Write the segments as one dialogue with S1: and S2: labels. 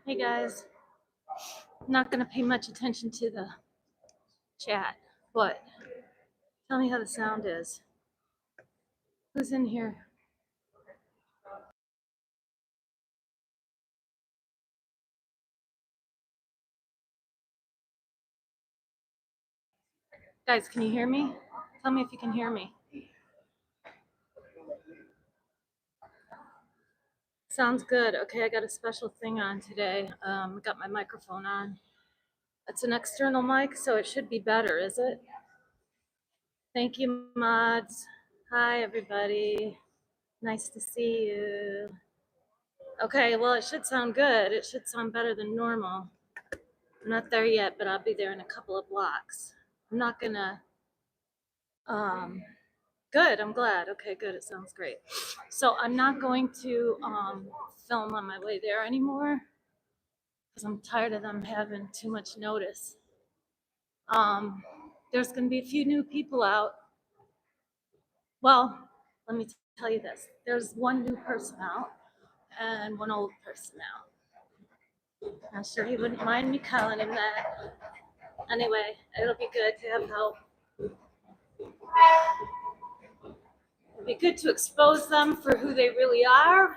S1: Hey guys, I'm not going to pay much attention to the chat, but tell me how the sound is. Who's in here? Guys, can you hear me? Tell me if you can hear me. Sounds good. Okay, I got a special thing on today. Got my microphone on. It's an external mic, so it should be better, is it? Thank you, mods. Hi, everybody. Nice to see you. Okay, well, it should sound good. It should sound better than normal. I'm not there yet, but I'll be there in a couple of blocks. I'm not gonna, good, I'm glad. Okay, good, it sounds great. So I'm not going to film on my way there anymore because I'm tired of them having too much notice. There's gonna be a few new people out. Well, let me tell you this. There's one new person out and one old person out. I'm sure he wouldn't mind me calling him that. Anyway, it'll be good to have help. It'd be good to expose them for who they really are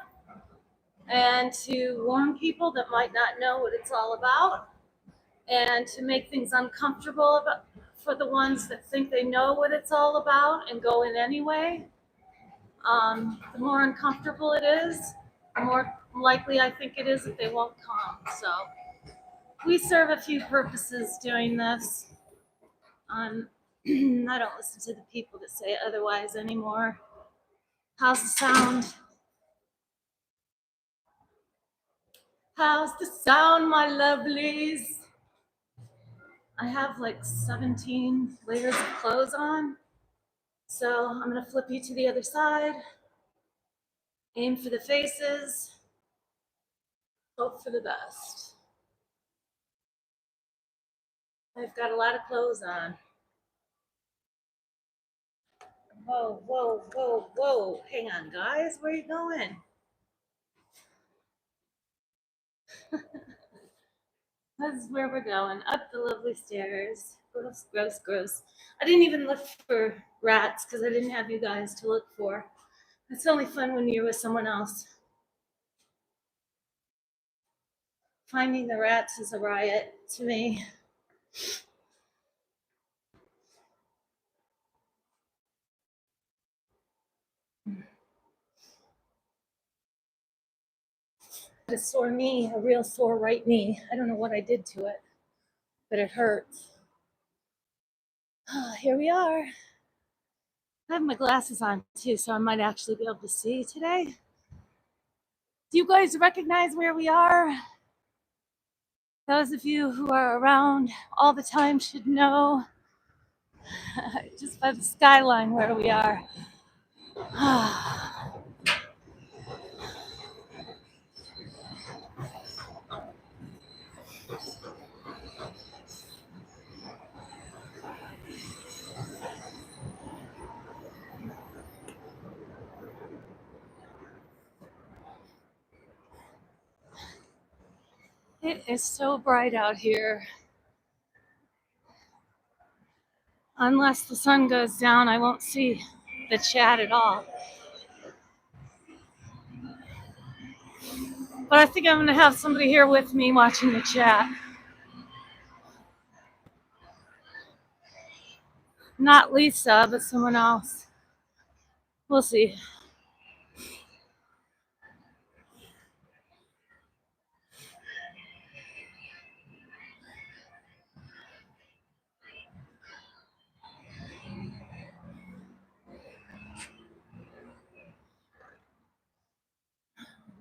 S1: and to warn people that might not know what it's all about and to make things uncomfortable for the ones that think they know what it's all about and go in anyway. The more uncomfortable it is, the more likely I think it is that they won't come. So we serve a few purposes doing this. I don't listen to the people that say otherwise anymore. How's the sound? How's the sound, my lovelies? I have like 17 layers of clothes on. So I'm gonna flip you to the other side, aim for the faces, hope for the best. I've got a lot of clothes on. Whoa, whoa, whoa, whoa. Hang on, guys, where are you going? This is where we're going, up the lovely stairs. Gross, gross, gross. I didn't even look for rats because I didn't have you guys to look for. It's only fun when you're with someone else. Finding the rats is a riot to me. A sore knee, a real sore right knee. I don't know what I did to it, but it hurts. Here we are. I have my glasses on too, so I might actually be able to see today. Do you guys recognize where we are? Those of you who are around all the time should know just by the skyline where we are. It is so bright out here. Unless the sun goes down, I won't see the chat at all. But I think I'm going to have somebody here with me watching the chat. Not Lisa, but someone else. We'll see.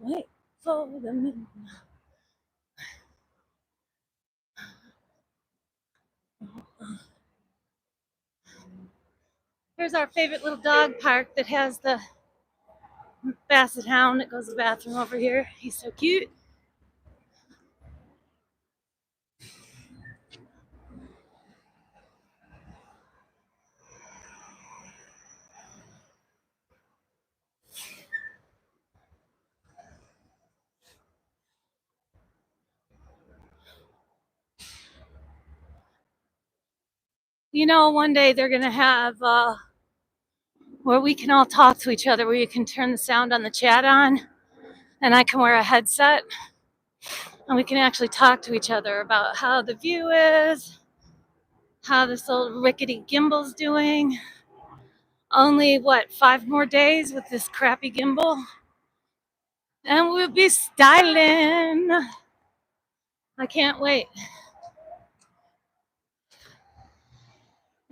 S1: Wait for the moon. Here's our favorite little dog park that has the basset hound that goes to the bathroom over here. He's so cute. You know, one day they're going to have where we can all talk to each other, where you can turn the sound on the chat on, and I can wear a headset, and we can actually talk to each other about how the view is, how this old rickety gimbal's doing. Only, 5 more days with this crappy gimbal? And we'll be styling. I can't wait.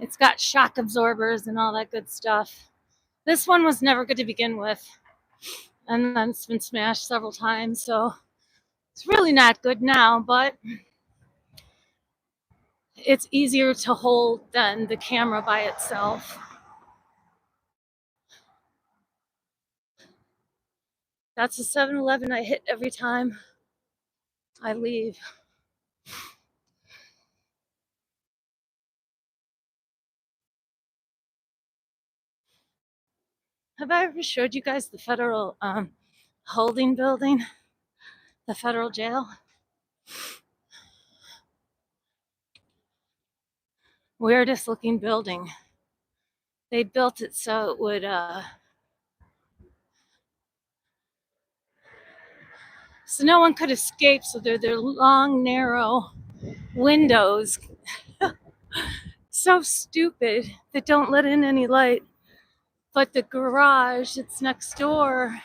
S1: It's got shock absorbers and all that good stuff. This one was never good to begin with, and then it's been smashed several times, so it's really not good now, but it's easier to hold than the camera by itself. That's a 7-Eleven I hit every time I leave. Have I ever showed you guys the federal holding building, the federal jail? Weirdest looking building. They built it so it would, so no one could escape. So they're long, narrow windows. So stupid that don't let in any light. But the garage that's next door,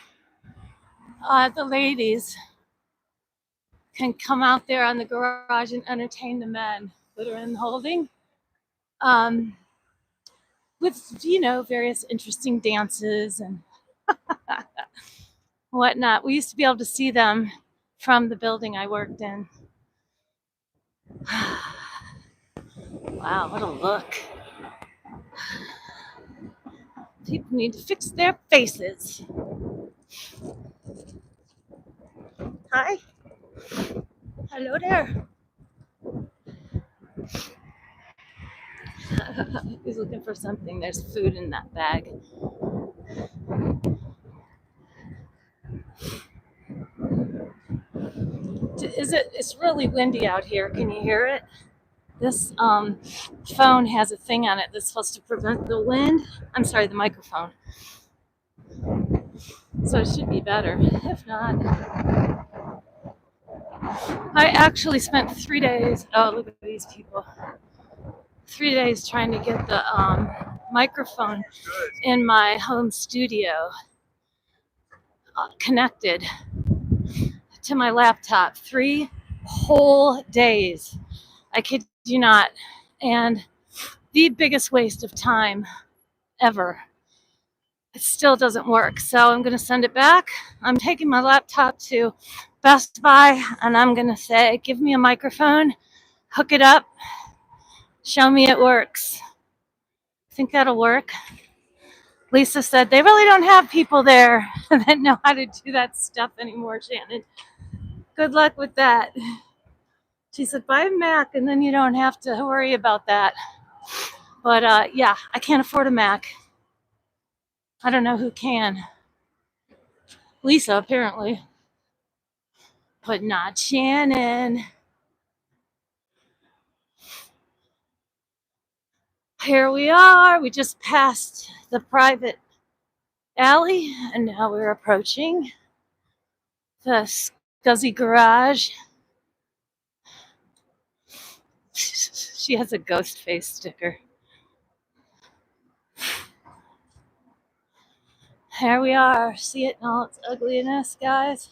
S1: the ladies can come out there on the garage and entertain the men that are in the holding. With, various interesting dances and whatnot. We used to be able to see them from the building I worked in. Wow, what a look. People need to fix their faces. Hi. Hello there. He's looking for something. There's food in that bag. It's really windy out here. Can you hear it? This phone has a thing on it that's supposed to prevent the wind. I'm sorry, the microphone. So it should be better. If not, I actually spent 3 days. Oh, look at these people. 3 days trying to get the microphone in my home studio connected to my laptop. 3 whole days. I kid you not. And the biggest waste of time ever. It still doesn't work. So I'm going to send it back. I'm taking my laptop to Best Buy and I'm going to say, give me a microphone, hook it up, show me it works. Think that'll work? Lisa said they really don't have people there that know how to do that stuff anymore, Shannon. Good luck with that. She said, buy a Mac and then you don't have to worry about that. But yeah, I can't afford a Mac. I don't know who can. Lisa, apparently. But not Shannon. Here we are. We just passed the private alley and now we're approaching the scuzzy garage. She has a ghost face sticker. Here we are. See it in all its ugliness, guys?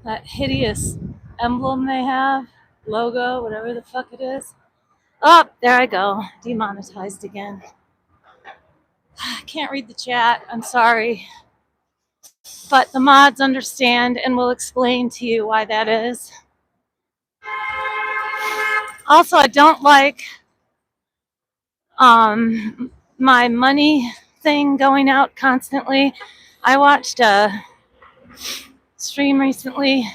S1: That hideous emblem they have, logo, whatever the fuck it is. Oh, there I go. Demonetized again. I can't read the chat. I'm sorry. But the mods understand and will explain to you why that is. Also, I don't like my money thing going out constantly. I watched a stream recently.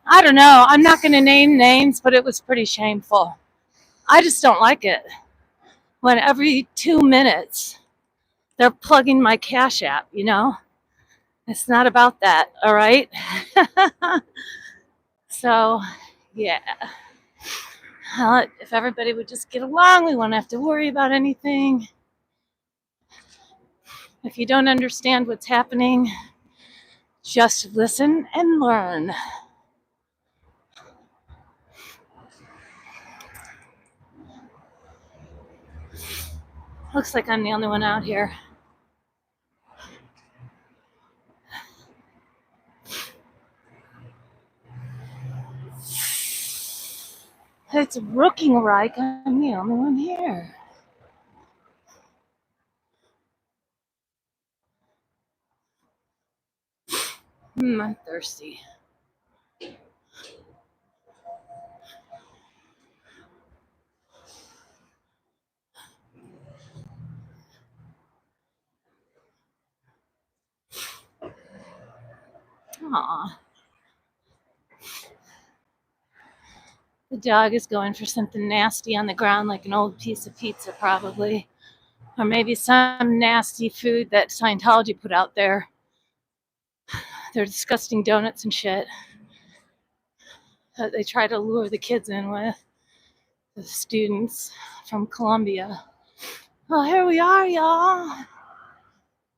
S1: I don't know. I'm not going to name names, but it was pretty shameful. I just don't like it. When every 2 minutes they're plugging my Cash App, It's not about that, all right? So, yeah. If everybody would just get along, we won't have to worry about anything. If you don't understand what's happening, just listen and learn. Looks like I'm the only one out here. It's looking like I'm the only one here. I'm thirsty. Aw. The dog is going for something nasty on the ground, like an old piece of pizza, probably. Or maybe some nasty food that Scientology put out there. They're disgusting donuts and shit that they try to lure the kids in with, the students from Colombia. Oh, here we are, y'all.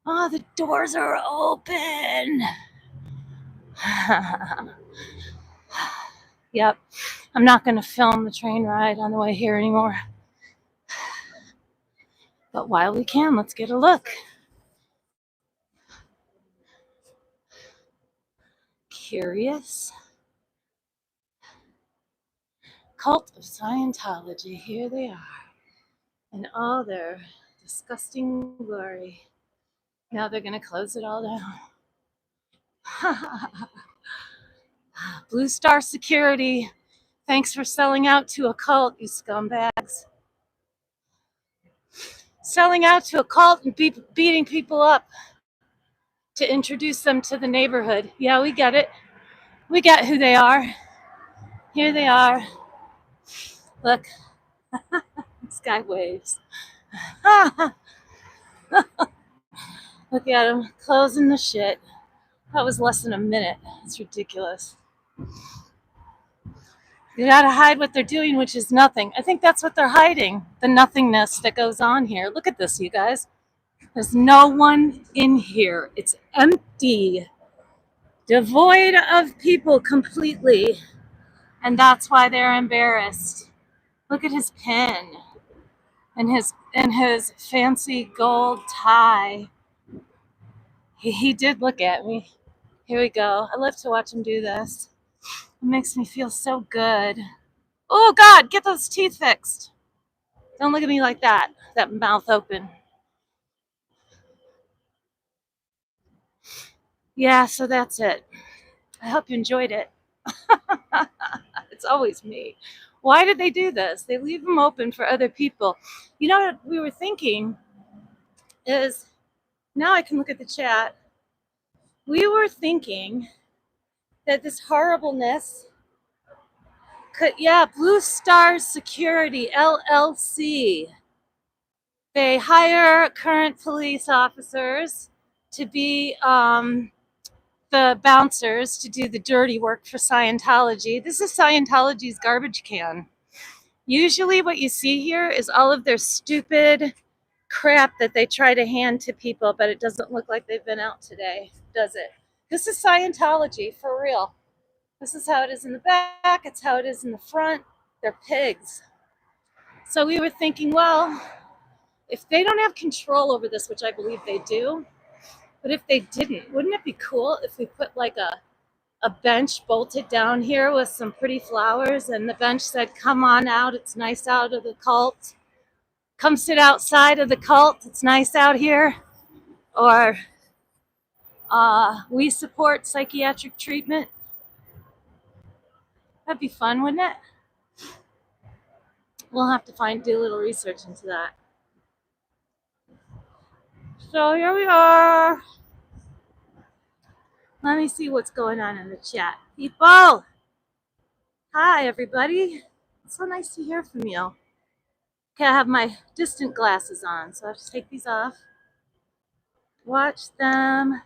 S1: Oh, the doors are open. Yep. I'm not going to film the train ride on the way here anymore. But while we can, let's get a look. Curious. Cult of Scientology. Here they are. In all their disgusting glory. Now they're going to close it all down. Blue Star Security. Thanks for selling out to a cult, you scumbags. Selling out to a cult and beating people up to introduce them to the neighborhood. Yeah, we get it. We get who they are. Here they are. Look. This guy waves. Look at him closing the shit. That was less than a minute. It's ridiculous. You gotta hide what they're doing, which is nothing. I think that's what they're hiding. The nothingness that goes on here. Look at this, you guys. There's no one in here. It's empty. Devoid of people completely. And that's why they're embarrassed. Look at his pen and his fancy gold tie. He did look at me. Here we go. I love to watch him do this. It makes me feel so good. Oh God, get those teeth fixed. Don't look at me like that. That mouth open. Yeah, so that's it. I hope you enjoyed it. It's always me. Why did they do this? They leave them open for other people. You know what we were thinking is, now I can look at the chat. We were thinking that this horribleness could, yeah, Blue Star Security, LLC. They hire current police officers to be the bouncers to do the dirty work for Scientology. This is Scientology's garbage can. Usually what you see here is all of their stupid crap that they try to hand to people, but it doesn't look like they've been out today, does it? This is Scientology, for real. This is how it is in the back. It's how it is in the front. They're pigs. So we were thinking, well, if they don't have control over this, which I believe they do, but if they didn't, wouldn't it be cool if we put like a bench bolted down here with some pretty flowers, and the bench said, come on out, it's nice out of the cult. Come sit outside of the cult, it's nice out here. Or we support psychiatric treatment. That'd be fun, wouldn't it? We'll have to do a little research into that. So here we are. Let me see what's going on in the chat. People! Hi, everybody. It's so nice to hear from you. Okay, I have my distant glasses on, so I have to take these off. Watch them.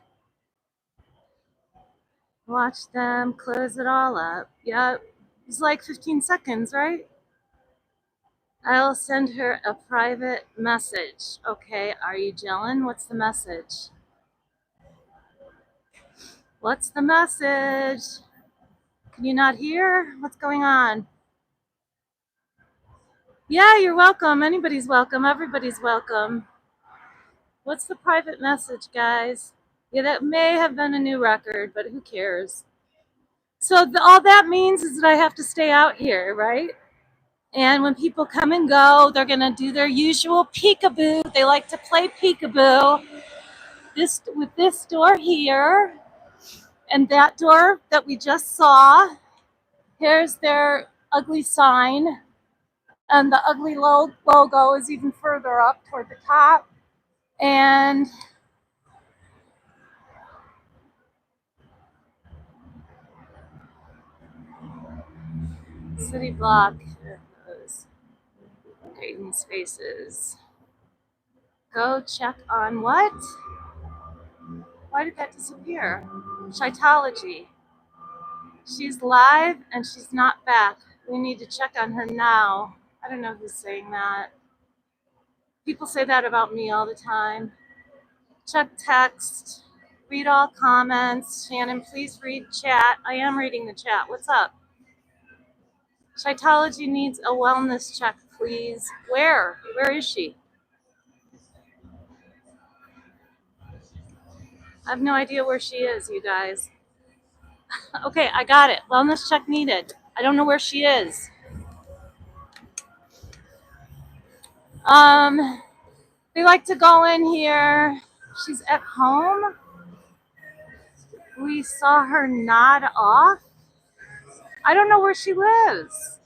S1: Watch them close it all up. Yep. It's like 15 seconds, right? I'll send her a private message. Okay, are you gelling? What's the message? What's the message? Can you not hear? What's going on? Yeah, you're welcome. Anybody's welcome. Everybody's welcome. What's the private message, guys? Yeah, that may have been a new record, but who cares? So all that means is that I have to stay out here, right? And when people come and go, they're going to do their usual peekaboo. They like to play peekaboo. With this door here and that door that we just saw. Here's their ugly sign. And the ugly logo is even further up toward the top. And city block. There it goes. Green spaces. Go check on what? Why did that disappear? Cytology. She's live and she's not back. We need to check on her now. I don't know who's saying that. People say that about me all the time. Check text. Read all comments. Shannon, please read chat. I am reading the chat. What's up? Cytology needs a wellness check, please. Where? Where is she? I have no idea where she is, you guys. Okay, I got it. Wellness check needed. I don't know where she is. They like to go in here. She's at home. We saw her nod off. I don't know where she lives.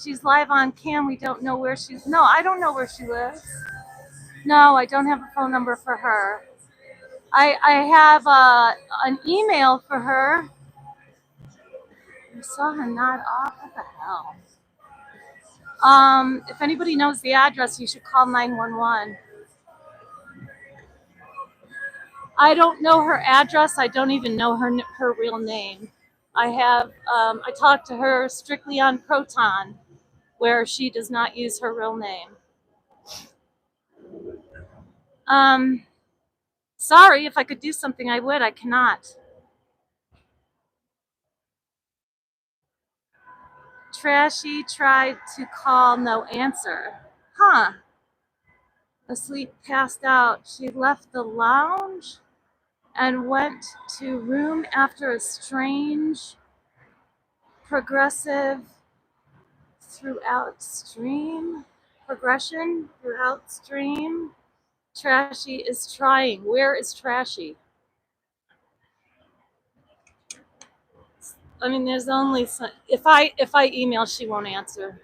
S1: She's live on cam. We don't know where she's. No, I don't know where she lives. No, I don't have a phone number for her. I have an email for her. We saw her nod off. What the hell? If anybody knows the address, you should call 911. I don't know her address. I don't even know her real name. I talked to her strictly on Proton, where she does not use her real name. Sorry, if I could do something, I would. I cannot. Trashy tried to call, no answer. Huh. Asleep, passed out. She left the lounge and went to room after a strange progressive throughout stream. Progression throughout stream. Trashy is trying. Where is Trashy? I mean, there's only some, if I email, she won't answer.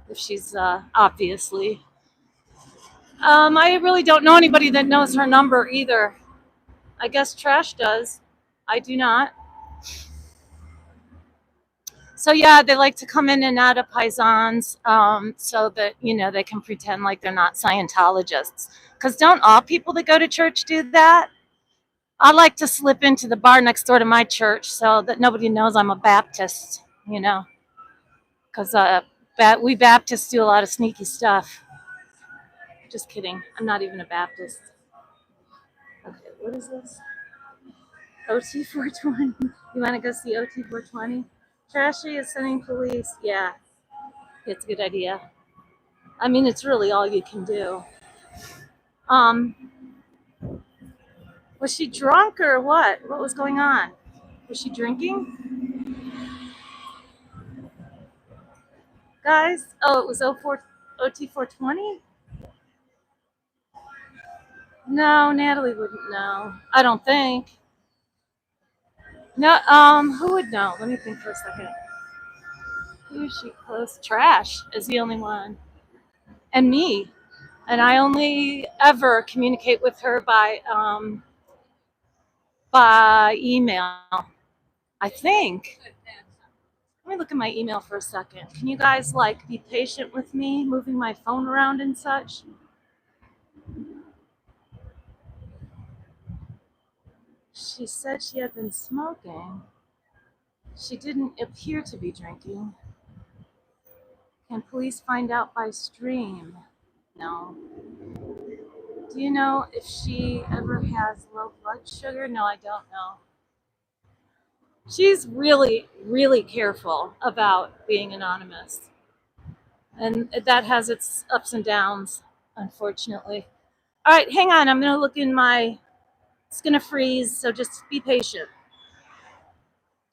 S1: If she's obviously. I really don't know anybody that knows her number either. I guess Trash does. I do not. So yeah, they like to come in and out of Paisans, so that they can pretend like they're not Scientologists. Because don't all people that go to church do that? I like to slip into the bar next door to my church so that nobody knows I'm a Baptist. Because we Baptists do a lot of sneaky stuff. Just kidding. I'm not even a Baptist. Okay, what is this? OT 420. You want to go see OT 420? Trashy is sending police. Yeah, it's a good idea. I mean, it's really all you can do. Was she drunk or what? What was going on? Was she drinking? Guys? Oh, it was OT 420? No, Natalie wouldn't know. I don't think. No, who would know? Let me think for a second. Who is she close? Trash is the only one. And me. And I only ever communicate with her by email. I think. Let me look at my email for a second. Can you guys be patient with me moving my phone around and such? She said she had been smoking. She didn't appear to be drinking. Can police find out by stream? No. Do you know if she ever has low blood sugar? No, I don't know. She's really, really careful about being anonymous. And that has its ups and downs, unfortunately. All right, hang on. I'm going to look in my. It's going to freeze, so just be patient.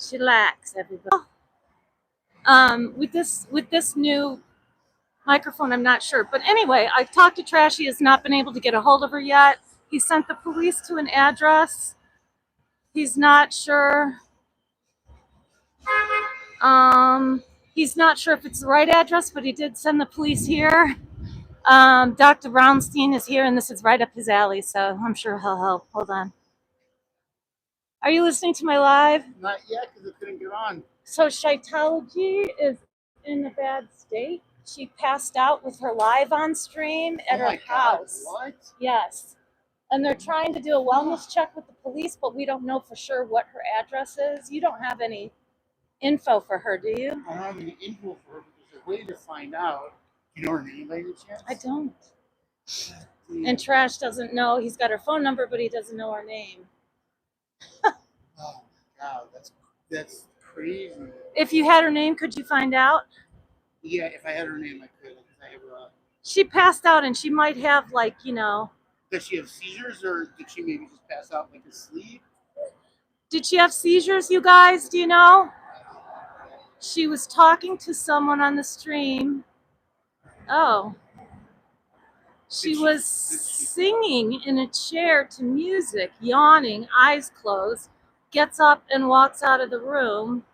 S1: Chillax, everybody. With this new microphone, I'm not sure. But anyway, I've talked to Trash. He has not been able to get a hold of her yet. He sent the police to an address. He's not sure. He's not sure if it's the right address, but he did send the police here. Dr. Brownstein is here, and this is right up his alley, so I'm sure he'll help. Hold on. Are you listening to my live?
S2: Not yet, because it couldn't get on.
S1: So Shaitology is in a bad state. She passed out with her live on stream at her house.
S2: What?
S1: Yes. And they're trying to do a wellness check with the police, but we don't know for sure what her address is. You don't have any info for her, do you?
S2: I don't have any info for her, but there's a way to find out. Do you know her name by any chance?
S1: I don't. And Trash doesn't know. He's got her phone number, but he doesn't know her name.
S2: Oh my God, that's crazy.
S1: If you had her name, could you find out?
S2: Yeah, if I had her name, I could. I have
S1: She passed out, and she might have, like,
S2: Does she have seizures, or did she maybe just pass out like asleep?
S1: Did she have seizures, you guys? Do you know? She was talking to someone on the stream. Oh. She was singing in a chair to music, yawning, eyes closed, gets up and walks out of the room.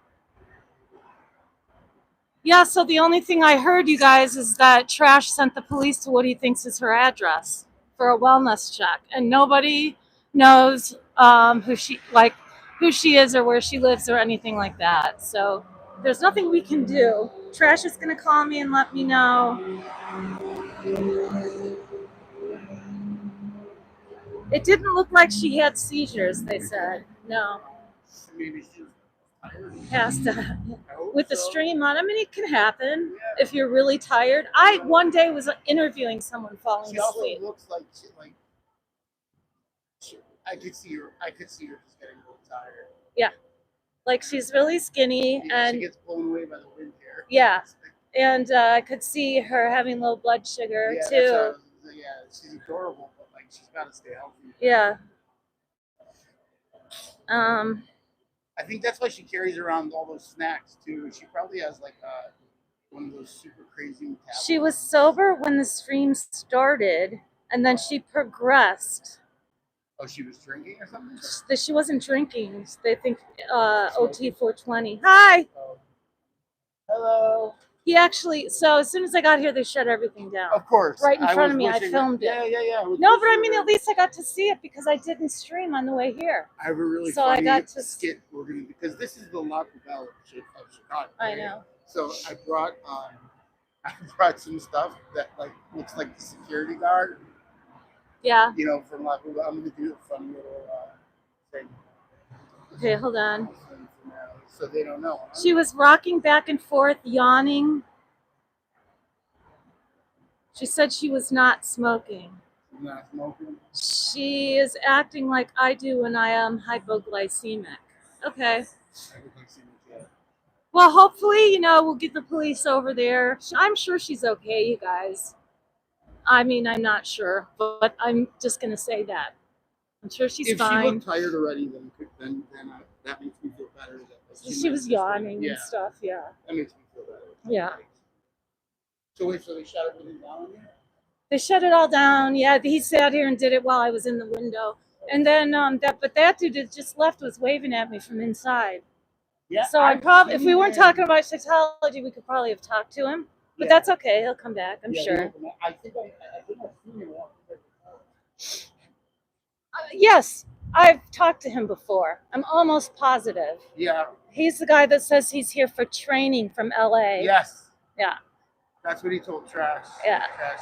S1: Yeah, so the only thing I heard, you guys, is that Trash sent the police to what he thinks is her address for a wellness check. And nobody knows who she is or where she lives or anything like that. So there's nothing we can do. Trash is going to call me and let me know. It didn't look like she had seizures, they said. No.
S2: Maybe she was tired.
S1: Passed out. With the stream on. I mean, it can happen if you're really tired. I one day was interviewing someone falling
S2: She
S1: asleep.
S2: also looks like I could see her just getting a little tired.
S1: Yeah. Like she's really skinny and
S2: she gets blown away by the wind here.
S1: Yeah. And I could see her having low blood sugar too.
S2: She's adorable, but like she's got to stay healthy.
S1: Yeah.
S2: I think that's why she carries around all those snacks too. She probably has like one of those super crazy metabolisms.
S1: She was sober when the stream started, and then she progressed.
S2: Oh, she was drinking or something?
S1: She wasn't drinking. They think OT 420. Hi.
S2: Oh. Hello.
S1: He actually, so as soon as I got here, they shut everything down.
S2: Of course.
S1: Right in front of me. I filmed it.
S2: Yeah.
S1: No, but I mean, at least I got to see it because I didn't stream on the way here.
S2: I have a really funny skit we're going to, because this is the La Poubelle of Chicago.
S1: I know.
S2: So I brought some stuff that like looks like the security guard.
S1: Yeah.
S2: From La Poubelle. I'm going to do a fun little thing.
S1: Okay, hold on.
S2: So they don't know.
S1: She was rocking back and forth, yawning. She said she was not smoking.
S2: She's not smoking?
S1: She is acting like I do when I am hypoglycemic. Okay. Well, hopefully, we'll get the police over there. I'm sure she's okay, you guys. I mean, I'm not sure, but I'm just going to say that. I'm sure she's fine.
S2: If she looked tired already, then that makes me feel better.
S1: She was yawning and stuff, yeah.
S2: That makes me feel better.
S1: Yeah.
S2: So wait, so they shut everything down on you?
S1: They shut it all down, yeah. He sat here and did it while I was in the window. And then that dude that just left was waving at me from inside. Yeah. So if we weren't talking about sexology, we could probably have talked to him. But that's okay. He'll come back, I'm sure.
S2: I think I've seen him walk.
S1: Yes, I've talked to him before. I'm almost positive.
S2: Yeah.
S1: He's the guy that says he's here for training from LA.
S2: Yes.
S1: Yeah.
S2: That's what he told Trash.
S1: Yeah.
S2: Trash,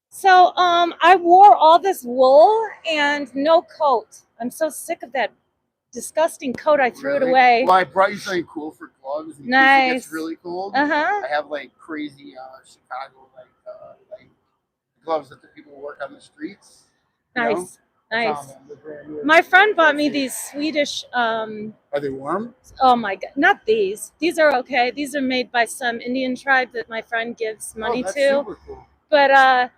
S1: So I wore all this wool and no coat. I'm so sick of that disgusting coat. I threw it
S2: Really?
S1: away.
S2: Well, I brought you something cool for gloves. In case it
S1: Nice.
S2: gets really cold.
S1: Uh-huh.
S2: I have like crazy Chicago like gloves that the people work on the streets. You know?
S1: Nice. Nice.
S2: Found them. They're brand new.
S1: My friend bought me these Swedish,
S2: Are they warm?
S1: oh my God, not these. These are okay. These are made by some Indian tribe that my friend gives money
S2: that's
S1: to.
S2: super cool.
S1: But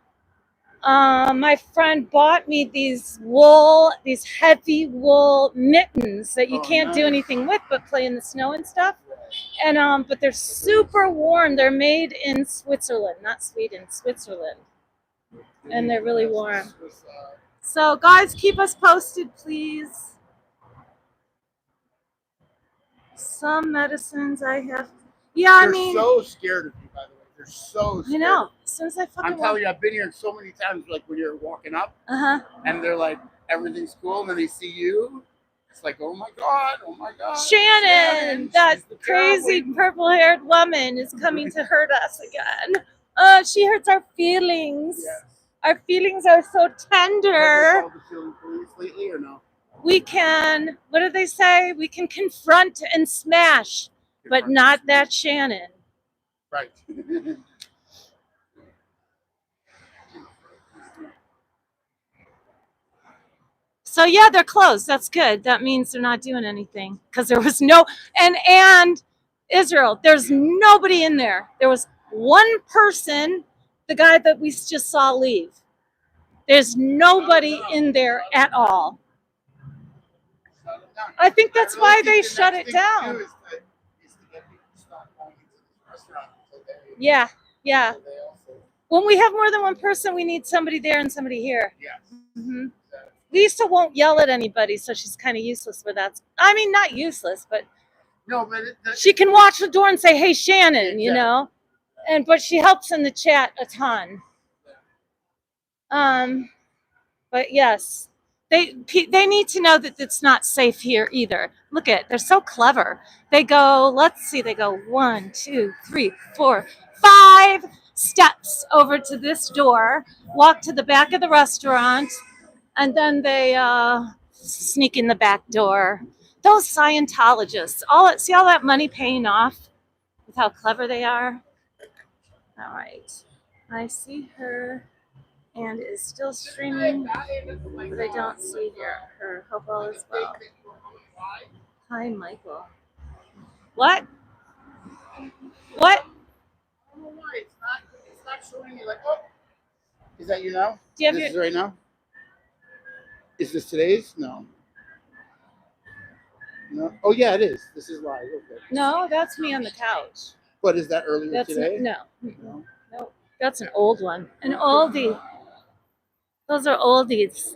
S1: my friend bought me these heavy wool mittens that you can't do anything with but play in the snow and stuff. And but they're super warm. They're made in Switzerland, not Sweden, Switzerland. And they're really warm. So guys, keep us posted, please. Some medicines I have. Yeah,
S2: They're so scared of you, by the way. They're so scared.
S1: You know, as soon as I fucking
S2: I'm telling you, I've been here so many times, like when you're walking up, and they're like, everything's cool, and then they see you. It's like, oh my God.
S1: Shannon, that crazy purple-haired woman is coming to hurt us again. She hurts our feelings.
S2: Yes.
S1: Our feelings are so tender.
S2: Have you called the feeling police lately or no?
S1: We can, what do they say? We can confront and smash, but not that Shannon.
S2: Right.
S1: So yeah, they're closed. That's good. That means they're not doing anything because there was no and Israel. There's nobody in there. There was one person, the guy that we just saw leave. There's nobody in there at all. I think that's why they shut it down. Yeah, yeah. When we have more than one person, we need somebody there and somebody here.
S2: Yes.
S1: Mm-hmm. Lisa won't yell at anybody, so she's kind of useless for that. I mean, not useless, but
S2: no, but
S1: she can watch the door and say, "Hey, Shannon," you know, but she helps in the chat a ton. But yes, they need to know that it's not safe here either. Look at, they're so clever. They go, let's see, they go 1, 2, 3, 4, 5 steps over to this door, walk to the back of the restaurant, and then they sneak in the back door. Those Scientologists, see all that money paying off with how clever they are? All right. I see her and is still streaming, but I don't see her. Hope all is well. Hi, Michael. What? What?
S2: I don't know why. It's not showing me like, oh. Is that you now?
S1: Do you have
S2: this is right now? Is this today's? No. No. Oh yeah, it is. This is live. Okay.
S1: No, that's me on the couch.
S2: But is that earlier today?
S1: No. That's an old one. An oldie. Those are oldies.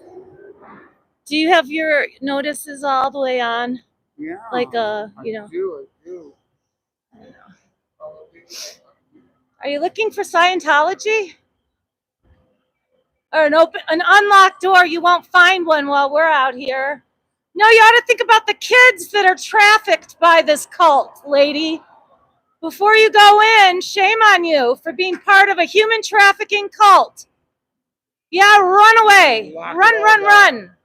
S1: Do you have your notices all the way on?
S2: Yeah.
S1: Like
S2: I do.
S1: I don't know. Are you looking for Scientology? Or an unlocked door? You won't find one while we're out here. No, you ought to think about the kids that are trafficked by this cult, lady. Before you go in, shame on you for being part of a human trafficking cult. Yeah, run away. Run.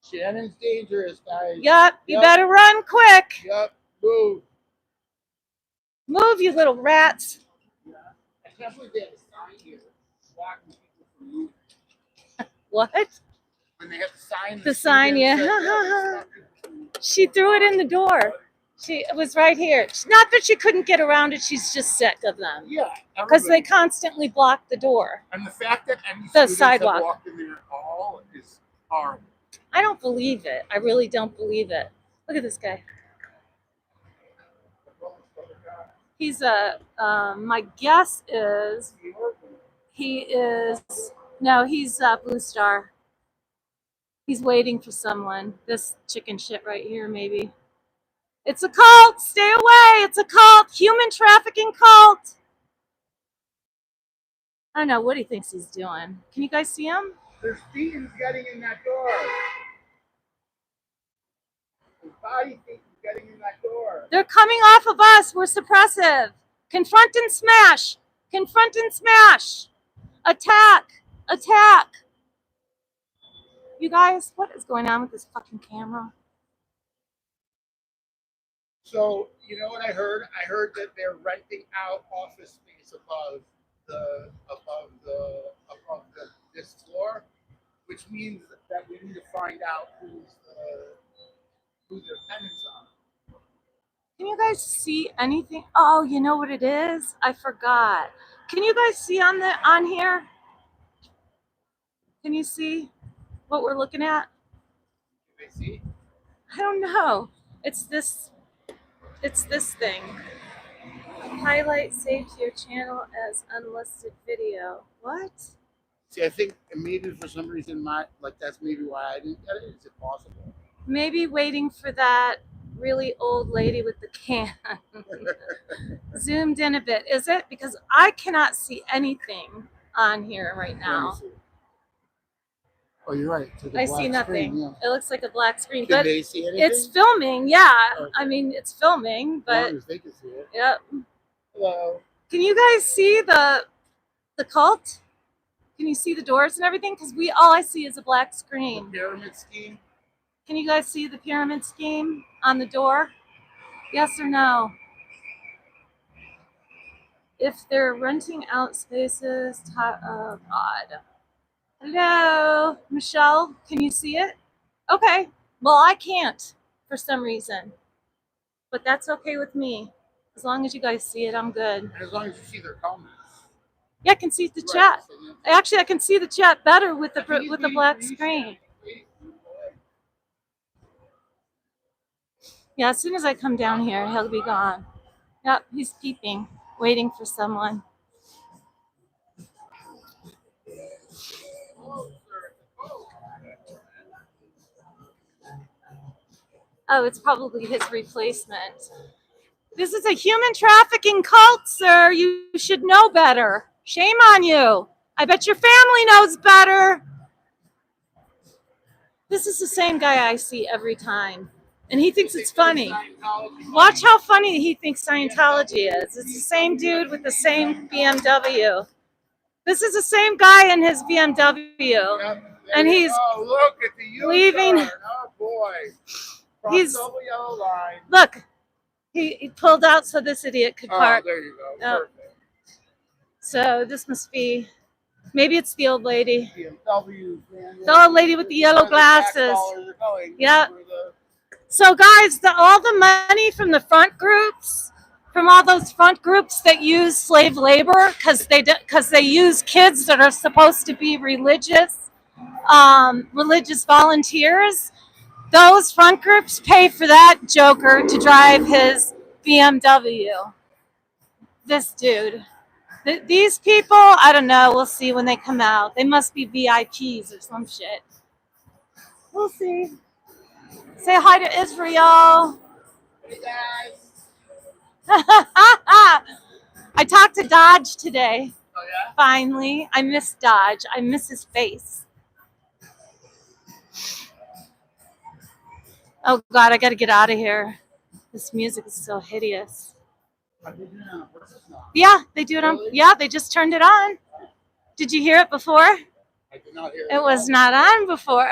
S2: Shannon's dangerous, guys.
S1: Yep, you better run quick.
S2: Yep, move.
S1: Move, you little rats.
S2: Yeah. I can't believe they have a sign here blocking people from moving.
S1: What?
S2: When they have the sign.
S1: The sign, yeah. She threw it in the door. It was right here. Not that she couldn't get around it, she's just sick of them.
S2: Yeah.
S1: Because they constantly block the door.
S2: And the fact that any
S1: the
S2: students
S1: sidewalk.
S2: have walked in there at all is horrible.
S1: I don't believe it. I really don't believe it. Look at this guy. He's my guess is he's Blue Star. He's waiting for someone. This chicken shit right here, maybe. It's a cult. Stay away. It's a cult. Human trafficking cult. I don't know what he thinks he's doing. Can you guys see him?
S2: There's fiends getting in that door. There's body fiends getting in that door.
S1: They're coming off of us. We're suppressive. Confront and smash. Confront and smash. Attack. You guys, what is going on with this fucking camera?
S2: So you know what I heard? I heard that they're renting out office space above the this floor, which means that we need to find out who their tenants are.
S1: Can you guys see anything? Oh, you know what it is? I forgot. Can you guys see on here? Can you see what we're looking at?
S2: Can they see?
S1: I don't know. It's this thing. Highlight saved to your channel as unlisted video. What?
S2: See, I think maybe for some reason that's maybe why I didn't get it. Is it possible?
S1: Maybe waiting for that really old lady with the can. Zoomed in a bit. Is it? Because I cannot see anything on here right now.
S2: Oh, you're right.
S1: I see nothing.
S2: Screen, yeah.
S1: It looks like a black screen,
S2: Can
S1: but
S2: they see anything?
S1: it's filming. Yeah,
S2: Okay.
S1: I mean it's filming,
S2: As long
S1: but
S2: as they can see it.
S1: yep.
S2: Hello.
S1: Can you guys see the cult? Can you see the doors and everything? Because all I see is a black
S2: The
S1: screen.
S2: pyramid scheme.
S1: Can you guys see the pyramid scheme on the door? Yes or no? If they're renting out spaces, oh God. Hello, Michelle, can you see it? Okay, well, I can't for some reason, but that's okay with me. As long as you guys see it, I'm good.
S2: And as long as you see their comments.
S1: Yeah, I can see the chat. Actually, I can see the chat better with the black screen. Yeah, as soon as I come down here, he'll be gone. Yep, he's peeping, waiting for someone. Oh, it's probably his replacement. This is a human trafficking cult, sir. You should know better. Shame on you. I bet your family knows better. This is the same guy I see every time. And he thinks it's funny. Watch how funny he thinks Scientology is. It's the same dude with the same BMW. This is the same guy in his BMW. And he's
S2: look at the
S1: leaving.
S2: Oh boy.
S1: He's look. He pulled out so this idiot could park.
S2: Oh, there you go.
S1: Yep.
S2: Perfect.
S1: So this must be, maybe it's the old lady.
S2: BMW,
S1: The old lady with the yellow glasses. Yep. So guys, all the money from the front groups, from all those front groups that use slave labor, because they use kids that are supposed to be religious volunteers. Those front groups pay for that joker to drive his BMW. This dude. These people, I don't know. We'll see when they come out. They must be VIPs or some shit. We'll see. Say hi to Israel.
S2: Hey guys.
S1: I talked to Dodge today.
S2: Oh yeah?
S1: Finally. I miss Dodge. I miss his face. Oh God, I gotta get out of here. This music is so hideous. Yeah, they do it on. Yeah, they just turned it on. Did you hear it before?
S2: I did not hear it.
S1: It was not on before.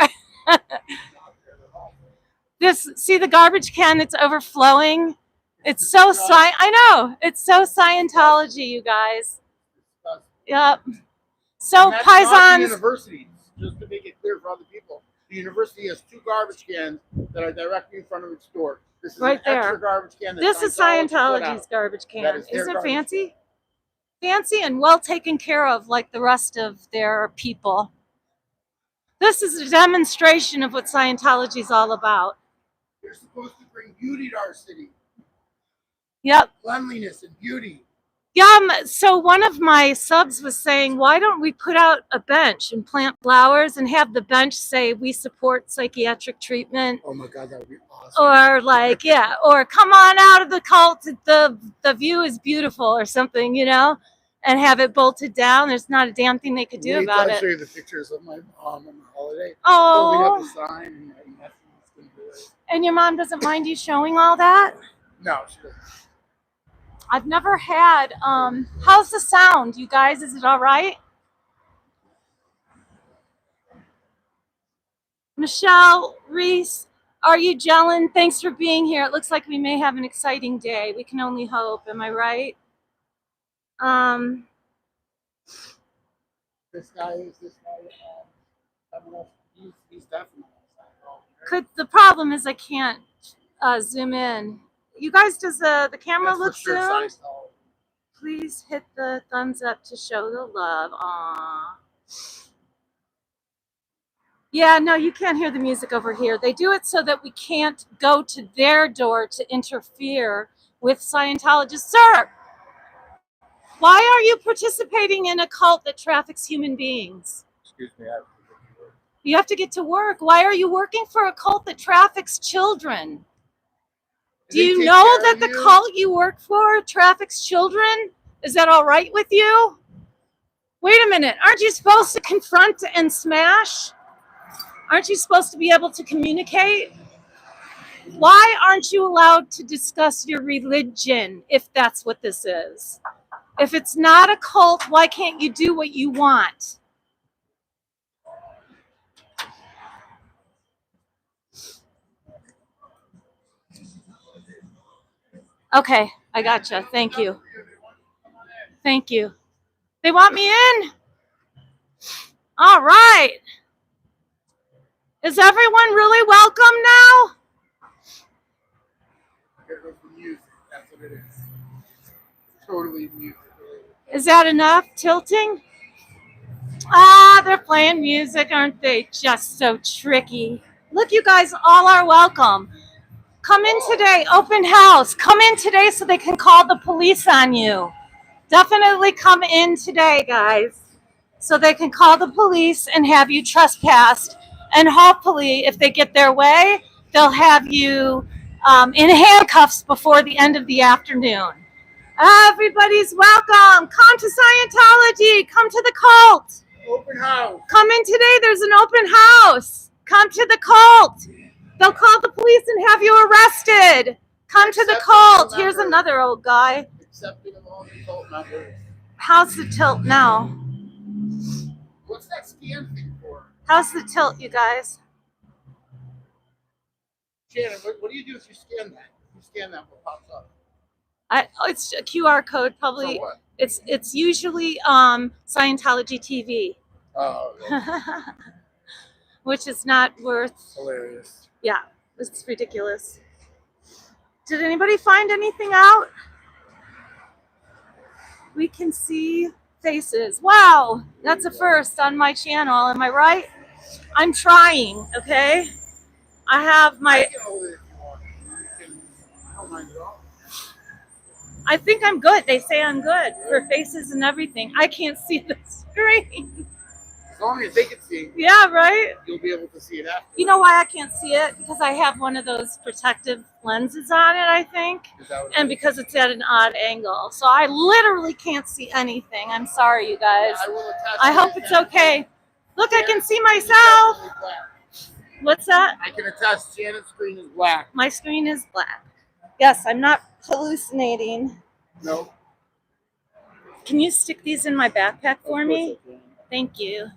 S1: See the garbage can that's overflowing? It's so I know. It's so Scientology, you guys. Yep. So
S2: Paisans.
S1: Paisans.
S2: University, just to make it clear for other people, the university has 2 garbage cans that are directly in front of its door. This is
S1: right
S2: an
S1: there.
S2: Extra garbage can.
S1: This is Scientology's garbage can. Isn't it fancy? Fancy and well taken care of, like the rest of their people. This is a demonstration of what Scientology is all about.
S2: They're supposed to bring beauty to our city.
S1: Yep.
S2: Cleanliness and beauty.
S1: Yeah, so one of my subs was saying, why don't we put out a bench and plant flowers and have the bench say, we support psychiatric treatment?
S2: Oh my God, that would be awesome.
S1: Or like, yeah, or come on out of the cult, the view is beautiful or something, you know, and have it bolted down. There's not a damn thing they could do about it.
S2: I'll show you the pictures of my mom on the holiday.
S1: Oh.
S2: Holding up a sign and my nephew's going to do it.
S1: And your mom doesn't mind you showing all that?
S2: No, she doesn't.
S1: I've never had, how's the sound, you guys? Is it all right? Michelle, Reese, Are you gelling? Thanks for being here. It looks like we may have an exciting day. We can only hope. Am I right?
S2: This guy, someone else, he's definitely.
S1: The problem is I can't zoom in. You guys, does the camera
S2: That's
S1: look
S2: for sure
S1: zoomed?
S2: Scientology.
S1: Please hit the thumbs up to show the love. Aww. Yeah, no, you can't hear the music over here. They do it so that we can't go to their door to interfere with Scientologists. Sir, why are you participating in a cult that traffics human beings?
S2: Excuse me,
S1: You have to get to work. Why are you working for a cult that traffics children? Do you know that the cult you work for traffics children? Is that all right with you? Wait a minute. Aren't you supposed to confront and smash? Aren't you supposed to be able to communicate? Why aren't you allowed to discuss your religion if that's what this is? If it's not a cult, why can't you do what you want? Okay, I gotcha. Thank you. Thank you. They want me in? All right. Is everyone really welcome now?
S2: Here goes the music. That's what it is. Totally music.
S1: Is that enough? Tilting? Ah, they're playing music, aren't they? Just so tricky. Look, you guys all are welcome. Come in today, open house. Come in today so they can call the police on you. Definitely come in today, guys, so they can call the police and have you trespassed. And hopefully, if they get their way, they'll have you in handcuffs before the end of the afternoon. Everybody's welcome. Come to Scientology. Come to the cult.
S2: Open house.
S1: Come in today. There's an open house. Come to the cult. They'll call the police and have you arrested. Come to the cult. Here's another old guy.
S2: Accepting of all the cult members.
S1: How's the tilt now?
S2: What's that scan thing for?
S1: How's the tilt, you guys?
S2: Shannon, what do you do if you scan that? If you scan that, what pops up?
S1: It's a QR code, probably.
S2: For what?
S1: It's usually Scientology TV,
S2: Oh, okay.
S1: which is not worth.
S2: Hilarious.
S1: Yeah, it's ridiculous. Did anybody find anything out? We can see faces. Wow, that's a first on my channel. Am I right? I'm trying. Okay, I have
S2: I
S1: my.
S2: can hold it if you want. I don't mind at all.
S1: I think I'm good. They say I'm good for faces and everything. I can't see the screen.
S2: As long as they can see,
S1: Yeah, right?
S2: you'll be able to see it after.
S1: You know why I can't see it? Because I have one of those protective lenses on it, I think.
S2: Is that what it
S1: And
S2: is?
S1: because it's at an odd angle. So I literally can't see anything. I'm sorry, you guys.
S2: I will attach
S1: I
S2: it
S1: hope
S2: to
S1: it's
S2: Shannon.
S1: okay. Look, I can see myself.
S2: Definitely black.
S1: What's that?
S2: I can attest Shannon's screen is black.
S1: My screen is black. Yes, I'm not hallucinating.
S2: No.
S1: Can you stick these in my backpack for me? Thank you.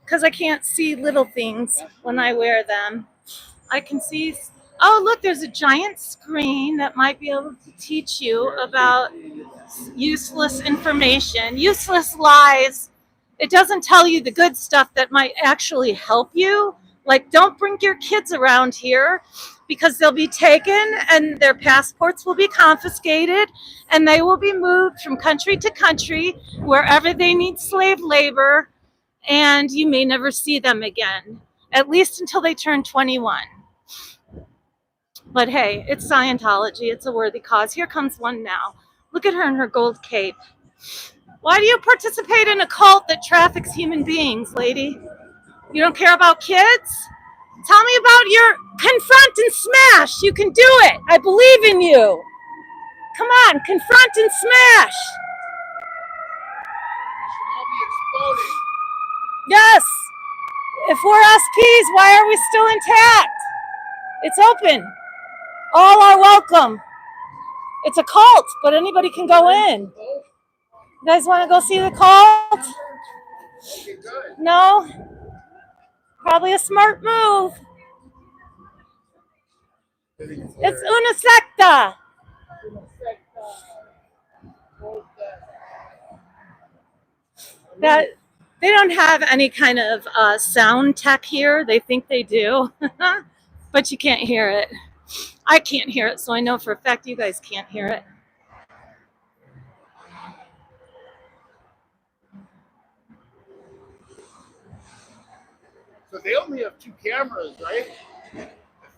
S1: Because I can't see little things when I wear them. I can see. Oh, look, there's a giant screen that might be able to teach you about useless information, useless lies. It doesn't tell you the good stuff that might actually help you. Like, don't bring your kids around here because they'll be taken and their passports will be confiscated and they will be moved from country to country wherever they need slave labor, and you may never see them again, at least until they turn 21. But hey, it's Scientology. It's a worthy cause. Here comes one now. Look at her in her gold cape. Why do you participate in a cult that traffics human beings, lady? You don't care about kids? Tell me about your confront and smash. You can do it. I believe in you. Come on, confront and smash.
S2: Should all be exploding.
S1: Yes. If we're SPs, why are we still intact? It's open. All are welcome. It's a cult, but anybody can go in. You guys want to go see the cult?
S2: Okay, good.
S1: No? Probably a smart move. It's una secta. That they don't have any kind of sound tech here. They think they do, but you can't hear it. I can't hear it, so I know for a fact you guys can't hear it.
S2: So they only have 2 cameras, right?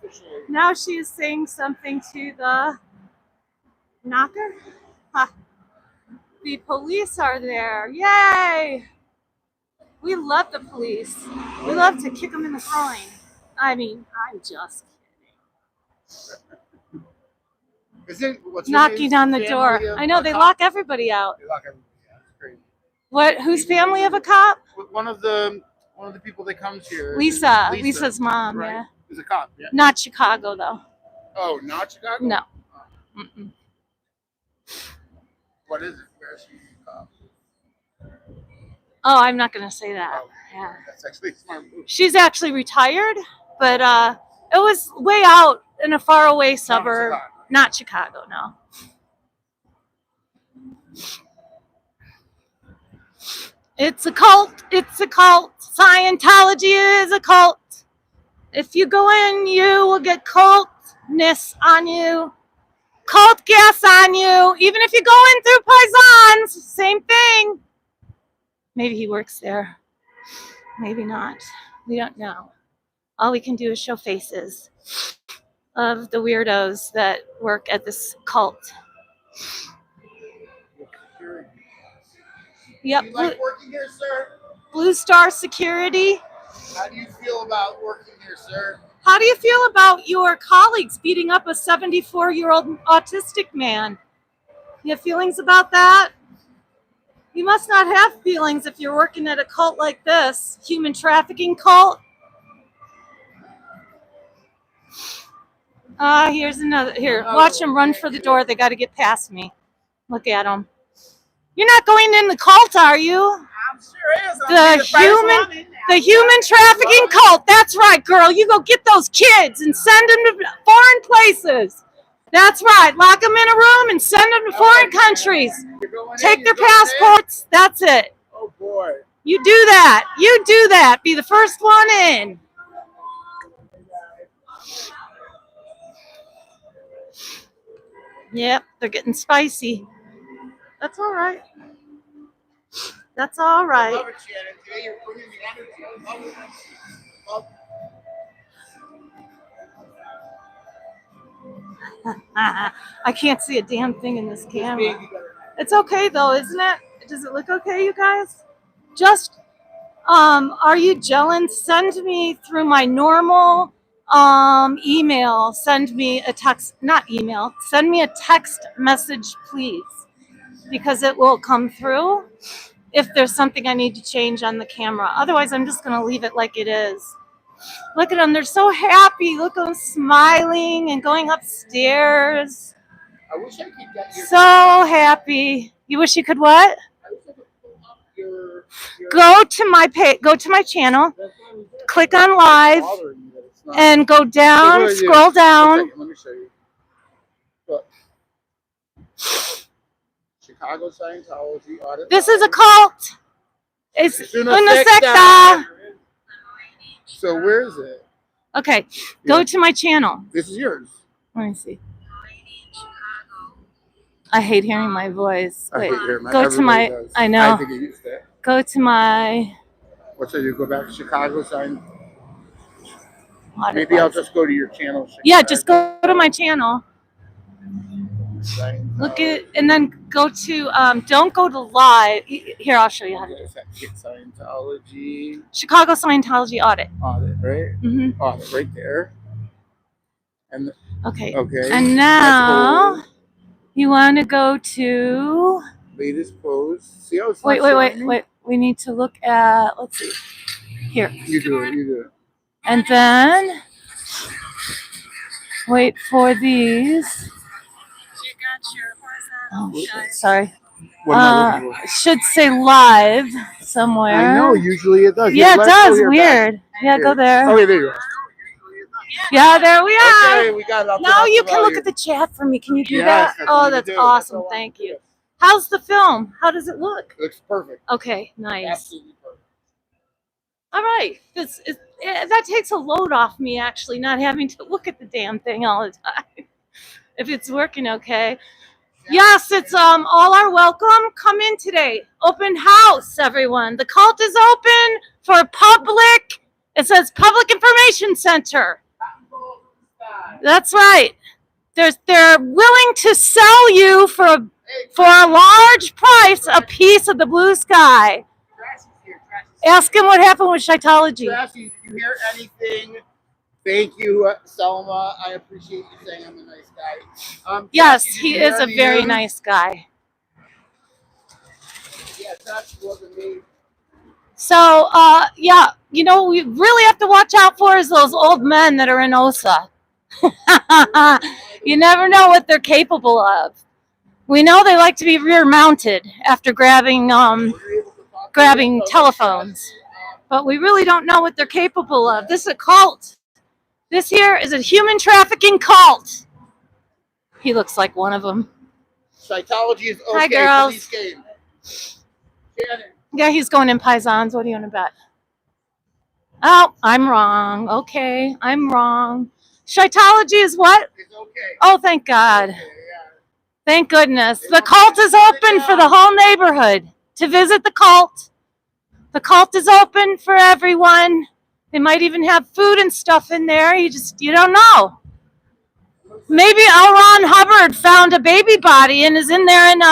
S2: Officially.
S1: Now she is saying something to the knocker. Huh. The police are there. Yay! We love the police. We love to kick them in the groin. I mean, I'm just kidding.
S2: Isn't what's
S1: Knocking on the door. I know they lock everybody out.
S2: They lock everybody out. It's crazy.
S1: What? Whose family of a cop?
S2: One of the people that comes here.
S1: Lisa. Lisa's mom.
S2: Right?
S1: Yeah.
S2: Is a cop. Yeah.
S1: Not Chicago though.
S2: Oh, not Chicago.
S1: No.
S2: Oh. What is it? Where is she a cop?
S1: Oh, I'm not gonna say that.
S2: Oh,
S1: yeah.
S2: That's actually a smart move.
S1: She's actually retired, but it was way out in a faraway suburb. Not Chicago, no. It's a cult. It's a cult. Scientology is a cult. If you go in, you will get cultness on you. Cult gas on you. Even if you go in through Paisans, same thing. Maybe he works there. Maybe not. We don't know. All we can do is show faces of the weirdos that work at this cult. Yep.
S2: Do you like working here, sir?
S1: Blue Star Security.
S2: How do you feel about working here, sir?
S1: How do you feel about your colleagues beating up a 74-year-old autistic man? You have feelings about that? You must not have feelings if you're working at a cult like this. Human trafficking cult. Here's another. Here, watch them run for the door. They got to get past me. Look at them. You're not going in the cult, are you?
S2: I'm sure is.
S1: The human trafficking cult. That's right, girl. You go get those kids and send them to foreign places. That's right. Lock them in a room and send them to foreign countries. Take their passports. That's it.
S2: Oh boy.
S1: You do that. You do that. Be the first one in. Yep, they're getting spicy. That's all right. That's all right.
S2: I love it, Shannon. Today you're bringing the energy. I love it.
S1: I can't see a damn thing in this camera. It's okay though, isn't it? Does it look okay, you guys? Just, are you gelling? Send me through my normal email. Send me a text, not email. Send me a text message, please, because it will come through if there's something I need to change on the camera. Otherwise, I'm just gonna leave it like it is. Look at them. They're so happy. Look at them smiling and going upstairs.
S2: I wish I could get your
S1: So happy. You wish you could what?
S2: I wish I could pull up your
S1: Go to my go to my channel, click on live, and go down, scroll down.
S2: Let me show you. Look. Chicago Scientology audit.
S1: This is a cult. It's
S2: una
S1: una secta.
S2: So where is it?
S1: Okay, go to my channel.
S2: This is yours.
S1: Let me see. I hate hearing my voice.
S2: I
S1: Wait,
S2: hate hearing my.
S1: go to my.
S2: Does.
S1: I know.
S2: I think it used to.
S1: Go to my.
S2: What should you go back to Chicago Sign?
S1: Audit
S2: Maybe I'll
S1: live.
S2: just go to your channel.
S1: Yeah, just go to my channel.
S2: Scientology.
S1: Look at and then go to. Don't go to live. Here, I'll show you how to do it.
S2: Scientology.
S1: Chicago Scientology audit.
S2: Audit, right?
S1: Mm-hmm.
S2: Audit, right there. And
S1: Okay.
S2: okay.
S1: And now you want to go to.
S2: Latest post. See how it's
S1: Wait. We need to look at. Let's see. Here.
S2: You do it.
S1: And then wait for these. Oh, shit, sorry.
S2: What am I looking for?
S1: Should say live somewhere.
S2: I know. Usually it does.
S1: Yeah, it does.
S2: Here,
S1: Weird.
S2: back.
S1: Yeah,
S2: Here.
S1: go there.
S2: Okay, there you are.
S1: Yeah, there we are.
S2: Okay, we got it.
S1: Now you can look at the chat for me. Can you do that?
S2: That's what
S1: Oh,
S2: we
S1: that's
S2: do.
S1: awesome.
S2: That's all
S1: Thank
S2: we
S1: you.
S2: do.
S1: How's the film? How does it look?
S2: Looks perfect.
S1: Okay, nice.
S2: Absolutely perfect.
S1: All right. That takes a load off me, actually, not having to look at the damn thing all the time. If it's working okay. Yes, it's all are welcome. Come in today. Open house, everyone. The cult is open for public. It says Public Information Center. That's right. They're willing to sell you for a large price a piece of the blue sky. Ask him what happened with Shaitology.
S2: Trashy, did you hear anything? Thank you, Selma. I appreciate you saying I'm a nice guy.
S1: Yes,
S2: Trashy, did
S1: he
S2: you hear
S1: is a
S2: any
S1: very
S2: news?
S1: nice guy.
S2: Yeah, Trashy wasn't me.
S1: So, yeah, you know, we really have to watch out for is those old men that are in OSA. You never know what they're capable of. We know they like to be rear-mounted after grabbing telephones, but we really don't know what they're capable of. This is a cult. This here is a human trafficking cult. He looks like one of them.
S2: Shaitology is okay.
S1: Hi, girls.
S2: Police game. Shannon.
S1: Yeah, he's going in Paisans. What do you want to bet? Oh, I'm wrong. Okay, I'm wrong. Shaitology is what?
S2: It's okay.
S1: Oh, thank God.
S2: Okay, yeah.
S1: Thank goodness. The cult is open for the whole neighborhood to visit the cult. The cult is open for everyone. They might even have food and stuff in there. You don't know. Maybe L. Ron Hubbard found a baby body and is in there in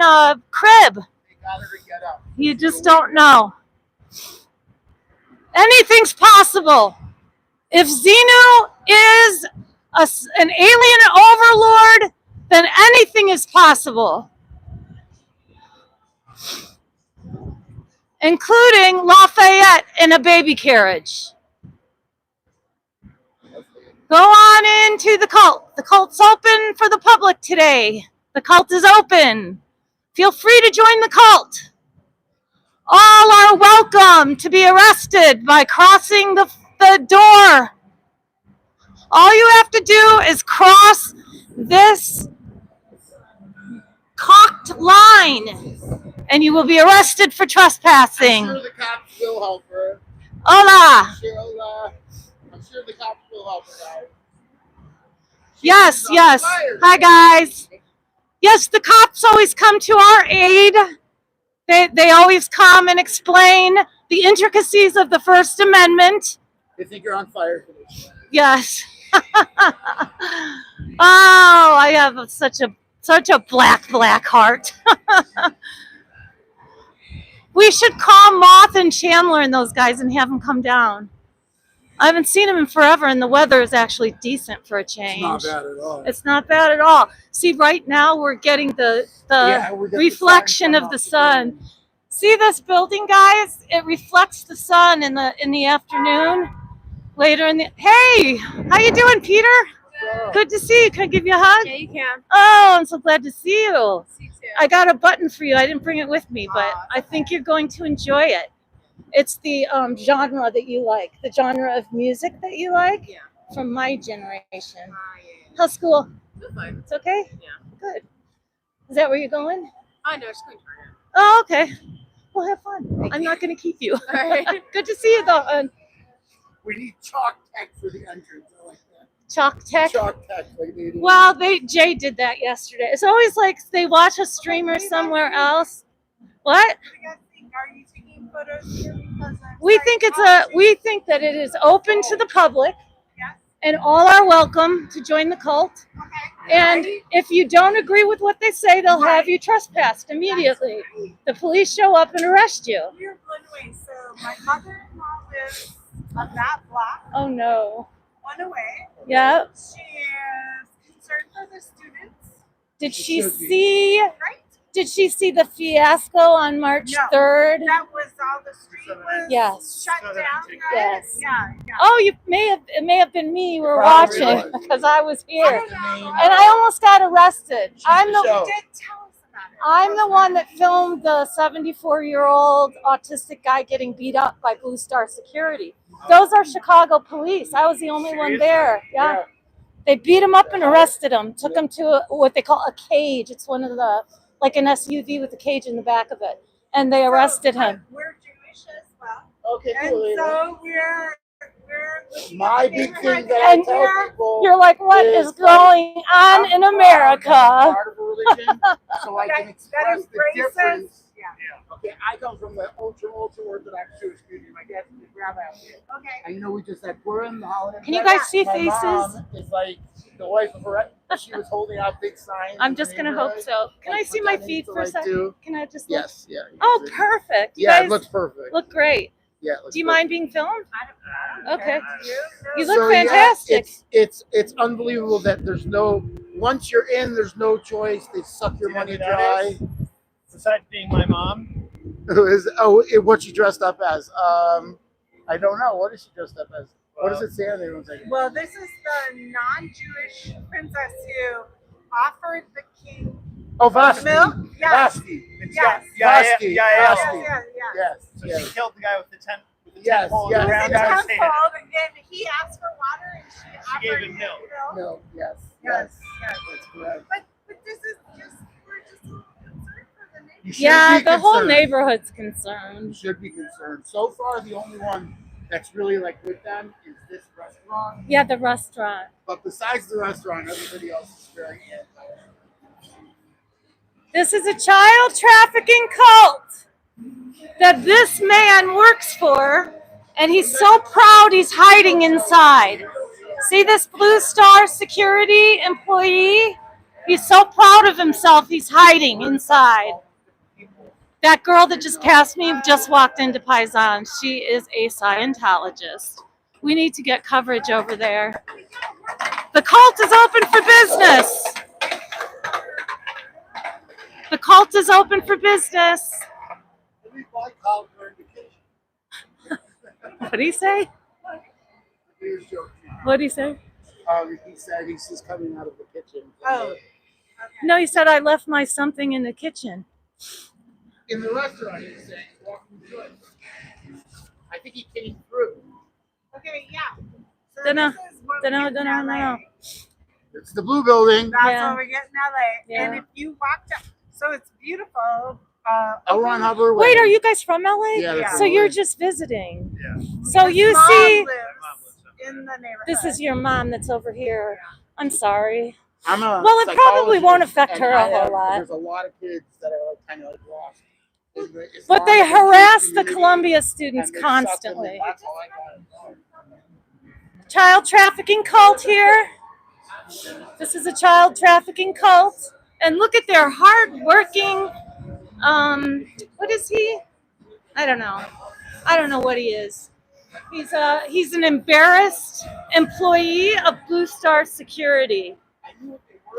S1: a crib.
S2: They got her to get up.
S1: You just don't know. Anything's possible. If Xenu is an alien overlord, then anything is possible, including Lafayette in a baby carriage. Go on into the cult. The cult's open for the public today. The cult is open. Feel free to join the cult. All are welcome to be arrested by crossing the door. All you have to do is cross this cocked line, and you will be arrested for trespassing.
S2: I'm sure the cops will help her.
S1: Hola.
S2: I'm sure the cops will help her, guys.
S1: Yes, yes. Hi, guys. Yes, the cops always come to our aid. They always come and explain the intricacies of the First Amendment.
S2: They think you're on fire for this.
S1: Yes. Oh, I have such a black heart. We should call Moth and Chandler and those guys and have them come down. I haven't seen them in forever, and the weather is actually decent for a change.
S2: It's not bad at all.
S1: It's not bad at all. See, right now we're getting the reflection of the sun. See this building, guys? It reflects the sun in the afternoon. Later in the hey, how you doing, Peter? Good to see you. Can I give you a hug?
S3: Yeah, you can.
S1: Oh, I'm so glad to see you.
S3: See you too.
S1: I got a button for you. I didn't bring it with me, but I think you're going to enjoy it. It's the genre that you like, the genre of music that you like.
S3: Yeah.
S1: From my generation.
S3: Yeah.
S1: How's school?
S3: It's fine.
S1: It's okay?
S3: Yeah.
S1: Good. Is that where you're going?
S3: I know, it's going to turn
S1: Oh, okay. Well, have fun. I'm not going to keep you.
S3: All right.
S1: Good to see you, though.
S2: We need chalk tech for the entrance. I like that.
S1: Chalk Tech.
S2: Chalk tech, like they do.
S1: Well, Jay did that yesterday. It's always like they watch a streamer somewhere else. What?
S4: What do you guys think? Are you taking photos here because of
S1: We think that it is open to the public,
S4: Yes.
S1: and all are welcome to join the cult.
S4: Okay.
S1: And if you don't agree with what they say, they'll have you trespassed immediately.
S4: Right.
S1: The police show up and arrest you.
S4: We were blown away. So my mother-in-law lives on that block,
S1: Oh no.
S4: one away.
S1: Yeah.
S4: She is concerned for the students,
S1: Did she
S2: should be.
S1: see?
S4: right?
S1: Did she see the fiasco on March
S4: No.
S1: 3rd?
S4: That was all the street was
S1: Yes.
S4: shut down, right?
S1: Yes.
S4: Yeah, yeah.
S1: Oh, it may have been me you were
S2: Probably
S1: watching
S2: was.
S1: because I was
S4: I
S1: here,
S4: don't know.
S1: and I almost got arrested. I'm
S4: She
S1: the
S4: did tell us about it.
S1: I'm the one that filmed the 74-year-old autistic guy getting beat up by Blue Star Security. Those are Chicago police. I was the only one there. Yeah. They beat him up and arrested him. Took him to what they call a cage. It's one of the, like an SUV with a cage in the back of it. And they arrested him.
S4: We're Jewish as well.
S2: Okay,
S4: And
S2: cool.
S4: so we're
S2: My big thing that I
S1: And
S2: tell people
S1: You're like, what is going on in America?
S2: part of a religion, so I can
S4: that
S2: express the
S4: embraces.
S2: difference.
S4: Yeah.
S2: Okay, I come from the ultra Orthodox Jewish community. My dad's a rabbi out here.
S4: Okay.
S2: And you know, we just had Purim, the holiday.
S1: Can you guys see
S2: My
S1: faces?
S2: mom is like the wife of her. She was holding out big signs.
S1: I'm just going to hope so. Can I see my feet for a second? Can I just look?
S2: Yes, yeah.
S1: Oh, perfect. You
S2: Yeah, it
S1: guys
S2: looks perfect.
S1: look great.
S2: Yeah. It looks
S1: Do you
S2: perfect.
S1: mind being filmed?
S4: I don't
S1: Okay.
S4: care.
S1: You look
S2: So, yeah,
S1: fantastic.
S2: it's unbelievable that there's no, once you're in, there's no choice. They suck your money dry.
S3: Besides being my mom,
S2: What she dressed up as? I don't know. What is she dressed up as? What does it say on there? One second.
S4: Well, this is the non-Jewish princess who offered the king
S2: Oh, Vashti.
S4: milk. Yes.
S2: Vashti.
S4: Yes.
S2: Vashti.
S3: yeah.
S2: Vashti.
S4: Yes.
S2: Yes.
S3: So
S2: Yes.
S3: she killed the guy with the tent.
S2: Yes,
S3: pole
S2: yes,
S3: around
S2: yes.
S3: her head.
S4: Tenfold, and he asked for water, and she
S3: gave
S4: offered
S3: him milk.
S2: No. Yes.
S4: Yes.
S2: That's correct.
S4: But this is just we're just concerned for the neighborhood.
S2: You should
S1: Yeah,
S2: be
S1: the whole
S2: concerned.
S1: neighborhood's
S2: You
S1: concerned.
S2: should be concerned. So far, the only one that's really like with them is this restaurant.
S1: Yeah, the restaurant.
S2: But besides the restaurant, everybody else is very in.
S1: This is a child trafficking cult that this man works for, and he's so proud he's hiding inside. See this Blue Star security employee? He's so proud of himself, he's hiding inside. That girl that just passed me just walked into Paisan. She is a Scientologist. We need to get coverage over there. The cult is open for business. The cult is open for business. What did he say? What did he say?
S2: He said he's just coming out of the kitchen.
S4: Oh.
S1: No, he said I left my something in the kitchen.
S2: In the restaurant, he was saying, walking through it. I think he came through.
S4: Okay, yeah. So
S1: Dunno.
S4: this is what we
S1: Dunno,
S4: get in
S1: dunno,
S4: LA.
S1: dunno.
S2: It's the blue building.
S4: That's
S1: Yeah.
S4: what we get in LA.
S1: Yeah.
S4: And if you walked up, so it's beautiful.
S2: L. Ron Hubbard.
S1: Wait, are you guys from LA?
S2: Yeah. that's
S1: So
S2: the
S1: you're
S2: one.
S1: just visiting.
S3: Yeah.
S1: So you
S4: Mom
S1: see,
S4: lives in the neighborhood.
S1: this is your mom that's over here. I'm sorry.
S2: I'm a
S1: Well, it probably
S2: psychologist,
S1: won't affect
S2: and
S1: her a
S2: I
S1: whole
S2: have-
S1: lot.
S2: There's a lot of kids that are like kind of like lost. in the
S1: But they
S2: Islamic
S1: harass the
S2: community,
S1: Columbia
S2: and
S1: students
S2: they suck them in.
S1: constantly.
S2: That's all I got.
S1: Child trafficking cult here. This is a child trafficking cult. And look at their hard-working, what is he? I don't know. I don't know what he is. He's an embarrassed employee of Blue Star Security.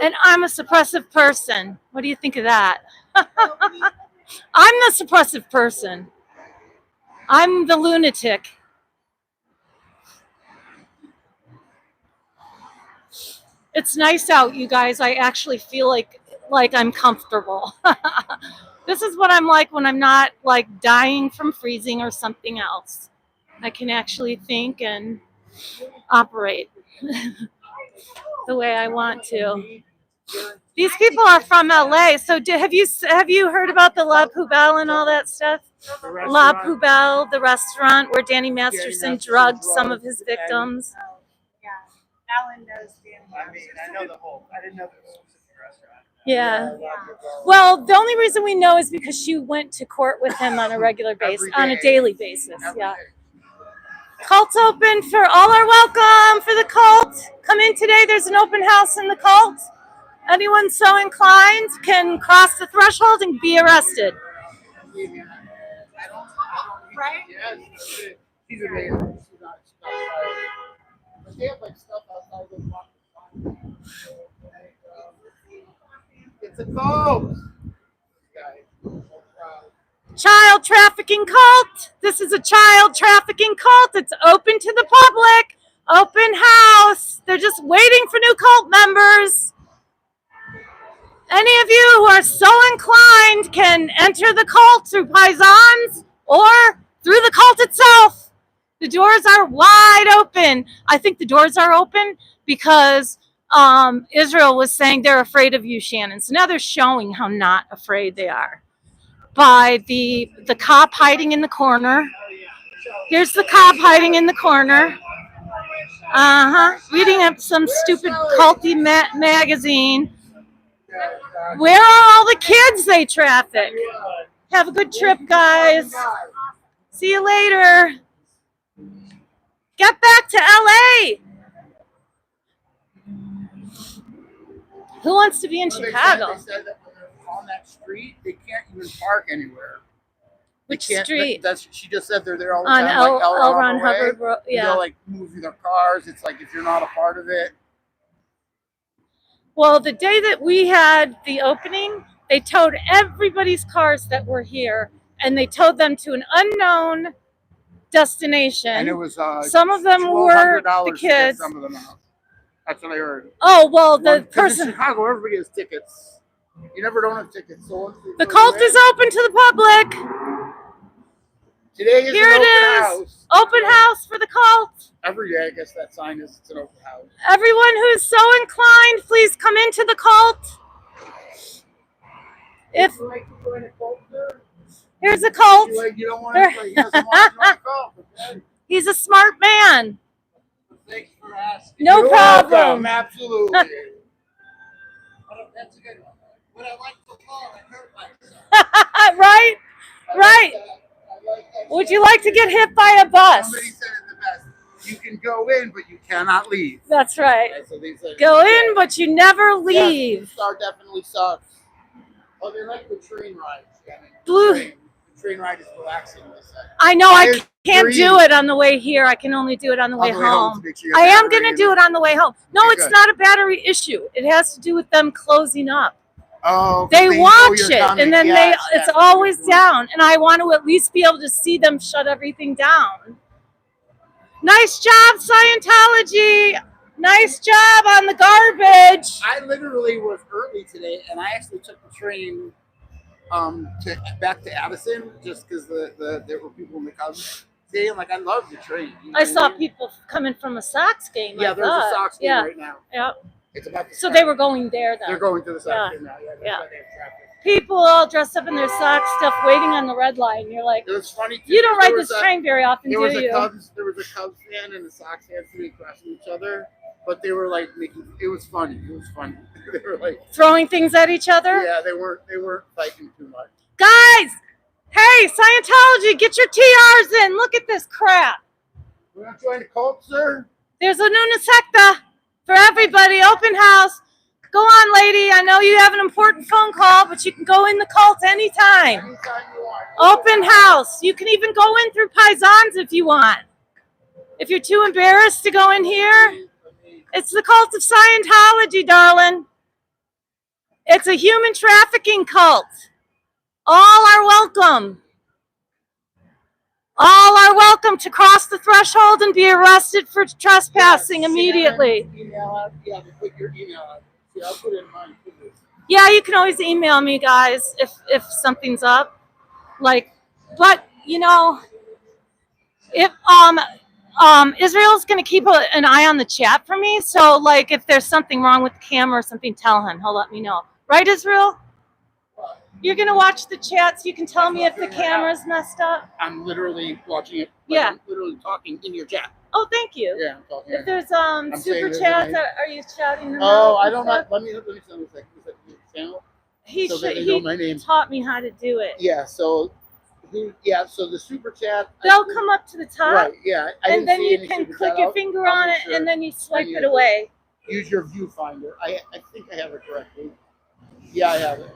S1: And I'm a suppressive person. What do you think of that? I'm the suppressive person. I'm the lunatic. It's nice out, you guys. I actually feel like I'm comfortable. This is what I'm like when I'm not like dying from freezing or something else. I can actually think and operate the way I want to. These people are from LA. So have you heard about the La Poubelle and all that stuff?
S2: The
S1: La
S2: restaurant-
S1: Poubelle, the restaurant where Danny Masterson drugged some of his victims.
S4: Oh, yeah. Alan knows Danny.
S3: I mean, I know the whole. I didn't know the specific restaurant.
S1: Yeah.
S2: La Poubelle.
S1: Well, the only reason we know is because she went to court with him on a regular basis,
S2: Every
S1: on a
S2: day.
S1: daily basis.
S2: Every
S1: Yeah.
S2: day.
S1: Cult's open for all are welcome for the cult. Come in today. There's an open house in the cult. Anyone so inclined can cross the threshold and be arrested.
S4: Right?
S2: Yes, she's amazing. She's not but they have like stuff outside the box. It's a cult. Guys,
S1: Child trafficking cult. This is a child trafficking cult. It's open to the public. Open house. They're just waiting for new cult members. Any of you who are so inclined can enter the cult through Paisans or through the cult itself to do doors are wide open. I think the doors are open because Israel was saying they're afraid of you, Shannon. So now they're showing how not afraid they are by the cop hiding in the corner. Here's the cop hiding in the corner. Reading up some stupid culty magazine. Where are all the kids they traffic? Have a good trip, guys. See you later. Get back to LA. Who wants to be in Chicago?
S2: They said that when they're on that street, they can't even park anywhere.
S1: Which street?
S2: She just said they're there all the
S1: On
S2: time.
S1: L. Ron Hubbard Road. Yeah.
S2: They'll like move their cars. It's like if you're not a part of it.
S1: Well, the day that we had the opening, they towed everybody's cars that were here, and they towed them to an unknown destination.
S2: And it was
S1: some of them were the kids.
S2: Some of them out. That's what I heard.
S1: Oh well, the person
S2: in Chicago, everybody has tickets. You never don't have tickets. So
S1: the cult is open to the public.
S2: Today is
S1: Here
S2: an
S1: it
S2: open
S1: is.
S2: house.
S1: Open house for the cult.
S2: Every day, I guess that sign is it's an open house.
S1: Everyone who's so inclined, please come into the cult. If here's a cult.
S2: You don't want to he doesn't want to join the cult. Okay?
S1: He's a smart man.
S2: Thanks for asking.
S1: No
S2: You're
S1: problem.
S2: welcome, absolutely. That's a good one. When I like to fall, I hurt myself.
S1: Right? Right. Would you like to get hit by a bus?
S2: Somebody said it the best. You can go in, but you cannot leave.
S1: That's right.
S2: Okay, so they said,
S1: Go in, but you never leave.
S2: Yes, Star definitely sucks. Oh, they like the train ride.
S1: Blue.
S2: The train ride is relaxing. They said.
S1: I know I
S2: There's
S1: can't
S2: green.
S1: do it on the way here. I can only do it on the way home. I am going to do it on the way home. No,
S2: Okay,
S1: it's
S2: good.
S1: not a battery issue. It has to do with them closing up.
S2: Oh,
S1: They
S2: know
S1: watch
S2: you're
S1: it,
S2: coming.
S1: and then
S2: Yes,
S1: it's
S2: that's
S1: always
S2: what
S1: down. And I want to at least be able to see them shut everything down. Nice job, Scientology. Nice job on the garbage.
S2: I literally was early today, and I actually took the train back to Addison just because there were people in the Cubs stadium. Like, I love the train. You know
S1: I
S2: what
S1: saw
S2: mean?
S1: people coming from a Sox game.
S2: Yeah,
S1: I
S2: there's
S1: thought.
S2: a Sox game right now.
S1: Yeah.
S2: It's about to
S1: So
S2: start.
S1: they were going there then.
S2: They're going to the Sox
S1: Yeah.
S2: game now. Yeah, that's
S1: Yeah.
S2: why they have traffic.
S1: People all dressed up in their Sox stuff, waiting on the red line. You're like,
S2: It was funny. Too,
S1: you don't
S2: there
S1: ride
S2: was
S1: this
S2: a-
S1: train very often,
S2: There
S1: do
S2: was a
S1: you?
S2: Cubs fan and a Sox fan sitting across from each other, but they were like making. It was funny. It was funny. They were like
S1: Throwing things at each other.
S2: Yeah, they weren't fighting too much.
S1: Guys, hey, Scientology, get your TRs in. Look at this crap.
S2: We're not joining the cult, sir.
S1: There's a new secta for everybody. Open house. Go on, lady. I know you have an important phone call, but you can go in the cult anytime.
S2: Anytime you want.
S1: Open house. You can even go in through Paisans if you want. If you're too embarrassed to go in here, it's the cult of Scientology, darling. It's a human trafficking cult. All are welcome. All are welcome to cross the threshold and be arrested for trespassing immediately.
S2: Email out. Yeah, put your email out. See, I'll put it in mine too.
S1: Yeah, you can always email me, guys, if something's up. Like, but you know, if Israel's gonna keep an eye on the chat for me. So like, if there's something wrong with the camera or something, tell him. He'll let me know. Right, Israel? You're gonna watch the chat so you can tell me if the camera's messed up.
S2: I'm literally watching it.
S1: Yeah.
S2: I'm literally talking in your chat.
S1: Oh, thank you.
S2: Yeah, I'm talking.
S1: If there's
S2: saying
S1: super
S2: there's
S1: chats,
S2: a-
S1: are you shouting them
S2: Oh,
S1: out?
S2: I don't know. Let me send this. Is that your channel?
S1: He
S2: so that they know my name.
S1: taught me how to do it.
S2: Yeah. So, so the super chat.
S1: They'll come up to the top,
S2: Right. Yeah. I didn't
S1: and then
S2: see
S1: you
S2: any
S1: can
S2: super
S1: click
S2: chat.
S1: your
S2: I'll
S1: finger on
S2: make
S1: it,
S2: sure.
S1: and then you swipe
S2: And
S1: it
S2: you-
S1: away.
S2: Use your viewfinder. I think I have it correctly. Yeah, I have it.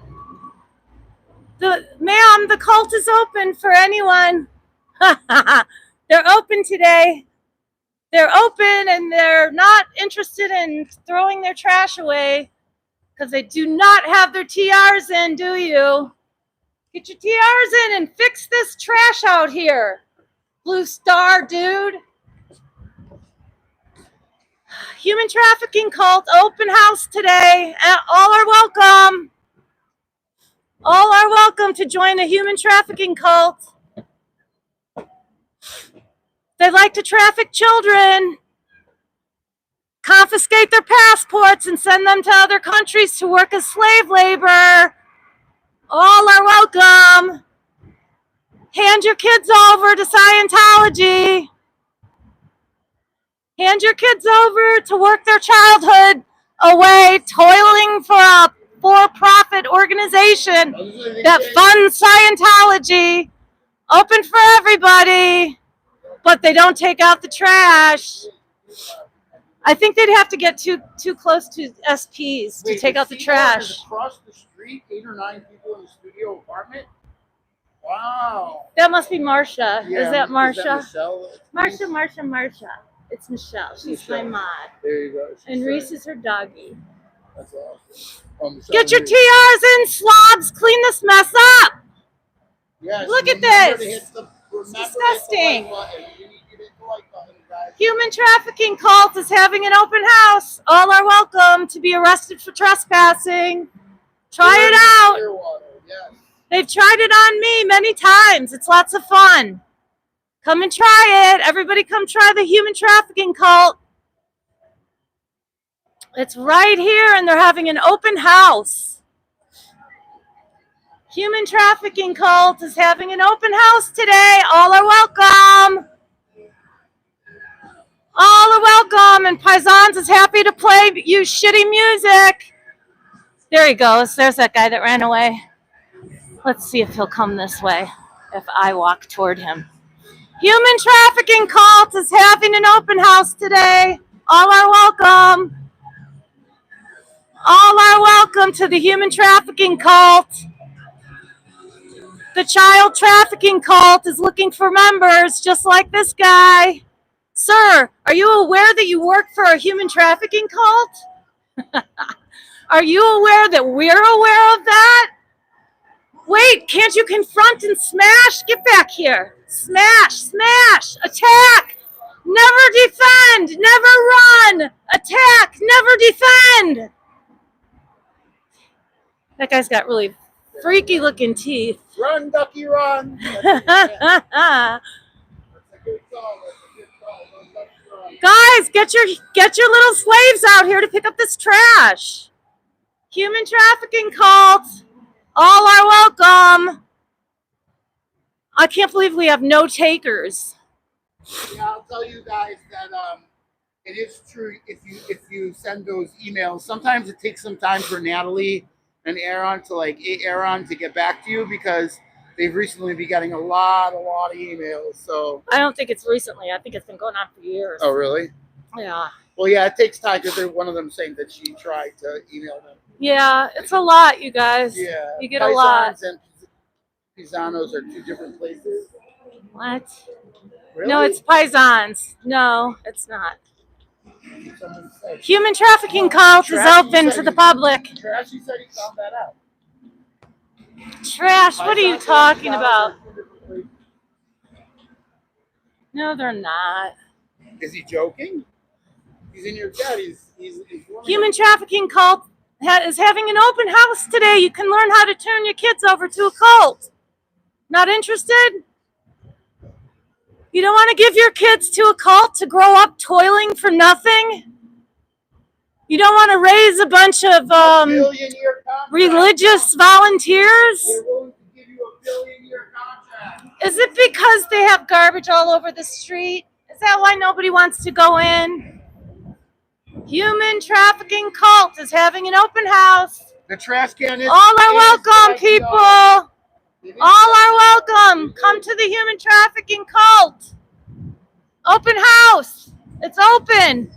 S1: Ma'am, the cult is open for anyone. They're open today. They're open, and they're not interested in throwing their trash away because they do not have their TRs in, do you? Get your TRs in and fix this trash out here. Blue Star, dude. Human trafficking cult, open house today. All are welcome. All are welcome to join a human trafficking cult. They like to traffic children, confiscate their passports, and send them to other countries to work as slave labor. All are welcome. Hand your kids over to Scientology. Hand your kids over to work their childhood away, toiling for a for-profit organization that funds Scientology. Open for everybody, but they don't take out the trash. I think they'd have to get too close to SPs to take out the trash.
S2: Across the street, 8 or 9 people in the studio apartment. Wow.
S1: That must be Marsha.
S2: Yeah,
S1: Is that Marsha?
S2: Michelle?
S1: Marsha. It's Michelle. She's my mod.
S2: There you go.
S1: And Reese is her doggy.
S2: That's awesome.
S1: Get your TRs in, slobs. Clean this mess up.
S2: Yes,
S1: Look at this. It's disgusting. Human trafficking cult is having an open house. All are welcome to be arrested for trespassing. Try it out. They've tried it on me many times. It's lots of fun. Come and try it. Everybody come try the human trafficking cult. It's right here, and they're having an open house. Human trafficking cult is having an open house today. All are welcome. All are welcome, and Paisans is happy to play you shitty music. There he goes. There's that guy that ran away. Let's see if he'll come this way, if I walk toward him. Human trafficking cult is having an open house today. All are welcome. All are welcome to the human trafficking cult. The child trafficking cult is looking for members just like this guy. Sir, are you aware that you work for a human trafficking cult? Are you aware that we're aware of that? Wait, can't you confront and smash? Get back here. Smash, attack. Never defend, never run. Attack, never defend. That guy's got really freaky looking teeth.
S2: Run, ducky, run.
S1: Guys, get your little slaves out here to pick up this trash. Human trafficking cult. All are welcome. I can't believe we have no takers.
S2: Yeah, I'll tell you guys that it is true. If you send those emails, sometimes it takes some time for Natalie and Aaron to get back to you, because they've recently been getting a lot of emails. So
S1: I don't think it's recently. I think it's been going on for years.
S2: Oh, really?
S1: Yeah.
S2: Well, yeah, it takes time, because one of them saying that she tried to email them.
S1: Yeah, it's a lot, you guys.
S2: Yeah.
S1: You get a lot.
S2: And Pisanos are 2 different places.
S1: What?
S2: Really?
S1: No, it's Paisans. No, it's not.
S2: Someone said.
S1: Human trafficking cult is open to the public.
S2: Trashy said he found that out.
S1: Trash, what are you talking about? No, they're not.
S2: Is he joking? He's in your chat. He's
S1: Human trafficking cult is having an open house today. You can learn how to turn your kids over to a cult. Not interested? You don't want to give your kids to a cult to grow up toiling for nothing? You don't want to raise a bunch of religious volunteers?
S2: They're willing to give you a billion-year contract.
S1: Is it because they have garbage all over the street? Is that why nobody wants to go in? Human trafficking cult is having an open house.
S2: The trash can is...
S1: All are welcome, people. All are welcome. Come to the human trafficking cult. Open house. It's open.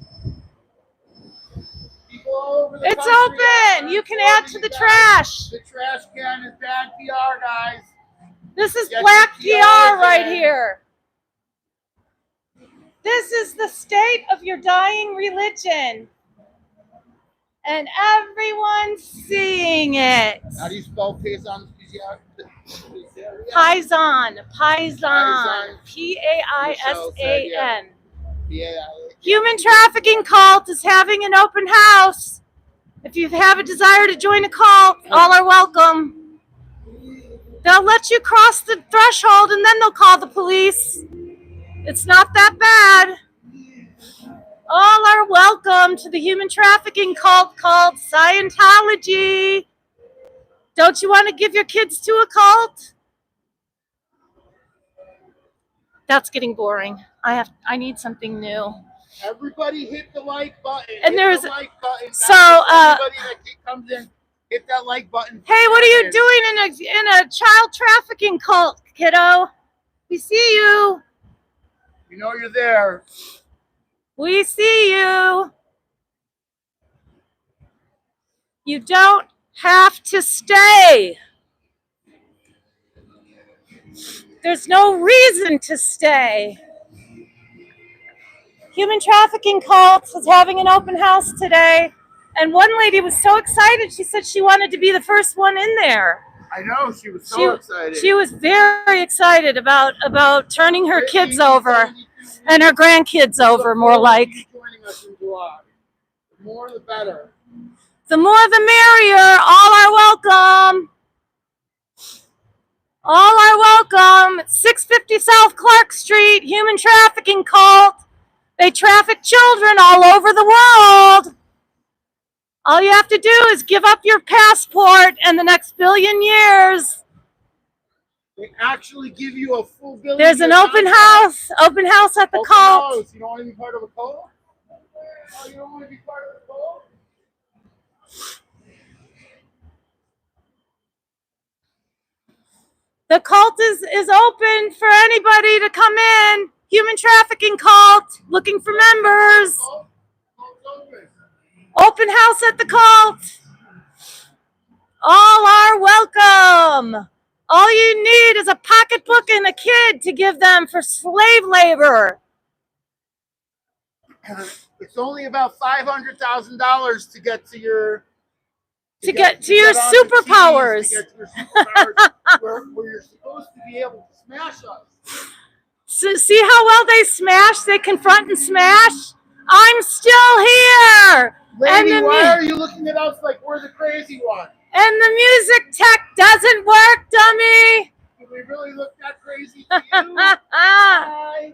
S1: It's open. You can add to the trash.
S2: The trash can is bad PR, guys.
S1: This is black PR right here. This is the state of your dying religion. And everyone's seeing it.
S2: How do you spell Paisan?
S1: Paisan. Paisan. Human trafficking cult is having an open house. If you have a desire to join a cult, all are welcome. They'll let you cross the threshold, and then they'll call the police. It's not that bad. All are welcome to the human trafficking cult called Scientology. Don't you want to give your kids to a cult? That's getting boring. I need something new.
S2: Everybody hit the like button.
S1: And
S2: hit
S1: there's
S2: the like button.
S1: so
S2: everybody that comes in, hit that like button.
S1: hey, what are you doing in a child trafficking cult, kiddo? We see you.
S2: You know you're there.
S1: We see you. You don't have to stay. There's no reason to stay. Human trafficking cult was having an open house today, and one lady was so excited. She said she wanted to be the first one in there.
S2: I know, she was so excited.
S1: She was very excited about turning her kids over and her grandkids over, more like.
S2: Joining us in July. The more the better.
S1: The more the merrier. All are welcome. All are welcome. 650 South Clark Street, human trafficking cult. They traffic children all over the world. All you have to do is give up your passport, and the next billion years.
S2: They actually give you a full billion.
S1: There's an open house at the cult.
S2: House. You don't want to be part of a cult? Oh, you don't want to be part of a cult?
S1: The cult is open for anybody to come in. Human trafficking cult, looking for members. Open house at the cult. All are welcome. All you need is a pocketbook and a kid to give them for slave labor.
S2: It's only about $500,000 to get to your
S1: superpowers.
S2: Where you're supposed to be able to smash us.
S1: So see how well they smash? They confront and smash. I'm still here.
S2: Lady, why are you looking at us like we're the crazy one?
S1: And the music tech doesn't work, dummy.
S2: Do we really look that crazy to you? Hi.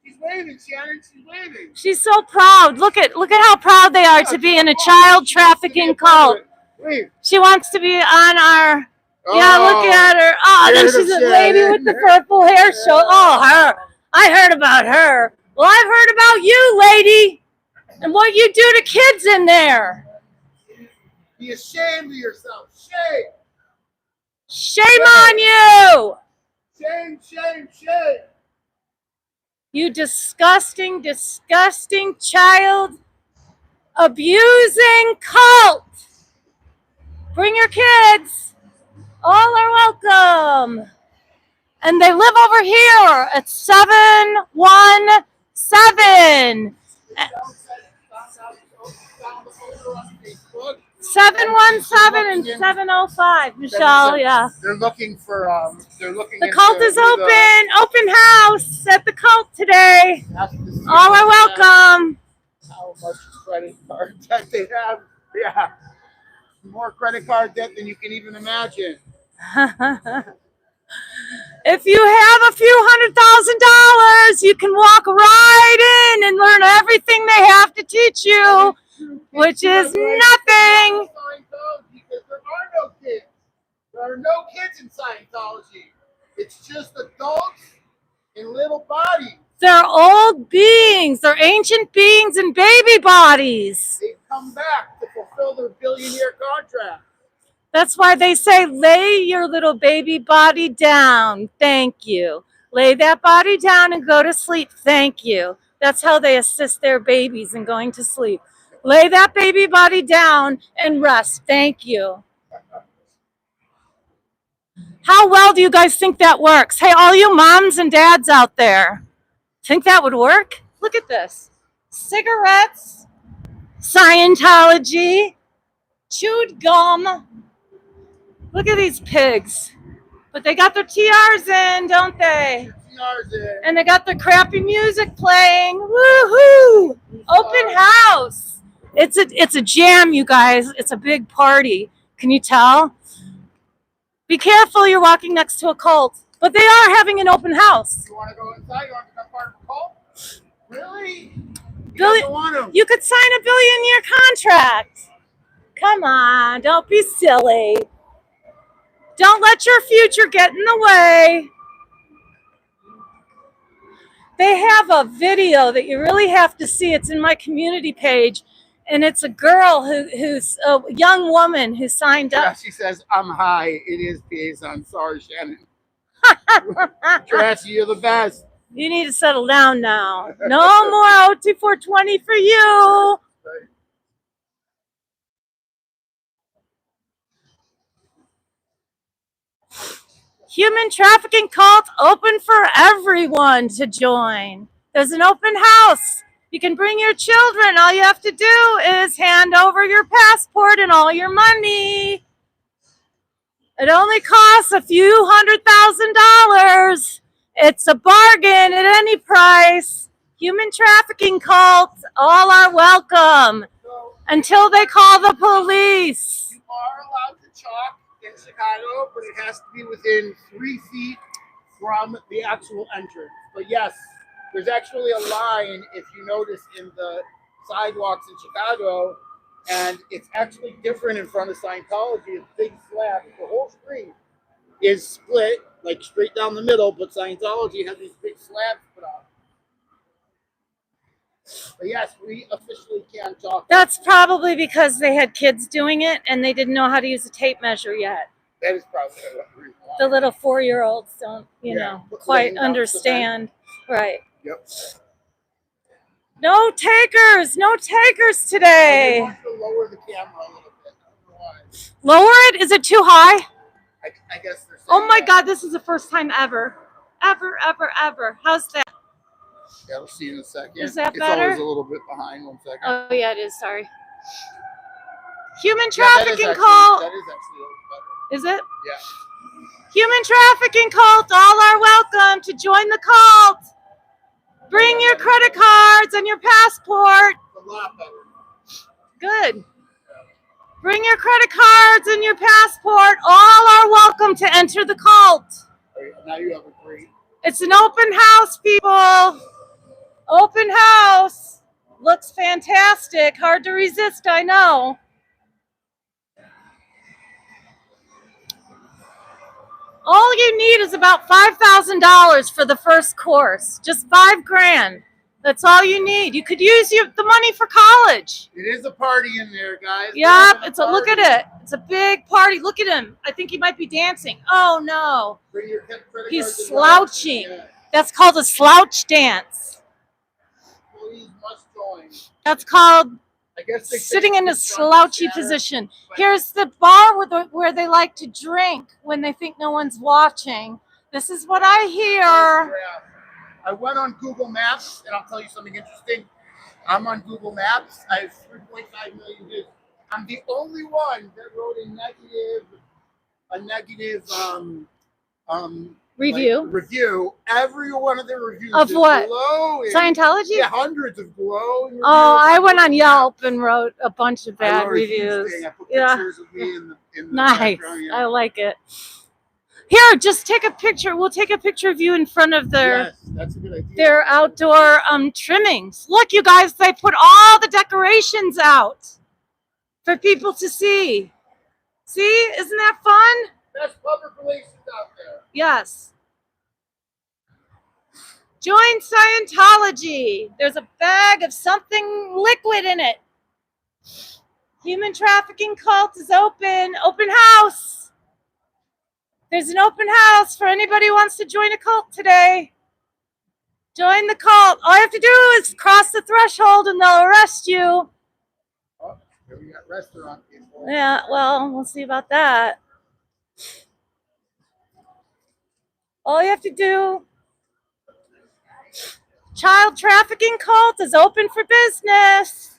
S2: She's waving, Shannon. She's waving.
S1: She's so proud. Look at how proud they are to be in a child trafficking cult.
S2: Wait.
S1: She wants to be on our. Yeah, look at her. Oh, then she's a lady with the purple hair. Her. I heard about her. Well, I've heard about you, lady, and what you do to kids in there.
S2: Be ashamed of yourself. Shame.
S1: Shame on you.
S2: Shame, shame, shame.
S1: You disgusting, disgusting child abusing cult. Bring your kids. All are welcome. And they live over here at 717. 717 and 705, Michelle. Yeah.
S2: They're looking for.
S1: The cult is open. Open house at the cult today. All are welcome.
S2: How much credit card debt they have? Yeah, more credit card debt than you can even imagine.
S1: If you have a few $100,000, you can walk right in and learn everything they have to teach you, which is nothing.
S2: Because there are no kids. There are no kids in Scientology. It's just adults in little bodies.
S1: They're old beings. They're ancient beings in baby bodies.
S2: They come back to fulfill their billion-year contract.
S1: That's why they say, lay your little baby body down. Thank you. Lay that body down and go to sleep. Thank you. That's how they assist their babies in going to sleep. Lay that baby body down and rest. Thank you. How well do you guys think that works? Hey, all you moms and dads out there, think that would work? Look at this. Cigarettes, Scientology, chewed gum. Look at these pigs. But they got their TRs in, don't they? And they got their crappy music playing. Woohoo! Open house. It's a jam, you guys. It's a big party. Can you tell? Be careful, you're walking next to a cult. But they are having an open house.
S2: You want to go inside? You want to become part Really? He
S1: Billion-
S2: doesn't want him.
S1: You could sign a billion-year contract. Come on, don't be silly. Don't let your future get in the way. They have a video that you really have to see. It's in my community page. And it's a girl who's a young woman who signed
S2: Yeah,
S1: up.
S2: she says, I'm high. It is Payson. Sorry, Shannon. Tracy, you're the best.
S1: You need to settle down now. No more OT 420 for you.
S2: Right.
S1: Human trafficking cult open for everyone to join. There's an open house. You can bring your children. All you have to do is hand over your passport and all your money. It only costs a few $100,000. It's a bargain at any price. Human trafficking cults, all are welcome
S2: So,
S1: until they call the police.
S2: you are allowed to chalk in Chicago, but it has to be within 3 feet from the actual entrance. But yes, there's actually a line, if you notice, in the sidewalks in Chicago, and it's actually different in front of Scientology. It's big slabs. The whole street is split, like straight down the middle, but Scientology has these big slabs put up. But yes, we officially can talk.
S1: That's probably because they had kids doing it and they didn't know how to use a tape measure yet.
S2: That is probably the reason why.
S1: The little 4-year-olds don't, quite
S2: Laying down
S1: understand. Right.
S2: Yep.
S1: No takers
S2: They
S1: today.
S2: want to lower the camera a little bit. I don't know why.
S1: Lower it? Is it too high?
S2: I guess they're saying
S1: Oh my
S2: that.
S1: God, this is the first time ever. Ever. How's that?
S2: Yeah, we'll see in a second.
S1: Is that
S2: it's
S1: better?
S2: always a little bit behind. 1 second.
S1: Oh yeah, it is, sorry. Human
S2: Yeah, that is
S1: trafficking
S2: actually-
S1: cult.
S2: That is actually a little better.
S1: Is it?
S2: Yeah.
S1: Human trafficking cult, all are welcome to join the cult. Bring your credit cards and your passport.
S2: It's a lot better.
S1: Good. Bring your credit cards and your passport. All are welcome to enter the cult.
S2: All right, now you have a great.
S1: It's an open house, people. Open house. Looks fantastic. Hard to resist, I know. All you need is about $5,000 for the first course. Just $5,000. That's all you need. You could use the money for college.
S2: It is a party in there, guys.
S1: Yep, look at it. It's a big party. Look at him. I think he might be dancing. Oh no.
S2: Bring your credit
S1: He's
S2: cards as well.
S1: slouching.
S2: Yeah.
S1: That's called a slouch dance.
S2: Employees must join.
S1: That's called
S2: I guess they
S1: sitting in a
S2: confront
S1: slouchy
S2: the shadow,
S1: position.
S2: but-
S1: Here's the bar where they like to drink when they think no one's watching. This is what I hear.
S2: I went on Google Maps, and I'll tell you something interesting. I'm on Google Maps. I have 3.5 million views. I'm the only one that wrote a negative
S1: Review.
S2: like, review. Every one of the reviews
S1: Of
S2: is
S1: what?
S2: glowing.
S1: Scientology?
S2: Yeah, hundreds of glowing reviews.
S1: Oh, I went on Yelp and wrote a bunch of
S2: I
S1: bad
S2: wrote a huge
S1: reviews.
S2: thing. I put
S1: Yeah.
S2: pictures of me in the
S1: Nice.
S2: background. Yeah.
S1: I like it. Here, just take a picture. We'll take a picture of you in front of
S2: Yes, that's a good idea.
S1: their outdoor trimmings. Look, you guys, they put all the decorations out for people to see. See, isn't that fun?
S2: Best public relations out there.
S1: Yes. Join Scientology. There's a bag of something liquid in it. Human trafficking cult is open. Open house. There's an open house for anybody who wants to join a cult today. Join the cult. All you have to do is cross the threshold and they'll arrest you.
S2: Oh, here we got restaurant people.
S1: Yeah, well, we'll see about that. All you have to do. Child trafficking cult is open for business.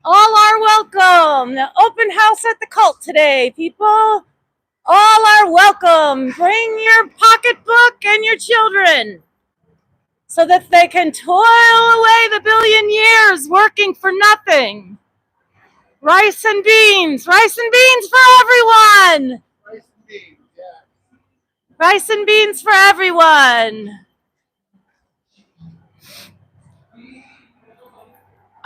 S1: All are welcome. The open house at the cult today, people. All are welcome. Bring your pocketbook and your children so that they can toil away the billion years working for nothing. Rice and beans for everyone.
S2: Rice and beans, yeah.
S1: Rice and beans for everyone.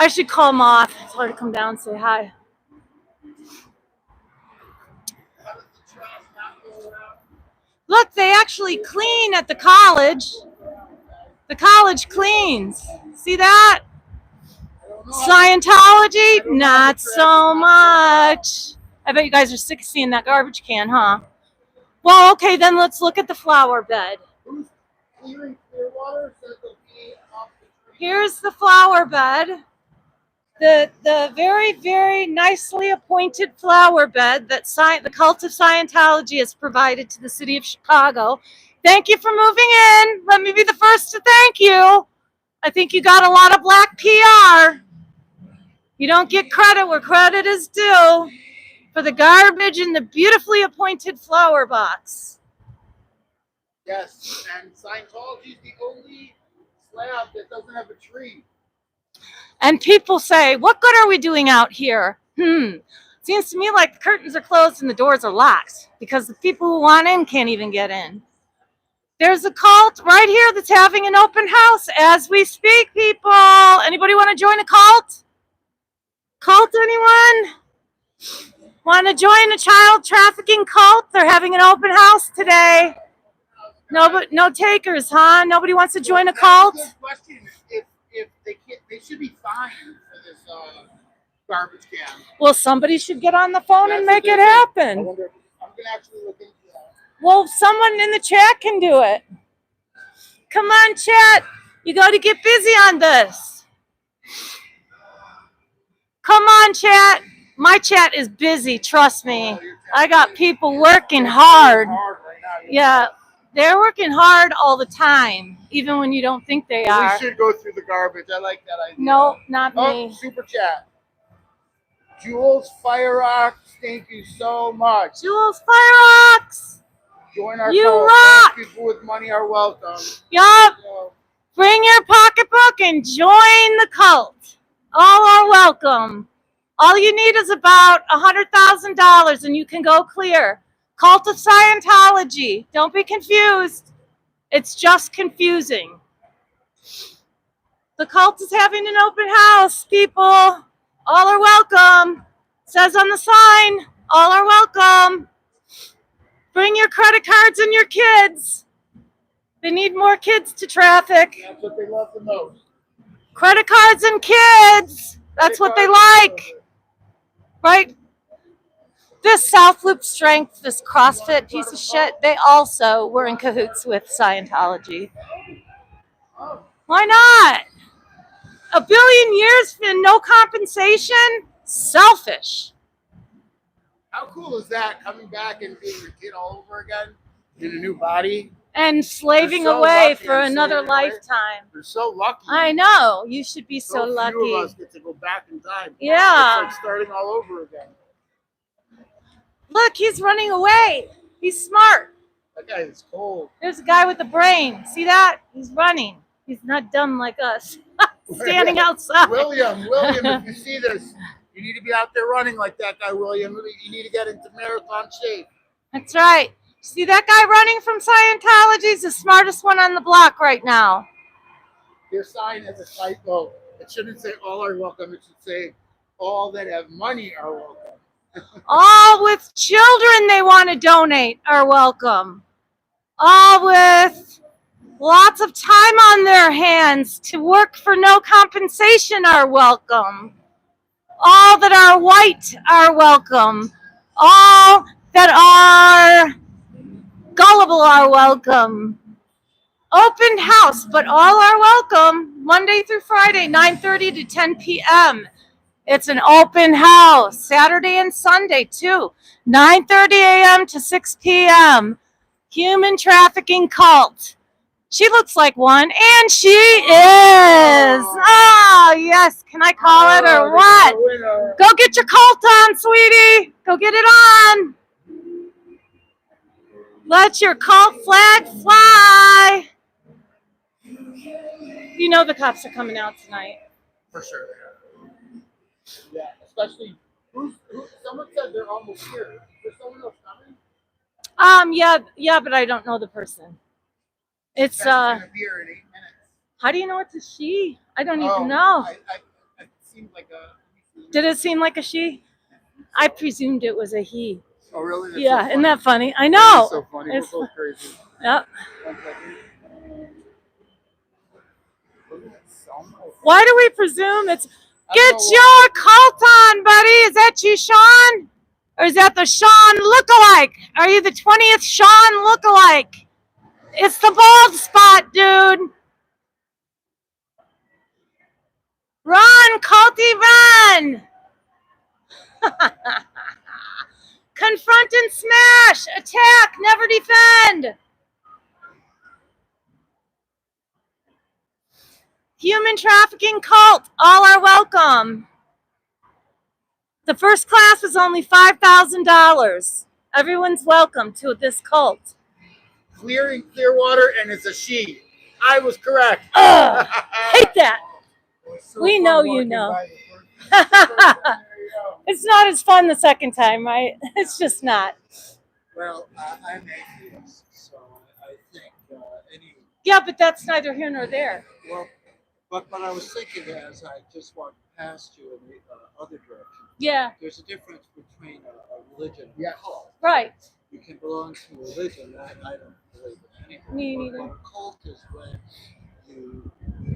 S1: I should call him off. Tell her to come down and say hi.
S2: How does the trash not go around?
S1: Look, they actually clean at the college. The college cleans. See that?
S2: I don't know.
S1: Scientology?
S2: don't know how
S1: Not
S2: the trash
S1: so
S2: is not
S1: much. I bet you guys are sick of seeing that garbage can, huh? Well, okay, then let's look at the flower bed.
S2: Who's clearing Clearwater so they'll be off the tree?
S1: Here's the flower bed. The very, very nicely appointed flower bed that the cult of Scientology has provided to the city of Chicago. Thank you for moving in. Let me be the first to thank you. I think you got a lot of black PR. You don't get credit where credit is due for the garbage in the beautifully appointed flower box.
S2: Yes, and Scientology is the only slab that doesn't have a tree.
S1: And people say, what good are we doing out here? Seems to me like the curtains are closed and the doors are locked because the people who want in can't even get in. There's a cult right here that's having an open house as we speak, people. Anybody want to join a cult? Cult, anyone? Want to join a child trafficking cult? They're having an open house today. No takers, huh? Nobody wants to join a cult?
S2: That's a good question. If they can't, they should be fined for this garbage can.
S1: Well, somebody should get on the phone and
S2: That's
S1: make
S2: a
S1: it
S2: good thing.
S1: happen.
S2: I'm gonna actually look into that.
S1: Well, someone in the chat can do it. Come on, chat. You got to get busy on this. Come on, chat. My chat is busy, trust me. I got people working hard. Yeah, they're working hard all the time, even when you don't think they are.
S2: We should go through the garbage. I like that idea.
S1: No, not
S2: Oh,
S1: me.
S2: super chat. Jules Fire Rocks, thank you so much.
S1: Jules Fire Rocks.
S2: Join our
S1: You
S2: cult.
S1: rock.
S2: People with money are welcome.
S1: Yup.
S2: So,
S1: Bring your pocketbook and join the cult. All are welcome. All you need is about $100,000 and you can go clear. Cult of Scientology. Don't be confused. It's just confusing. The cult is having an open house, people. All are welcome. Says on the sign, all are welcome. Bring your credit cards and your kids. They need more kids to traffic.
S2: that's what they love the most.
S1: Credit cards and kids. That's what they like. Right? This South Loop Strength, this CrossFit piece of shit, they also were in cahoots with Scientology. Why not? 1 billion years for no compensation? Selfish.
S2: How cool is that, coming back and being a kid all over again in a new body?
S1: And slaving
S2: They're so
S1: away
S2: lucky
S1: for
S2: and
S1: another
S2: slaving away.
S1: lifetime.
S2: We're so lucky.
S1: I know. You should be so
S2: Few
S1: lucky.
S2: of us get to go back in time.
S1: Yeah.
S2: It's like starting all over again.
S1: Look, he's running away. He's smart.
S2: That guy is cold.
S1: There's a guy with a brain. See that? He's running. He's not dumb like us. Standing outside.
S2: William, if you see this, you need to be out there running like that guy, William. You need to get into marathon shape.
S1: That's right. See that guy running from Scientology? He's the smartest one on the block right now.
S2: Your sign has a typo. It shouldn't say all are welcome. It should say all that have money are welcome.
S1: All with children they want to donate are welcome. All with lots of time on their hands to work for no compensation are welcome. All that are white are welcome. All that are gullible are welcome. Open house, but all are welcome. Monday through Friday, 9:30 to 10 p.m. It's an open house. Saturday and Sunday, too. 9:30 a.m. to 6 p.m. Human trafficking cult. She looks like one, and she is. Oh, yes. Can I call it or what? Go get your cult on, sweetie. Go get it on. Let your cult flag fly. You know the cops are coming out tonight.
S2: For sure. Yeah, especially someone said they're almost here. Is there someone else coming?
S1: Yeah, but I don't know the person. It's
S2: That's gonna be here in 8 minutes.
S1: how do you know it's a she? I don't even know.
S2: It seemed like a.
S1: Did it seem like a she? I presumed it was a he.
S2: Oh, really? That's
S1: Yeah,
S2: so
S1: isn't that funny? I
S2: That
S1: know.
S2: is so funny. We're
S1: It's,
S2: so crazy.
S1: yep.
S2: 1 second. Look at that Selma.
S1: Why do we presume it's
S2: I
S1: get
S2: don't know
S1: your cult on, buddy? Is that you, Sean? Or is that the Sean lookalike? Are you the 20th Sean lookalike? It's the bald spot, dude. Run, culty, run! Confront and smash! Attack, never defend! Human trafficking cult, all are welcome. The first class was only $5,000. Everyone's welcome to this cult.
S2: Clearing Clearwater, and it's a she. I was correct.
S1: Ugh, hate that.
S3: So
S1: We
S3: fun
S1: know you
S3: walking
S1: know.
S3: by the first-
S1: It's not as fun the second time, right? It's just not.
S5: Well, I'm atheist, so I think any.
S1: Yeah, but that's neither here nor there.
S5: Well, but I was thinking as I just walked past you in the other direction,
S1: Yeah,
S5: there's a difference between a religion and
S2: Yes.
S5: a cult.
S1: right.
S5: You can belong to a religion. I don't believe in anything.
S1: Me
S5: But
S1: neither.
S5: a cult is when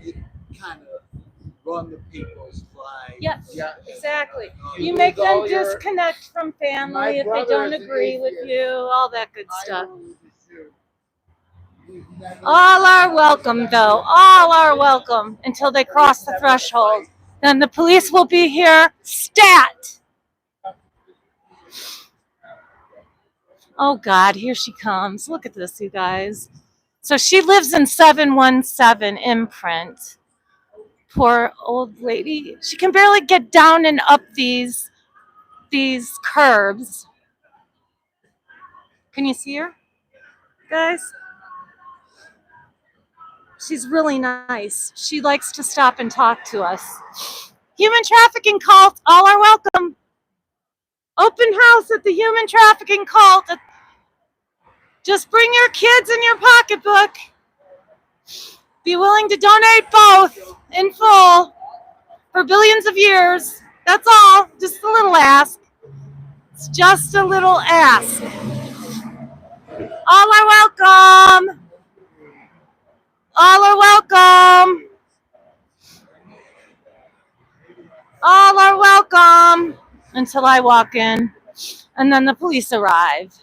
S5: you kind of run the people's lives.
S1: Yes,
S2: Yeah.
S1: exactly.
S2: You
S1: You make
S2: lose all
S1: them
S2: your-
S1: disconnect from
S2: My
S1: family if they
S2: brother
S1: don't
S2: is an
S1: agree with
S2: atheist.
S1: you, all that good
S2: I
S1: stuff.
S2: will lose the shoe. We've never-
S1: All are welcome, though. All are welcome until they cross the threshold. Then the police will be here. Stat! Oh, God, here she comes. Look at this, you guys. So she lives in 717 Imprint. Poor old lady. She can barely get down and up these curbs. Can you see her, guys? She's really nice. She likes to stop and talk to us. Human trafficking cult, all are welcome. Open house at the human trafficking cult. Just bring your kids and your pocketbook. Be willing to donate both in full for billions of years. That's all. Just a little ask. It's just a little ask. All are welcome. All are welcome. All are welcome until I walk in, and then the police arrive.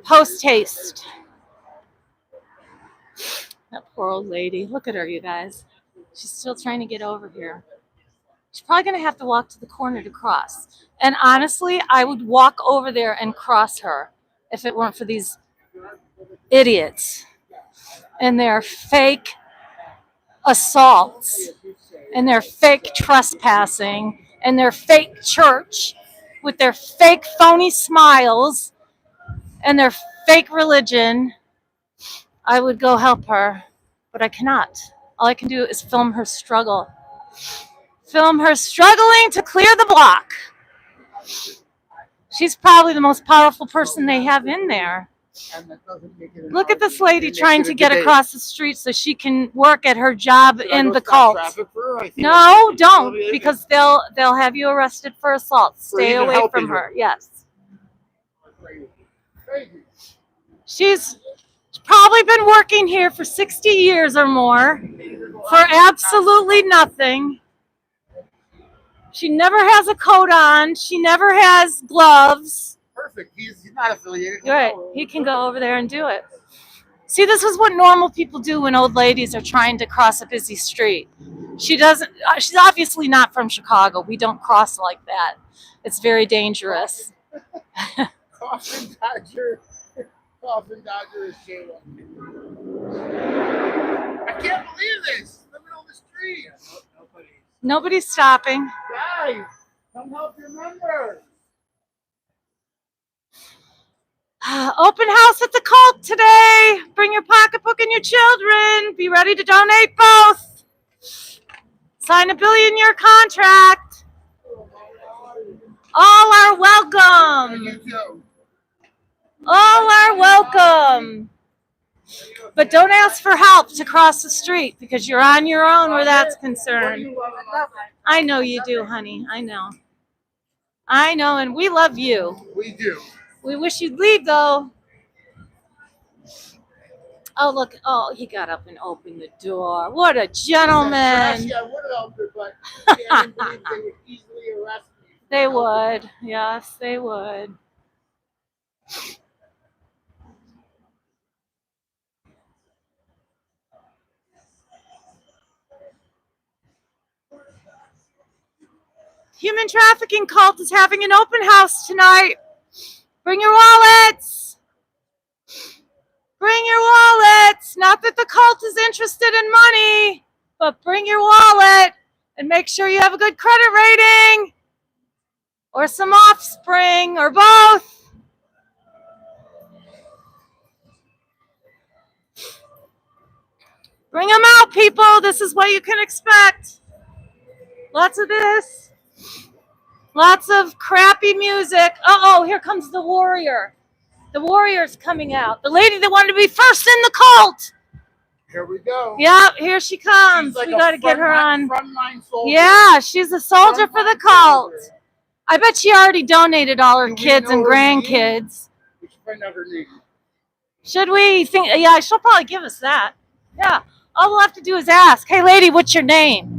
S1: Post haste. That poor old lady. Look at her, you guys. She's still trying to get over here. She's probably going to have to walk to the corner to cross. And honestly, I would walk over there and cross her if it weren't for these idiots and their fake assaults and their fake trespassing and their fake church with their fake phony smiles and their fake religion. I would go help her, but I cannot. All I can do is film her struggle. Film her struggling to clear the block. She's probably the most powerful person they have in there.
S2: And that doesn't make it an
S1: Look at this
S2: argument.
S1: lady
S2: It makes
S1: trying
S2: it
S1: to
S2: a
S1: get
S2: debate.
S1: across the street so she can work at her job
S2: Should I
S1: in
S2: go
S1: the
S2: stop
S1: cult.
S2: traffic for her? I think
S1: No,
S2: it's-
S1: don't,
S2: it's-
S1: because they'll have you arrested for assault. Stay
S2: even
S1: away
S2: helping
S1: from her.
S2: her.
S1: Yes.
S2: Crazy.
S1: She's probably been working here for 60 years or more for absolutely nothing. She never has a coat on. She never has gloves.
S2: Perfect. He's not affiliated.
S1: You're right. He can go over there and do it. See, this is what normal people do when old ladies are trying to cross a busy street. She doesn't. She's obviously not from Chicago. We don't cross like that. It's very dangerous.
S2: Coffin Dodger. Coffin Dodger is Shayla. I can't believe this. Let me know the street.
S1: Nobody's stopping.
S2: Guys, come help your members.
S1: Open house at the cult today. Bring your pocketbook and your children. Be ready to donate both. Sign a billion-year contract. All are welcome.
S2: You too.
S1: All are welcome. But don't ask for help to cross the street because you're on your own where that's
S2: What do
S1: concerned.
S2: you love about
S1: I know you do, honey. I know. I know, and we love you.
S2: We do.
S1: We wish you'd leave, though. Oh, look. Oh, he got up and opened the door. What a gentleman.
S2: Trash, I would have helped her, but I didn't believe they would easily arrest me.
S1: They would. Yes, they would. Human trafficking cult is having an open house tonight. Bring your wallets. Bring your wallets. Not that the cult is interested in money, but bring your wallet and make sure you have a good credit rating or some offspring or both. Bring them out, people. This is what you can expect. Lots of this. Lots of crappy music. Uh-oh, here comes the warrior. The warrior's coming out. The lady that wanted to be first in the cult.
S2: Here we go.
S1: Yep, here she comes.
S2: Like
S1: We got to get her on.
S2: Frontline soldier.
S1: Yeah, she's a soldier for the cult.
S2: Soldier.
S1: I bet she already donated all her
S2: Do we
S1: kids
S2: know
S1: and
S2: her name?
S1: grandkids.
S2: We should find out her name.
S1: Should we think? Yeah, she'll probably give us that. Yeah. All we'll have to do is ask, hey, lady, what's your name?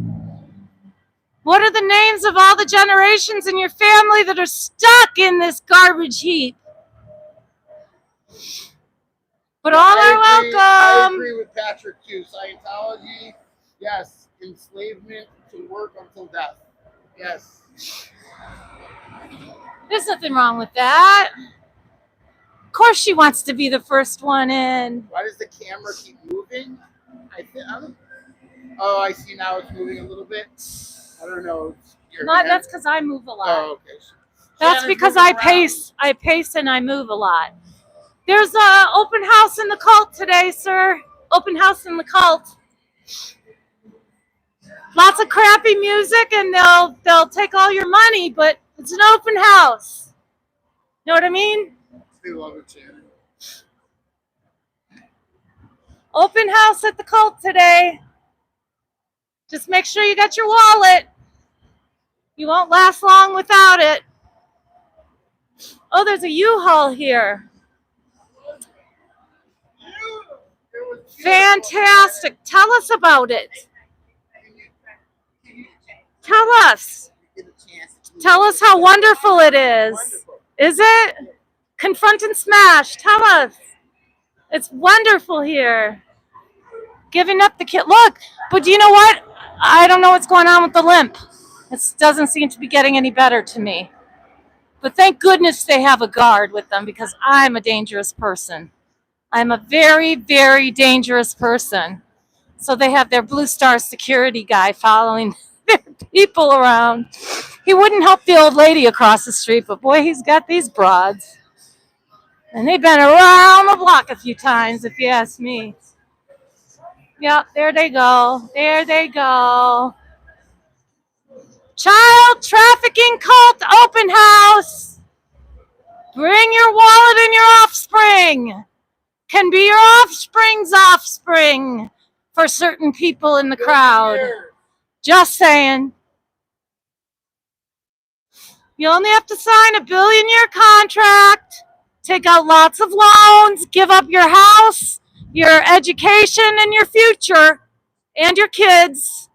S1: What are the names of all the generations in your family that are stuck in this garbage heap? But all are
S2: I
S1: welcome.
S2: agree with Patrick too. Scientology, yes. Enslavement to work until death. Yes.
S1: There's nothing wrong with that. Of course she wants to be the first one in.
S2: Why does the camera keep moving? Oh, I see now it's moving a little bit. I don't know.
S1: That's because I move a lot.
S2: Oh, okay.
S1: That's
S2: Shannon's
S1: because
S2: moving
S1: I
S2: around.
S1: pace. I pace and I move a lot. There's a open house in the cult today, sir. Open house in the cult. Lots of crappy music, and they'll take all your money, but it's an open house. Know what I mean?
S2: They love it, Shannon.
S1: Open house at the cult today. Just make sure you got your wallet. You won't last long without it. Oh, there's a U-Haul here. Fantastic. Tell us about it. Tell us. Tell us how wonderful it is. Is it? Confront and smash. Tell us. It's wonderful here. Giving up the kid. Look, but do you know what? I don't know what's going on with the limp. It doesn't seem to be getting any better to me. But thank goodness they have a guard with them because I'm a dangerous person. I'm a very, very dangerous person. So they have their Blue Star security guy following their people around. He wouldn't help the old lady across the street, but boy, he's got these broads. And they've been around the block a few times, if you ask me. Yep, there they go. There they go. Child trafficking cult open house. Bring your wallet and your offspring. Can be your offspring's offspring for certain people in the crowd. Just saying. You only have to sign a billion-year contract, take out lots of loans, give up your house, your education, and your future, and your kids.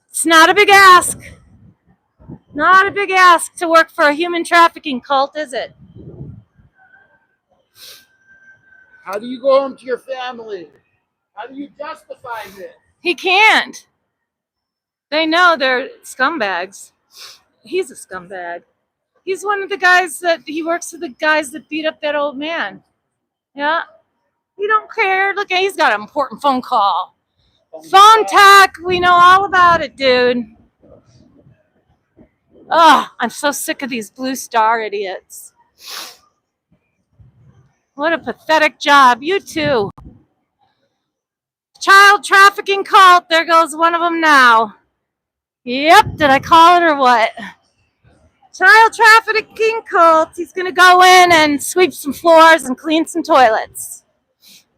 S1: It's not a big ask. Not a big ask to work for a human trafficking cult, is it?
S2: How do you go home to your family? How do you justify this?
S1: He can't. They know they're scumbags. He's a scumbag. He's one of the guys he works with the guys that beat up that old man. Yeah. He don't care. Look, he's got an important phone call. Phone tech. We know all about it, dude. Oh, I'm so sick of these Blue Star idiots. What a pathetic job. You too. Child trafficking cult. There goes one of them now. Yep. Did I call it or what? Child trafficking cult. He's going to go in and sweep some floors and clean some toilets.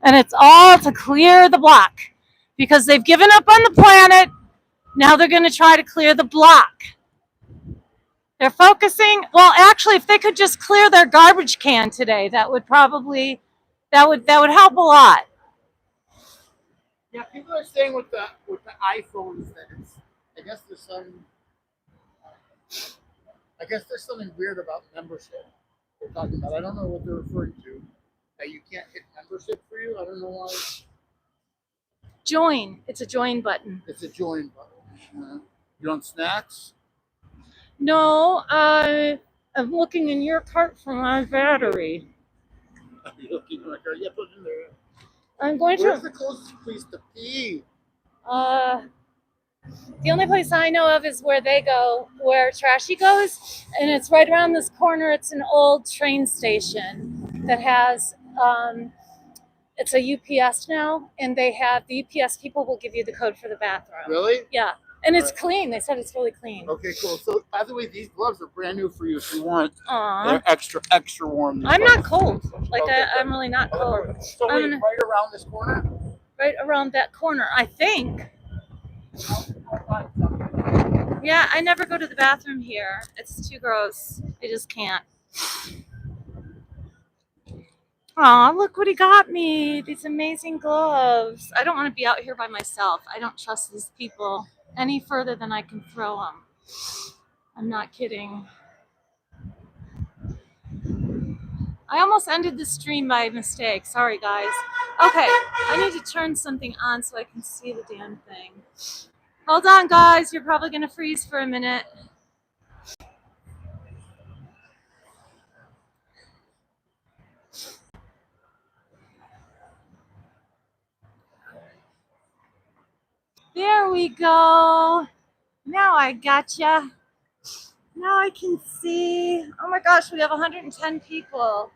S1: And it's all to clear the block. Because they've given up on the planet. Now they're going to try to clear the block. They're focusing. Well, actually, if they could just clear their garbage can today, that would help a lot.
S2: Yeah, people are saying with the iPhones that it's. I guess there's something weird about membership. They're talking about. I don't know what they're referring to. That you can't hit membership for you. I don't know why.
S1: Join. It's a join button.
S2: It's a join button. You want snacks?
S1: No, I'm looking in your cart for my battery.
S2: You're looking like, yeah, put it in there.
S1: I'm going
S2: Where's
S1: to.
S2: the closest place to pee?
S1: The only place I know of is where they go, where Trashy goes, and it's right around this corner. It's an old train station that has. It's a UPS now, and they have the UPS people will give you the code for the bathroom.
S2: Really?
S1: Yeah, and it's
S2: Right.
S1: clean. They said it's really clean.
S2: Okay, cool. So, by the way, these gloves are brand new for you if you want.
S1: Aw.
S2: They're extra warm. These
S1: I'm
S2: gloves.
S1: not cold. Like
S2: Okay,
S1: I'm really not cold.
S2: So wait, right around this corner?
S1: Right around that corner, I think. Yeah, I never go to the bathroom here. It's too gross. I just can't. Aw, look what he got me. These amazing gloves. I don't want to be out here by myself. I don't trust these people any further than I can throw them. I'm not kidding. I almost ended the stream by mistake. Sorry, guys. Okay, I need to turn something on so I can see the damn thing. Hold on, guys. You're probably going to freeze for a minute. There we go. Now I gotcha. Now I can see. Oh my gosh, we have 110 people.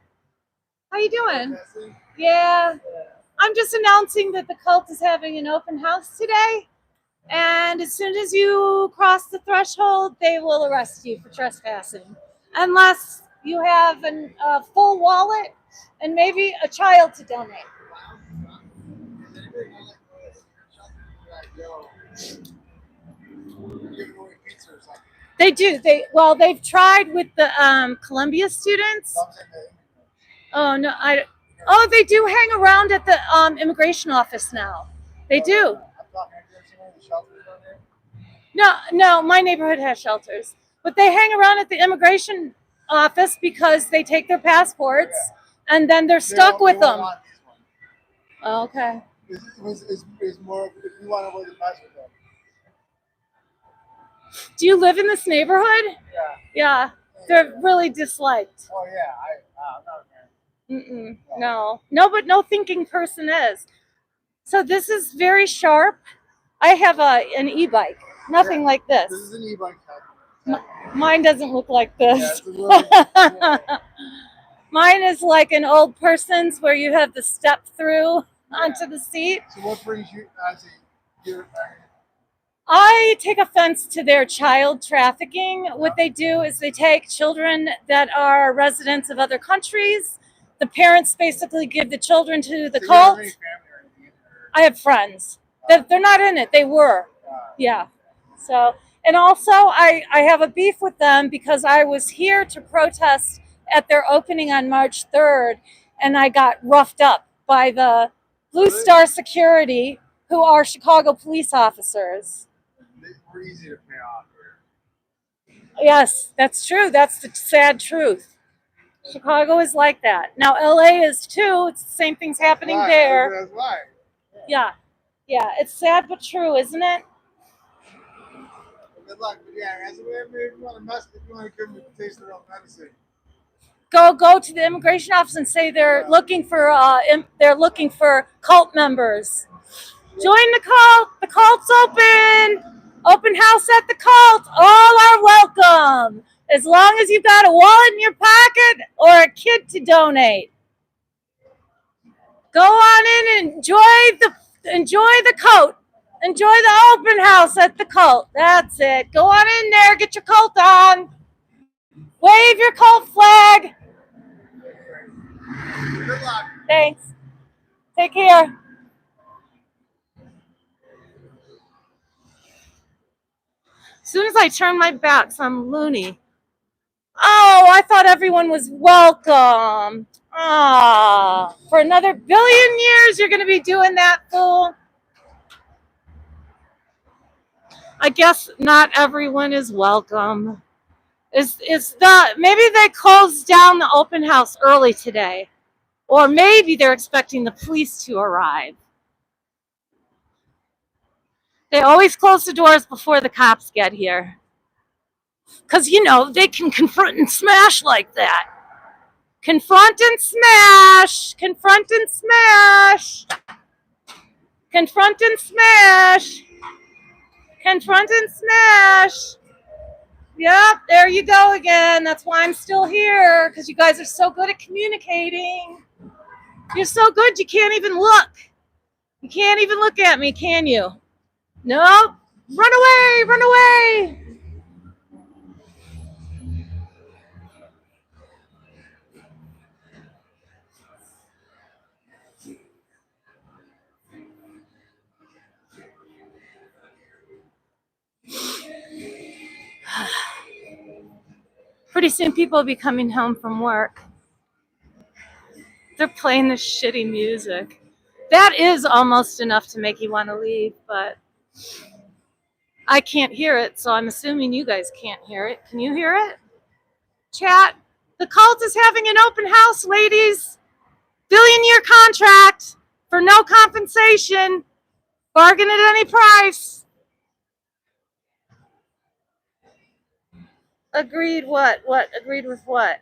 S1: How you doing? Yeah. I'm just announcing that the cult is having an open house today. And as soon as you cross the threshold, they will arrest you for trespassing. Unless you have a full wallet and maybe a child to donate. They do. They've tried with the Columbia students. Oh no, Oh, they do hang around at the immigration office now. They do. No, my neighborhood has shelters, but they hang around at the immigration office because they take their passports and then they're stuck with them. Oh, okay.
S5: It's more if you want to wear the passport.
S1: Do you live in this neighborhood?
S5: Yeah.
S1: Yeah, they're really disliked.
S5: Oh yeah, I'm not a fan.
S1: No, but no thinking person is. So this is very sharp. I have an e-bike, nothing like this.
S5: This is an e-bike.
S1: Mine doesn't look like
S5: Yeah,
S1: this.
S5: it's a little,
S1: Mine is like an old person's where you have the step through onto the seat.
S5: So what brings you as a
S1: I take offense to their child trafficking. What they do is they take children that are residents of other countries. The parents basically give the children to the cult. I have friends. They're not in it. They were. Yeah. So, and also I have a beef with them because I was here to protest at their opening on March 3rd, and I got roughed up by the Blue Star Security, who are Chicago police officers.
S5: We're easy to pay off here.
S1: Yes, that's true. That's the sad truth. Chicago is like that. Now LA is too. It's the same thing's happening there.
S5: That's why.
S1: Yeah. It's sad but true, isn't it?
S5: Good luck. But yeah, as if you want to mess, if you want to give them a taste of their own medicine.
S1: Go to the immigration office and say they're looking for cult members. Join the cult. The cult's open. Open house at the cult. All are welcome. As long as you've got a wallet in your pocket or a kid to donate. Go on in and enjoy the cult. Enjoy the open house at the cult. That's it. Go on in there. Get your cult on. Wave your cult flag.
S5: Good luck.
S1: Thanks. Take care. soon as I turn my back, some loony. Oh, I thought everyone was welcome. Ah, for another billion years, you're going to be doing that, fool. I guess not everyone is welcome. Maybe they closed down the open house early today, or maybe they're expecting the police to arrive. They always close the doors before the cops get here. Because, they can confront and smash like that. Confront and smash. Confront and smash. Confront and smash. Confront and smash. Yep, there you go again. That's why I'm still here, because you guys are so good at communicating. You're so good, you can't even look. You can't even look at me, can you? Nope. Run away, run away. Pretty soon people will be coming home from work. They're playing this shitty music. That is almost enough to make you want to leave, but I can't hear it, so I'm assuming you guys can't hear it. Can you hear it? Chat, the cult is having an open house, ladies. Billion-year contract for no compensation. Bargain at any price. Agreed what? What? Agreed with what?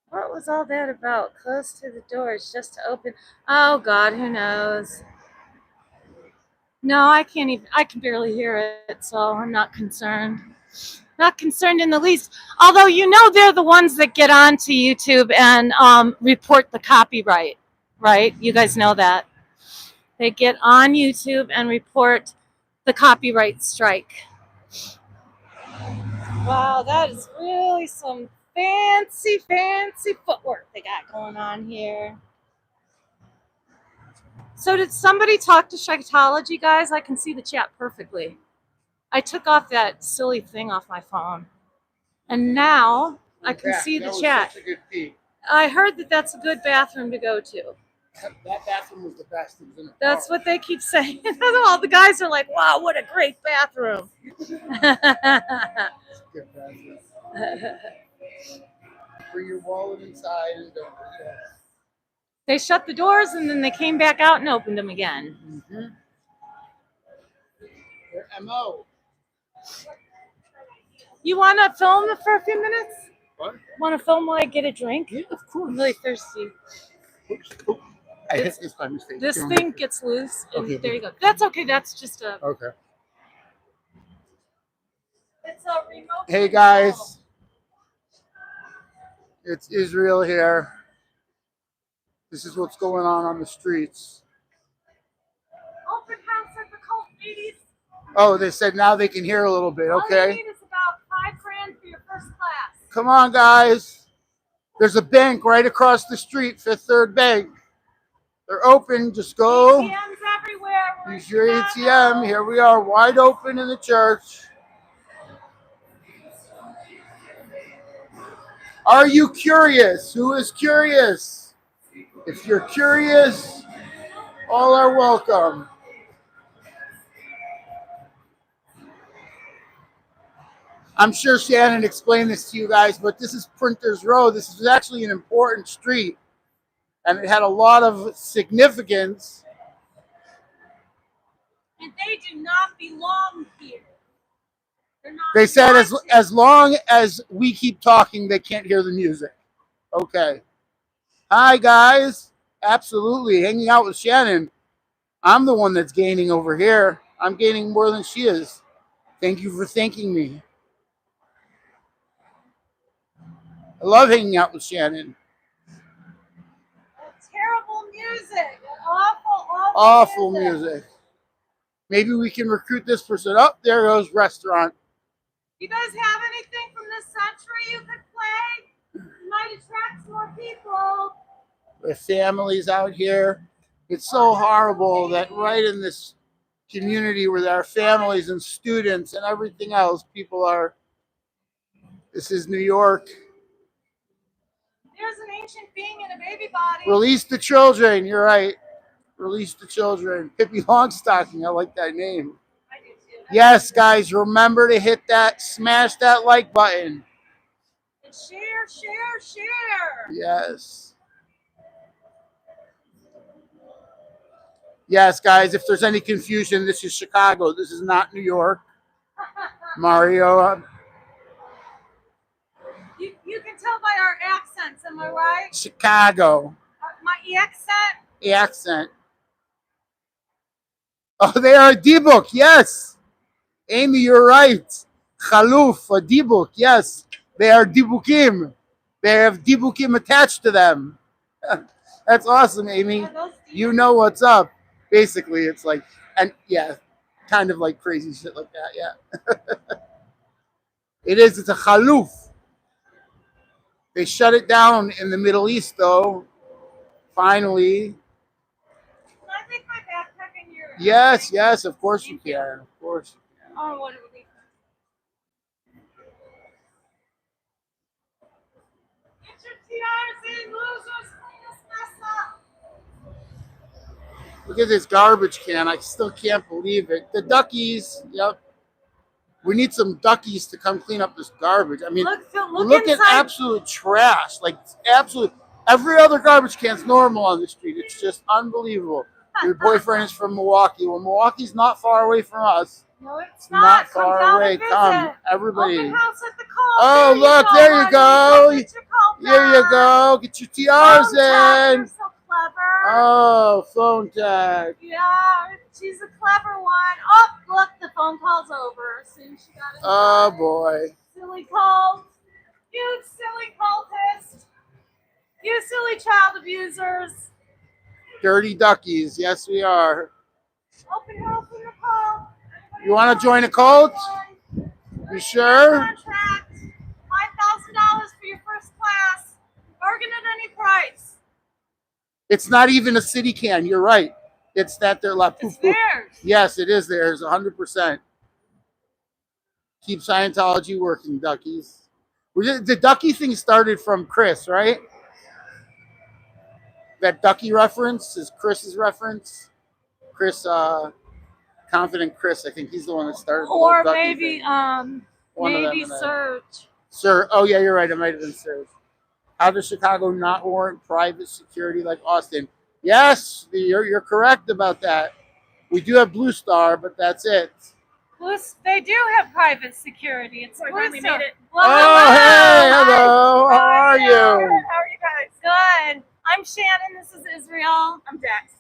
S1: What was all that about? Close to the doors just to open. Oh God, who knows? No, I can't even. I can barely hear it, so I'm not concerned. Not concerned in the least. Although they're the ones that get onto YouTube and report the copyright, right? You guys know that. They get on YouTube and report the copyright strike. Wow, that is really some fancy footwork they got going on here. So did somebody talk to Psychology, guys? I can see the chat perfectly. I took off that silly thing off my phone. And now I can see the chat.
S2: Such a good peek.
S1: I heard that that's a good bathroom to go to.
S2: That bathroom was the best. It was in a
S1: That's
S2: park.
S1: what they keep saying. All the guys are like, wow, what a great bathroom.
S2: It's a good bathroom. Bring your wallet inside and don't forget.
S1: They shut the doors and then they came back out and opened them again.
S2: Mm-hmm. Their MO.
S1: You want to film for a few minutes?
S2: What?
S1: Want to film while I get a drink?
S2: Yeah, of course.
S1: I'm really thirsty.
S2: Oops. Oh, I hit this by mistake.
S1: This
S2: Don't
S1: thing
S2: hit-
S1: gets loose, and
S2: Okay.
S1: there you go. That's okay. That's just a.
S2: Okay.
S1: It's a remote.
S2: Hey
S1: control.
S2: guys, it's Israel here. This is what's going on the streets.
S1: Open house at the cult, ladies.
S2: Oh, they said now they can hear a little bit.
S1: All you
S2: Okay.
S1: need is about $5,000 for your first class.
S2: Come on, guys. There's a bank right across the street, Fifth Third Bank. They're open. Just go.
S1: ATMs everywhere. We're
S2: Use your
S1: in
S2: ATM.
S1: Chicago.
S2: Here we are, wide open in the church. Are you curious? Who is curious? If you're curious, all are welcome. I'm sure Shannon explained this to you guys, but this is Printers Row. This is actually an important street, and it had a lot of significance.
S1: And they do not belong here. They're not
S2: They said
S1: wanted.
S2: as long as we keep talking, they can't hear the music. Okay. Hi, guys. Absolutely. Hanging out with Shannon. I'm the one that's gaining over here. I'm gaining more than she is. Thank you for thanking me. I love hanging out with Shannon.
S1: Terrible music. Awful
S2: Awful music. Maybe we can recruit this person. Oh, there goes restaurant.
S1: You guys have anything from this century you could play? You might attract more people.
S2: With families out here. It's so horrible that right in this community where there are families and students and everything else, people are. This is New York.
S1: There's an ancient being in a baby body.
S2: Release the children. You're right. Release the children. Pippi Longstocking. I like that name.
S1: I do too.
S2: Yes, guys, remember to hit that, smash that like button.
S1: And share, share, share.
S2: Yes. Yes, guys, if there's any confusion, this is Chicago. This is not New York. Mario,
S1: You can tell by our accents, am I right?
S2: Chicago.
S1: My accent?
S2: Accent. Oh, they are a D-book, yes. Amy, you're right. Khaluf, a D-book, yes. They are D-bookim. They have D-bookim attached to them. That's awesome, Amy.
S1: Are those
S2: You know what's up. Basically, it's like, and yeah, kind of like crazy shit like that, yeah. It is, it's a khaluf. They shut it down in the Middle East, though. Finally.
S1: Can I take my backpack in your...
S2: Yes, yes, of course you can. Of course you can.
S1: Oh, what a relief. Get your TRs in, losers. Clean this mess up.
S2: Look at this garbage can. I still can't believe it. The duckies, yep. We need some duckies to come clean up this garbage. I mean,
S1: Look
S2: look at
S1: inside.
S2: absolute trash. Like, absolute. Every other garbage can's normal on the street. It's just unbelievable. Your boyfriend is from Milwaukee. Well, Milwaukee's not far away from us.
S1: No, it's
S2: Not
S1: not. Come
S2: far
S1: down
S2: away.
S1: and visit.
S2: Come, everybody.
S1: Open house at the call.
S2: Oh, look, there you go.
S1: Get your call
S2: Here you
S1: back.
S2: go. Get your
S1: Phone
S2: TRs
S1: tag,
S2: in.
S1: You're so clever.
S2: Oh, phone tag.
S1: Yeah, she's a clever one. Oh, look, the phone call's over. Soon she got it.
S2: Oh, boy.
S1: Silly cult. You silly cultist. You silly child abusers.
S2: Dirty duckies. Yes, we are.
S1: Open house in the cult.
S2: You want to join a cult? You sure?
S1: Contract. $5,000 for your first class. Bargain at any price.
S2: It's not even a city can. You're right. It's that they're like,
S1: It's theirs.
S2: yes, it is theirs, 100%. Keep Scientology working, duckies. The ducky thing started from Chris, right? That ducky reference is Chris's reference. Chris, Confident Chris, I think he's the one that started the
S1: Or
S2: whole ducky
S1: maybe,
S2: thing. One of them
S1: maybe
S2: and then-
S1: Surge.
S2: Sir, oh yeah, you're right. It might have been Sir. How does Chicago not warrant private security like Austin? Yes, you're correct about that. We do have Blue Star, but that's it.
S1: They do have private security. It's
S4: So I finally
S1: Blue
S4: made it.
S1: Well,
S2: Oh, hey, hello. How are
S1: How
S2: you?
S4: How are you guys?
S1: Good. I'm Shannon. This is Israel.
S4: I'm Dax.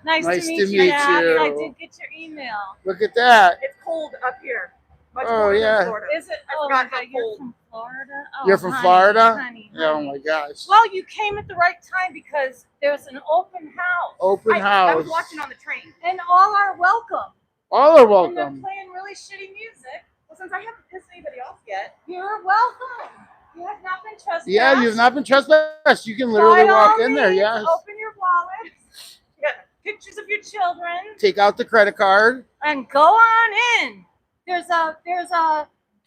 S1: Nice
S2: Nice
S1: to meet
S2: to
S1: you.
S2: meet
S1: Dad.
S2: you.
S1: I did get your email.
S2: Look at that.
S4: It's cold up here. Much
S2: Oh,
S4: colder
S2: yeah.
S4: than Florida.
S1: Is it?
S4: I
S1: Oh,
S4: forgot
S1: my
S4: how
S1: God, you're
S4: cold.
S1: from Florida? Oh,
S2: You're from
S1: honey,
S2: Florida?
S1: honey,
S2: Yeah, oh
S1: honey.
S2: my gosh.
S1: Well, you came at the right time because there's an open house.
S2: Open
S4: I
S2: house.
S4: was watching on the train.
S1: And all are welcome.
S2: All are
S1: And they're
S2: welcome.
S1: playing really shitty music.
S4: Well, since I haven't pissed anybody off yet,
S1: You're welcome. You have not been trespassed.
S2: Yeah, you've not been trespassed. You can literally
S1: By
S2: walk
S1: all
S2: in there,
S1: means,
S2: yes.
S1: Open your wallet.
S4: yeah,
S1: Pictures of your children.
S2: Take out the credit card,
S1: And go on in. There's a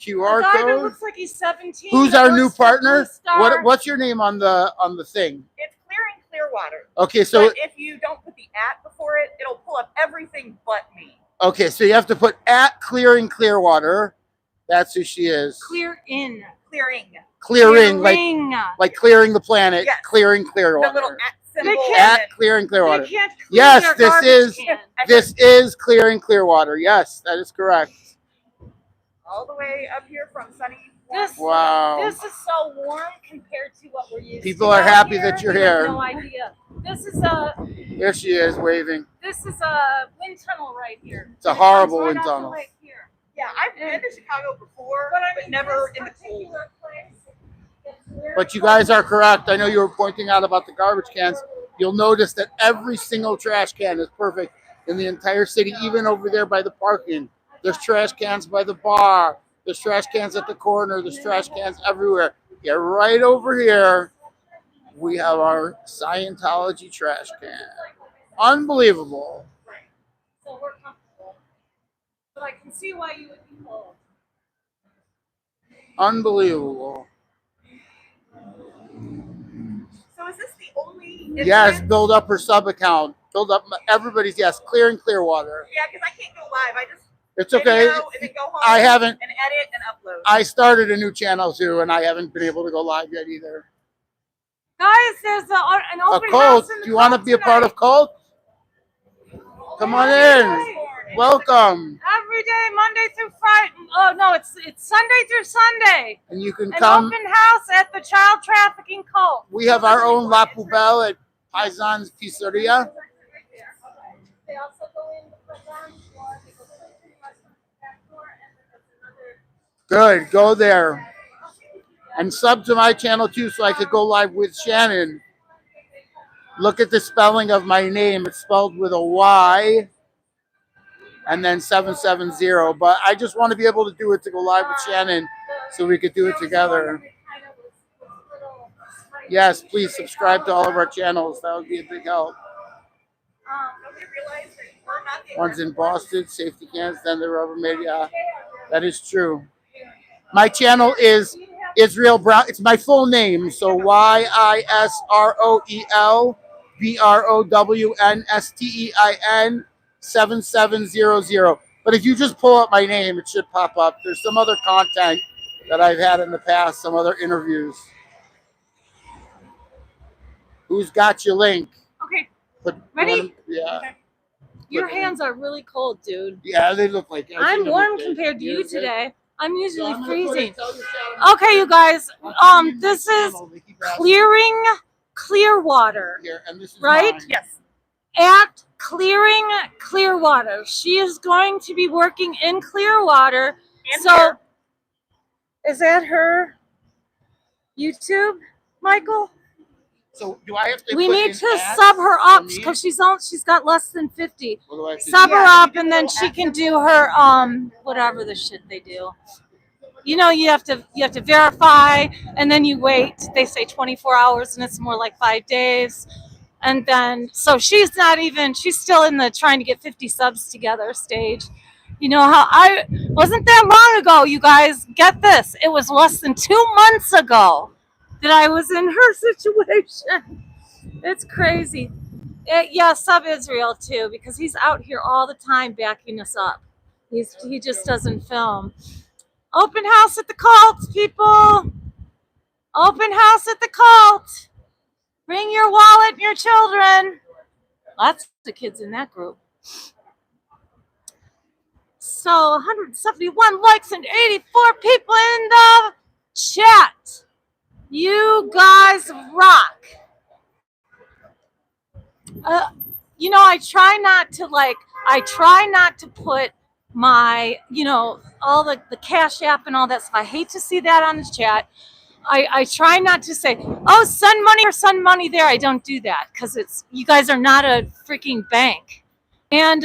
S2: QR
S1: guy that
S2: code.
S1: looks like he's 17.
S2: Who's
S1: that
S2: our new
S1: works for
S2: partner?
S1: Blue Star.
S2: What's your name on the thing?
S4: it's clearing Clearwater.
S2: Okay, so
S4: But if you don't put the at before it, it'll pull up everything but me.
S2: so you have to put at Clearing Clearwater. That's who she is.
S1: Clear in.
S4: Clearing.
S2: Clearing,
S1: Clearing.
S2: like clearing the planet.
S4: Yes.
S2: Clearing
S4: The
S2: Clearwater.
S4: little at symbol.
S1: They can't-
S2: At
S4: and
S2: Clearing Clearwater.
S1: They can't clear
S2: Yes,
S1: their
S2: this
S1: garbage
S2: is-
S1: can.
S2: This is Clearing Clearwater. Yes, that is correct.
S4: all the way up here from sunny.
S1: This,
S2: Wow.
S1: This is so warm compared to what we're used
S2: People
S1: to.
S2: are
S1: out
S2: happy
S1: here.
S2: that you're
S1: You have
S2: here.
S1: No idea. This is a
S2: Here she is waving.
S1: wind tunnel right here.
S2: It's a
S1: It
S2: horrible
S1: comes right
S2: wind
S1: off the
S2: tunnel.
S1: lake here.
S4: Yeah, I've been to Chicago before,
S1: But
S4: but,
S1: I mean,
S4: never
S1: this
S4: in the cold.
S1: particular place, it's very
S2: But you guys are correct. I know you were pointing out about the garbage cans. You'll notice that every single trash can is perfect in the entire city, even over there by the parking. There's trash cans by the bar. There's trash cans at the corner. There's trash cans everywhere. Yeah, right over here, we have our Scientology trash can. Unbelievable.
S1: Right. So we're comfortable. But I can see why you would be cold.
S2: Unbelievable.
S4: So is this the only?
S2: Yes,
S4: instance?
S2: build up her sub account. Build up everybody's, yes, clear and Clearwater.
S4: Yeah, because I can't go live. I just
S2: It's okay.
S4: video and then go home.
S2: I haven't.
S4: and edit and upload.
S2: I started a new channel too, and I haven't been able to go live yet either.
S1: Guys, there's an
S2: A
S1: open
S2: cult.
S1: house in the
S2: Do you want to
S1: cult
S2: be a part of cult? Come on in. Welcome.
S1: Every day, Monday through Friday. Oh no, it's Sunday through Sunday.
S2: And you can
S1: An
S2: come.
S1: open house at the child trafficking cult.
S2: We have our own La Poubelle at Paisan's Pizzeria.
S1: They also go in the front door. They go straight to the restaurant back door, and then there's another.
S2: Good. Go there. And sub to my channel too so I could go live with Shannon. Look at the spelling of my name. It's spelled with a Y and then 770. But I just want to be able to do it to go live with Shannon so we could do it together. Yes, please subscribe to all of our channels. That would be a big help.
S4: Nobody realized that we're not the
S2: One's in Boston, safety cans, then the Rubbermaid. Yeah, that is true. My channel is Israel Brown. It's my full name. So YISROELBROWNSTEIN 7700. But if you just pull up my name, it should pop up. There's some other content that I've had in the past, some other interviews. Who's got your link?
S1: Okay,
S2: Put,
S1: ready?
S2: Yeah.
S1: Your hands are really cold, dude.
S2: Yeah, they look like.
S1: I'm warm compared to you today. I'm
S2: So
S1: usually
S2: I'm gonna put
S1: freezing.
S2: it- tell you, Shadow,
S1: Okay, you guys.
S2: I'll tell you
S1: This
S2: my
S1: is
S2: channel. They keep asking
S1: Clearing Clearwater
S2: here, and this is
S1: right?
S2: mine.
S4: Yes.
S1: at Clearing Clearwater. She is going to be working in Clearwater.
S4: And
S1: So,
S4: here.
S1: is that her YouTube, Michael?
S2: So do I have to?
S1: We
S2: put
S1: need
S2: in
S1: to
S2: ads
S1: sub her
S2: for
S1: up
S2: me?
S1: because she's got less than 50.
S2: What do I have to
S1: Sub
S2: do?
S1: her
S4: Yeah,
S1: up
S4: you
S1: and
S4: do
S1: then
S4: little
S1: she
S4: ads.
S1: can do her whatever the shit they do. You know, you have to verify and then you wait. They say 24 hours and it's more like 5 days. And then so she's still in the trying to get 50 subs together stage. You know how I wasn't that long ago, you guys. Get this. It was less than 2 months ago that I was in her situation. It's crazy. Yeah, sub Israel too, because he's out here all the time backing us up. He just doesn't film. Open house at the cult, people. Open house at the cult. Bring your wallet and your children. Lots of kids in that group. So 171 likes and 84 people in the chat. You guys rock. You know, I try not to put my, all the Cash App and all that stuff. I hate to see that on the chat. I try not to say, oh, send money or send money there. I don't do that because you guys are not a freaking bank. And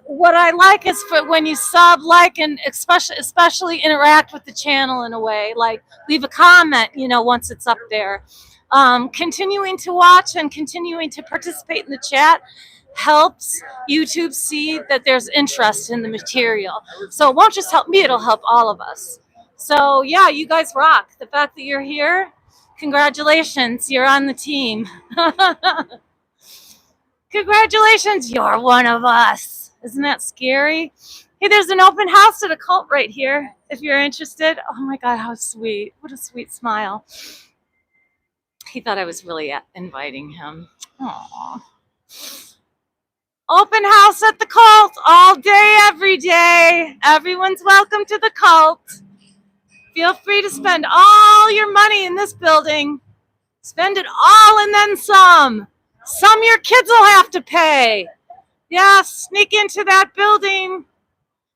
S1: what I like is for when you sub, like, and especially interact with the channel in a way, like leave a comment, once it's up there. Continuing to watch and continuing to participate in the chat helps YouTube see that there's interest in the material. So it won't just help me, it'll help all of us. So yeah, you guys rock. The fact that you're here, congratulations, you're on the team. Congratulations, you're one of us. Isn't that scary? Hey, there's an open house at a cult right here if you're interested. Oh my God, how sweet. What a sweet smile. He thought I was really inviting him. Aww. Open house at the cult all day, every day. Everyone's welcome to the cult. Feel free to spend all your money in this building. Spend it all and then some. Some your kids will have to pay. Yeah, sneak into that building.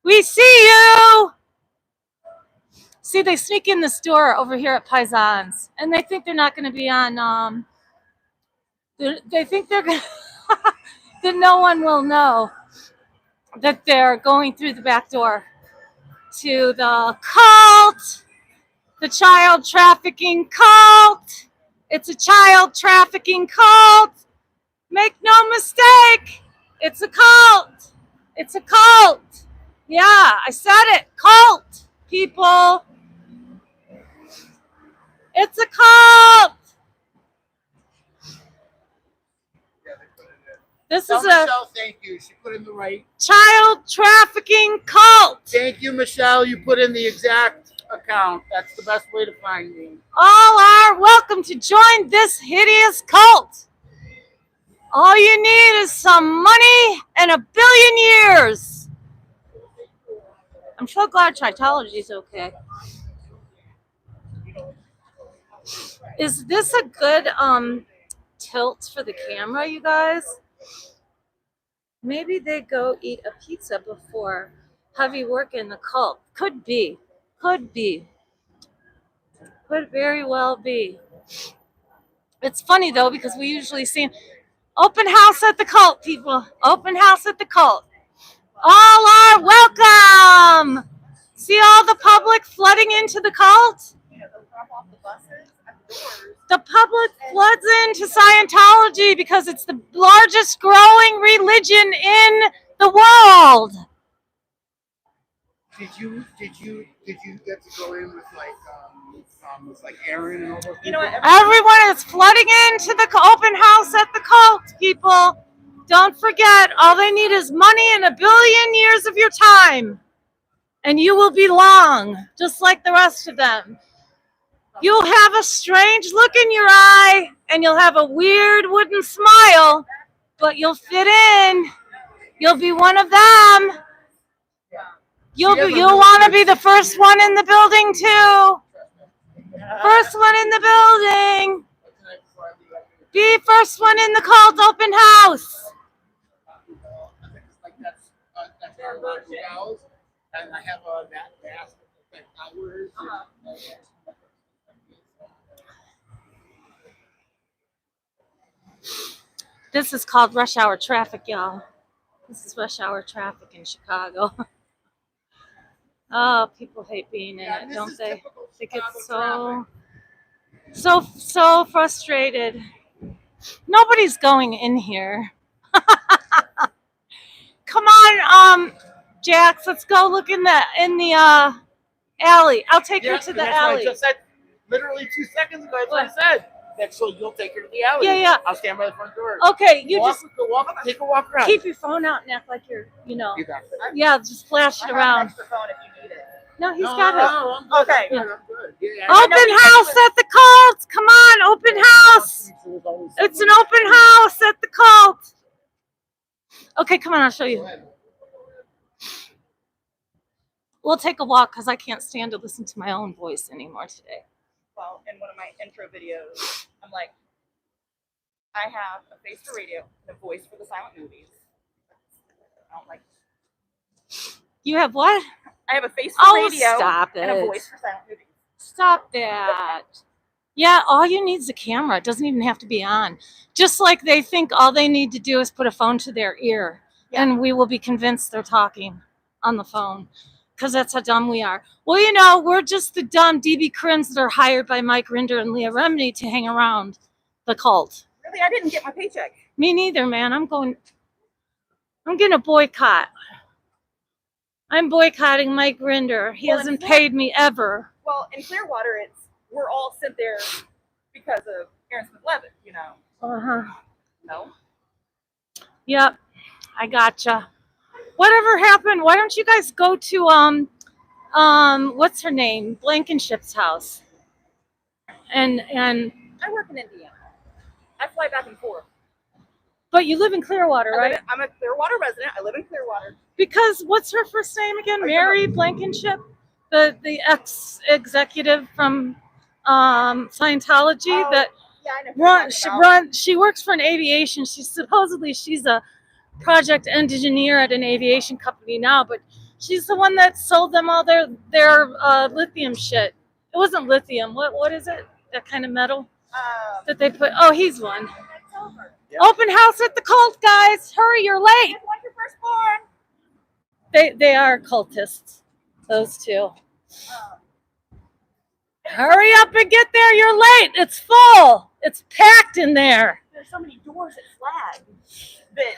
S1: We see you. See, they sneak in the store over here at Paisans, and they think they're not going to be on. They think they're going that no one will know that they're going through the back door to the cult, the child trafficking cult. It's a child trafficking cult. Make no mistake. It's a cult. It's a cult. Yeah, I said it. Cult, people. It's a cult. This
S2: Tell
S1: is a
S2: Michelle thank you. She put in the right.
S1: child trafficking cult.
S2: Thank you, Michelle. You put in the exact account. That's the best way to find me.
S1: All are welcome to join this hideous cult. All you need is some money and 1 billion years. I'm so glad Tritology is okay. Is this a good tilt for the camera, you guys? Maybe they go eat a pizza before heavy work in the cult. Could be. Could be. Could very well be. It's funny though because we usually see open house at the cult, people. Open house at the cult. All are welcome. See all the public flooding into the cult? The public floods into Scientology because it's the largest growing religion in the world.
S2: Did you get to go in with like Aaron and all those people?
S1: Everyone is flooding into the open house at the cult, people. Don't forget, all they need is money and 1 billion years of your time. And you will belong, just like the rest of them. You'll have a strange look in your eye, and you'll have a weird wooden smile, but you'll fit in. You'll be one of them. You'll want to be the first one in the building, too. First one in the building. Be first one in the cult open house.
S2: That's our house, and I have that mask that hours.
S1: This is called rush hour traffic, y'all. This is rush hour traffic in Chicago. Oh, people hate being in it, don't they? They get so frustrated. Nobody's going in here. Come on, Jax, let's go look in the alley. I'll take her to the alley.
S2: What I just said literally 2 seconds ago. That's what I said. That's so you'll take her to the alley.
S1: Yeah.
S2: I'll stand by the front door.
S1: Okay, you
S2: take a walk around.
S1: keep your phone out and act like you're,
S2: You got it.
S1: Yeah, just flash it around.
S4: Extra phone if you need it.
S1: No, he's got it.
S2: I'm good.
S4: Okay.
S2: I'm good. Yeah,
S1: Open house at the cult. Come on, open house. It's an open house at the cult. Okay, come on, I'll show you. We'll take a walk because I can't stand to listen to my own voice anymore today.
S6: Well, in one of my intro videos, I'm like, I have a face for radio and a voice for the silent movies. I don't like.
S1: You have what?
S6: I have a face for radio
S1: Stop
S6: and a
S1: it.
S6: voice for silent movies.
S1: Stop that. Yeah, all you need is a camera. It doesn't even have to be on. Just like they think all they need to do is put a phone to their ear, and we will be convinced they're talking on the phone. Because that's how dumb we are. Well, we're just the dumb DB Crims that are hired by Mike Rinder and Leah Remini to hang around the cult.
S6: Really, I didn't get my paycheck.
S1: Me neither, man. I'm going to boycott. I'm boycotting Mike Rinder. He hasn't paid me ever.
S6: Well, in Clearwater, we're all sent there because of Aaron Smith-Levitt,
S1: Uh-huh.
S6: No?
S1: Yep. I gotcha. Whatever happened? Why don't you guys go to what's her name? Blankenship's house. And
S6: I work in Indiana. I fly back and forth.
S1: but you live in Clearwater, right?
S6: I'm a Clearwater resident. I live in Clearwater.
S1: Because what's her first name again? Mary Blankenship, the ex-executive from Scientology that she works for an aviation. She's a project engineer at an aviation company now, but she's the one that sold them all their lithium shit. It wasn't lithium. What is it? That kind of metal that they put. Oh, he's one. Yep. Open house at the cult, guys. Hurry, you're late.
S6: When's your firstborn?
S1: They are cultists, those two. Hurry up and get there. You're late. It's full. It's packed in there.
S6: there's so many doors at Flag that,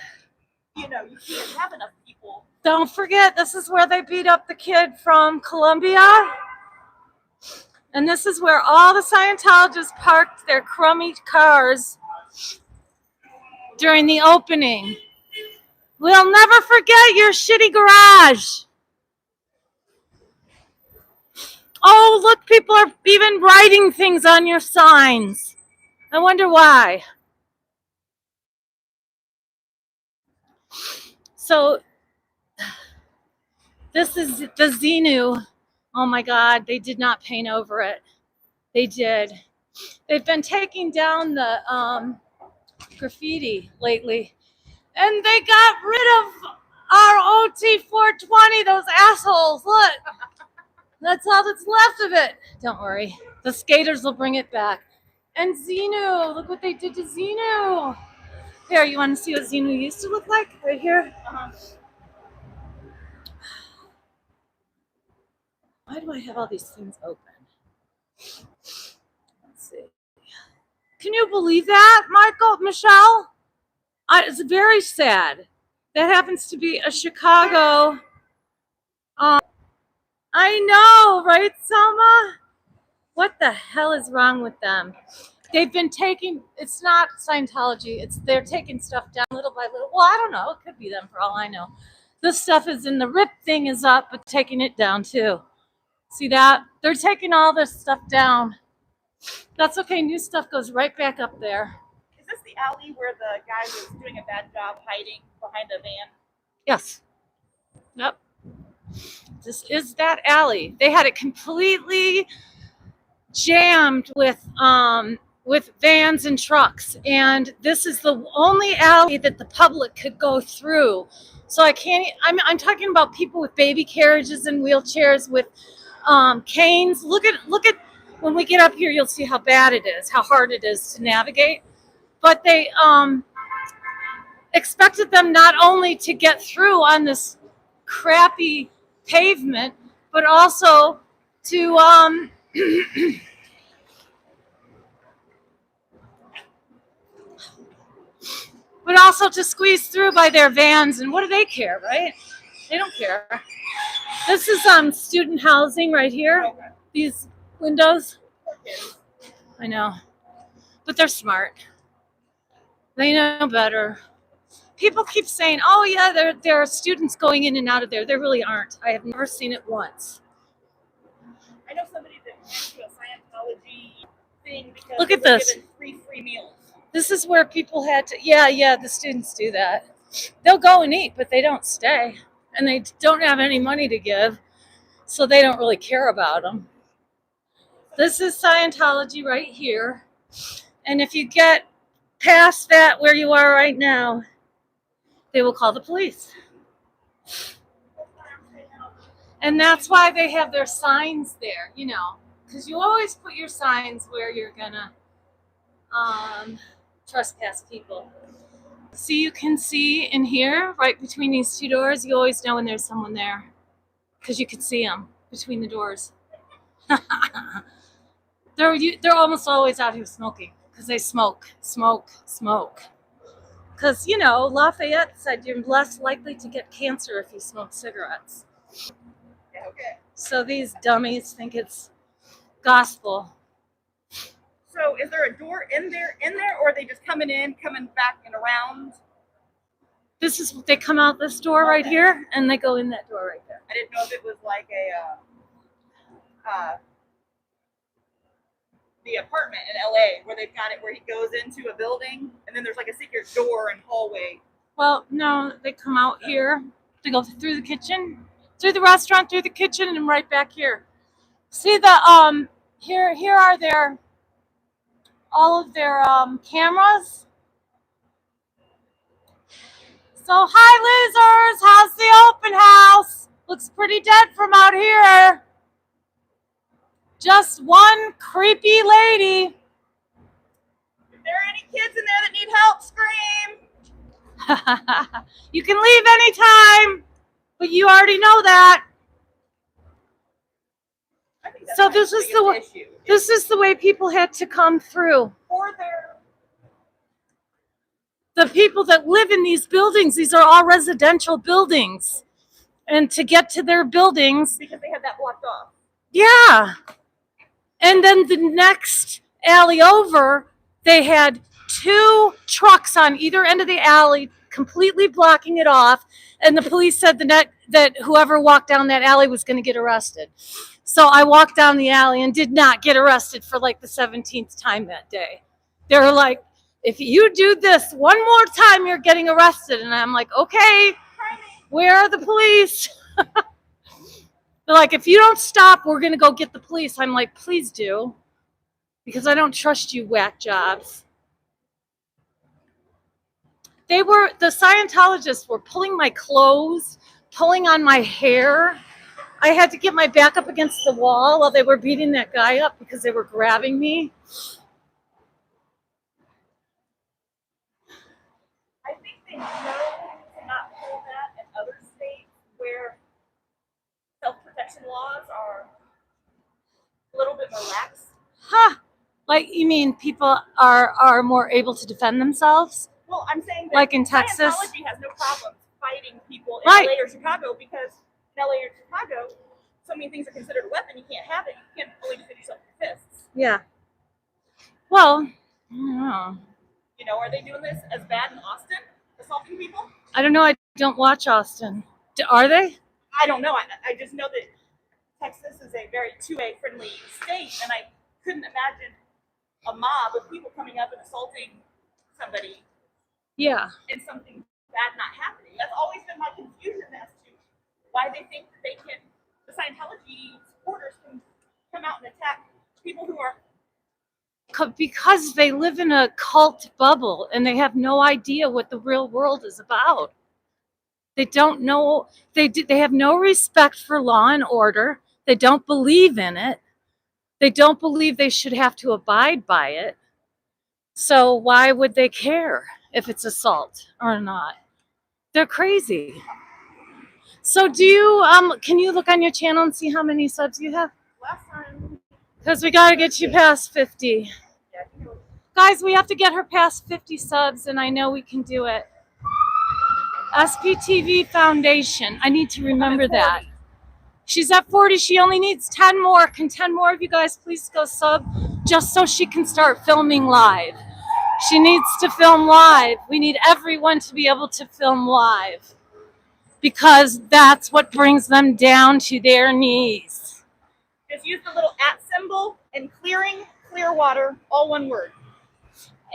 S6: you can't have enough people.
S1: Don't forget, this is where they beat up the kid from Columbia. And this is where all the Scientologists parked their crummy cars during the opening. We'll never forget your shitty garage. Oh, look, people are even writing things on your signs. I wonder why. So, this is the Xenu. Oh my God, they did not paint over it. They did. They've been taking down the graffiti lately. And they got rid of our OT 420, those assholes. Look, that's all that's left of it. Don't worry, the skaters will bring it back. And Xenu, look what they did to Xenu. Here, you want to see what Xenu used to look like? Right here. Why do I have all these things open? Let's see. Can you believe that, Michelle? It's very sad. That happens to be a Chicago. I know, right, Selma? What the hell is wrong with them? They've been taking, it's not Scientology, they're taking stuff down little by little. Well, I don't know, it could be them for all I know. This stuff is in the RIP thing is up, but taking it down too. See that? They're taking all this stuff down. That's okay, new stuff goes right back up there.
S6: Is this the alley where the guy was doing a bad job hiding behind a van?
S1: Yes. Yep. This is that alley. They had it completely jammed with vans and trucks, and this is the only alley that the public could go through. So I can't. I'm talking about people with baby carriages and wheelchairs with canes. Look at when we get up here, you'll see how bad it is, how hard it is to navigate. But they expected them not only to get through on this crappy pavement, but also to squeeze through by their vans. And what do they care, right? They don't care. This is student housing right here.
S6: Okay.
S1: These windows. I know, but they're smart. They know better. People keep saying, "Oh yeah, there are students going in and out of there." There really aren't. I have never seen it once.
S6: I know somebody that went to a Scientology thing because
S1: Look
S6: they
S1: at
S6: were
S1: this.
S6: given free meals.
S1: This is where people had to. Yeah, the students do that. They'll go and eat, but they don't stay, and they don't have any money to give, so they don't really care about them. This is Scientology right here, and if you get past that where you are right now, they will call the police. And that's why they have their signs there, because you always put your signs where you're gonna trespass people. See, you can see in here, right between these two doors, you always know when there's someone there, because you can see them between the doors. They're almost always out here smoking, because they smoke. Because, Lafayette said you're less likely to get cancer if you smoke cigarettes.
S6: Okay.
S1: So these dummies think it's gospel.
S6: So is there a door in there, or are they just coming back and around?
S1: They come out this door right here, and they go in that door right there.
S6: I didn't know if it was like the apartment in LA where they've got it where he goes into a building and then there's like a secret door and hallway.
S1: Well, no, they come out here. They go through the kitchen, through the restaurant, through the kitchen, and right back here. See the here are all of their cameras. So hi losers, how's the open house? Looks pretty dead from out here. Just one creepy lady.
S6: If there are any kids in there that need help, scream.
S1: You can leave anytime, but you already know that.
S6: I think that's
S1: So
S6: my
S1: this is
S6: biggest issue.
S1: This is the way people had to come through.
S6: For their
S1: the people that live in these buildings, these are all residential buildings. And to get to their buildings,
S6: Because they had that blocked off.
S1: yeah. And then the next alley over, they had 2 trucks on either end of the alley, completely blocking it off. And the police said that whoever walked down that alley was going to get arrested. So I walked down the alley and did not get arrested for like the 17th time that day. They were like, if you do this one more time, you're getting arrested. And I'm like, okay, where are the police? They're like, if you don't stop, we're going to go get the police. I'm like, please do. Because I don't trust you whack jobs. The Scientologists were pulling my clothes, pulling on my hair. I had to get my back up against the wall while they were beating that guy up because they were grabbing me.
S6: I think they know to not pull that in other states where self-protection laws are a little bit more lax.
S1: Huh. Like, you mean people are more able to defend themselves?
S6: Well, I'm saying that
S1: Like in Texas?
S6: Scientology has no problem fighting people in
S1: Right.
S6: LA or Chicago because in LA or Chicago, so many things are considered a weapon. You can't have it. You can't only defend yourself with fists.
S1: Yeah. Well, I don't know.
S6: You know, are they doing this as bad in Austin, assaulting people?
S1: I don't know. I don't watch Austin. Are they?
S6: I don't know. I just know that Texas is a very 2A friendly state, and I couldn't imagine a mob of people coming up and assaulting somebody
S1: Yeah.
S6: and something bad not happening. That's always been my confusion as to why they think that they can, the Scientology supporters can come out and attack people who are.
S1: Because they live in a cult bubble and they have no idea what the real world is about. They don't know. They have no respect for law and order. They don't believe in it. They don't believe they should have to abide by it. So why would they care if it's assault or not? They're crazy. So do you can you look on your channel and see how many subs you have?
S6: Last time,
S1: Because we got to get you past 50.
S6: yeah, you know,
S1: Guys, we have to get her past 50 subs, and I know we can do it. SPTV Foundation. I need to remember that. She's at 40. She only needs 10 more. Can 10 more of you guys please go sub just so she can start filming live? She needs to film live. We need everyone to be able to film live because that's what brings them down to their knees.
S6: just use the little @ symbol and clearing Clearwater, all one word.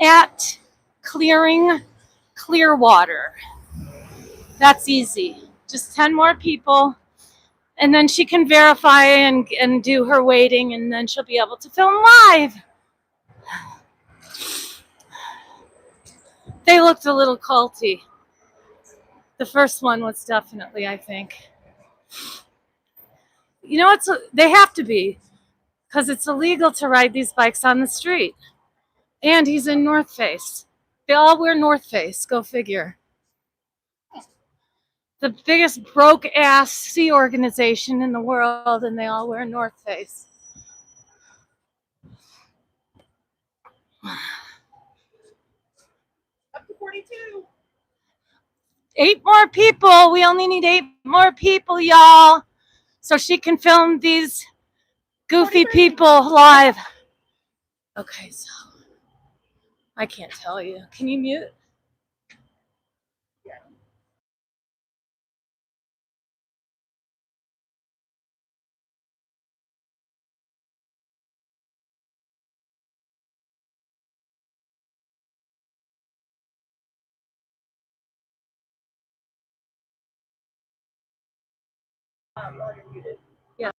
S1: At Clearing Clearwater. That's easy. Just 10 more people. And then she can verify and do her waiting, and then she'll be able to film live. They looked a little culty. The first one was definitely, I think. You know, they have to be, because it's illegal to ride these bikes on the street. And he's in North Face. They all wear North Face, go figure. The biggest broke-ass sea organization in the world, and they all wear North Face.
S6: Up to 42.
S1: 8 more people. We only need 8 more people, y'all. So she can film these goofy
S6: 43.
S1: people live. Okay, so I can't tell you. Can you mute?
S6: While you're muted.
S1: Yeah.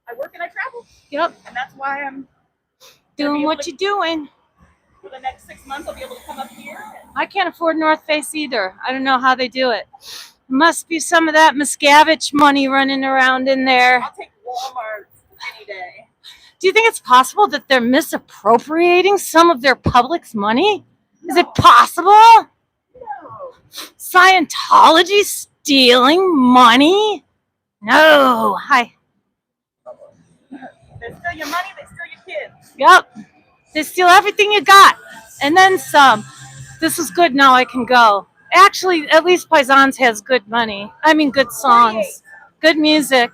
S6: I work and I travel,
S1: Yep.
S6: and that's why I'm
S1: Doing what you're doing.
S6: for the next 6 months. I'll be able to come up here and
S1: I can't afford North Face either. I don't know how they do it. Must be some of that Miscavige money running around in there.
S6: I'll take Walmart any day.
S1: Do you think it's possible that they're misappropriating some of their public's money? Is it possible?
S6: No.
S1: Scientology stealing money? No. Hi.
S6: They steal your money, they steal your kids.
S1: Yep. They steal everything you got. And then some. This is good, now I can go. Actually, at least Paisans has good money. I mean, good songs. Good music.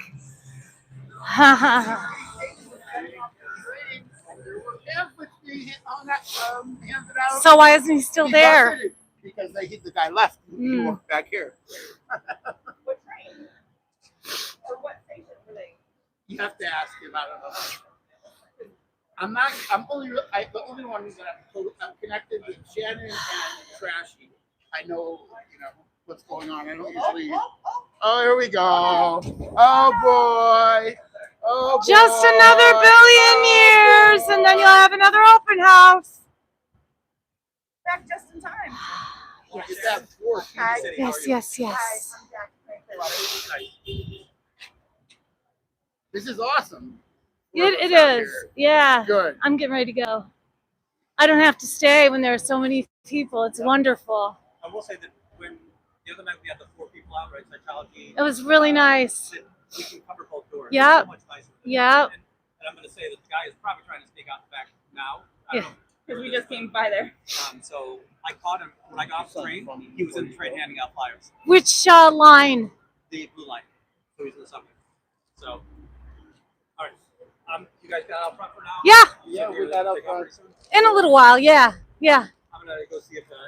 S1: Ha ha ha.
S2: Handed out.
S1: So why isn't he still there?
S2: Because the guy left. He walked back here.
S6: What train? Or what station were they?
S2: You have to ask him. I don't know. I'm the only one that I'm connected with Shannon and Trashy. I know, what's going on. I don't usually. Oh, here we go. Oh boy. Oh boy.
S1: Just another billion years, and then you'll have another open house.
S6: Back just in time.
S2: Is that four?
S1: Yes.
S2: This is awesome.
S1: It is. Yeah.
S2: Good.
S1: I'm getting ready to go. I don't have to stay when there are so many people. It's wonderful.
S7: I will say that when the other night we had the 4 people out, right? Psychology.
S1: It was really nice.
S7: We can cover both doors.
S1: Yep.
S7: It's so much nicer.
S1: Yep.
S7: And I'm going to say that the guy is probably trying to sneak out the back now.
S1: Yeah.
S6: Because we just came by there.
S7: So I caught him when I got off the train. He was in the train handing out flyers.
S1: Which line?
S7: The blue line. So he's in the subway. So, all right. You guys got out front for now?
S1: Yeah.
S2: Yeah, we got out front.
S1: In a little while. Yeah.
S7: I'm going to go see if they're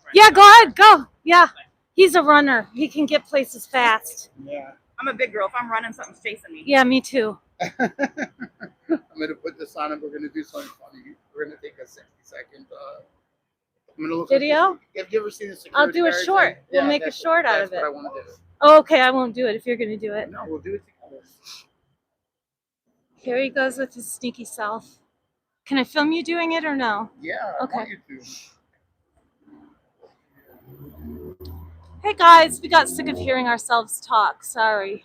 S7: trying
S1: Yeah,
S7: to
S1: go ahead. Go. Yeah. He's a runner. He can get places fast.
S2: Yeah.
S6: I'm a big girl. If I'm running, something's chasing me.
S1: Yeah, me too.
S2: I'm gonna put this on and we're gonna do something funny. We're gonna take a 60-second. I'm gonna look.
S1: Video?
S2: Have you ever seen the security
S1: I'll do a
S2: guards?
S1: short. We'll
S2: Yeah,
S1: make a
S2: that's
S1: short out of
S2: That's
S1: it.
S2: what I want to do.
S1: Oh, okay, I won't do it if you're going to do it.
S2: No, we'll do it together.
S1: Here he goes with his sneaky self. Can I film you doing it or no?
S2: Yeah.
S1: Okay.
S2: I want you to.
S1: Hey guys, we got sick of hearing ourselves talk. Sorry.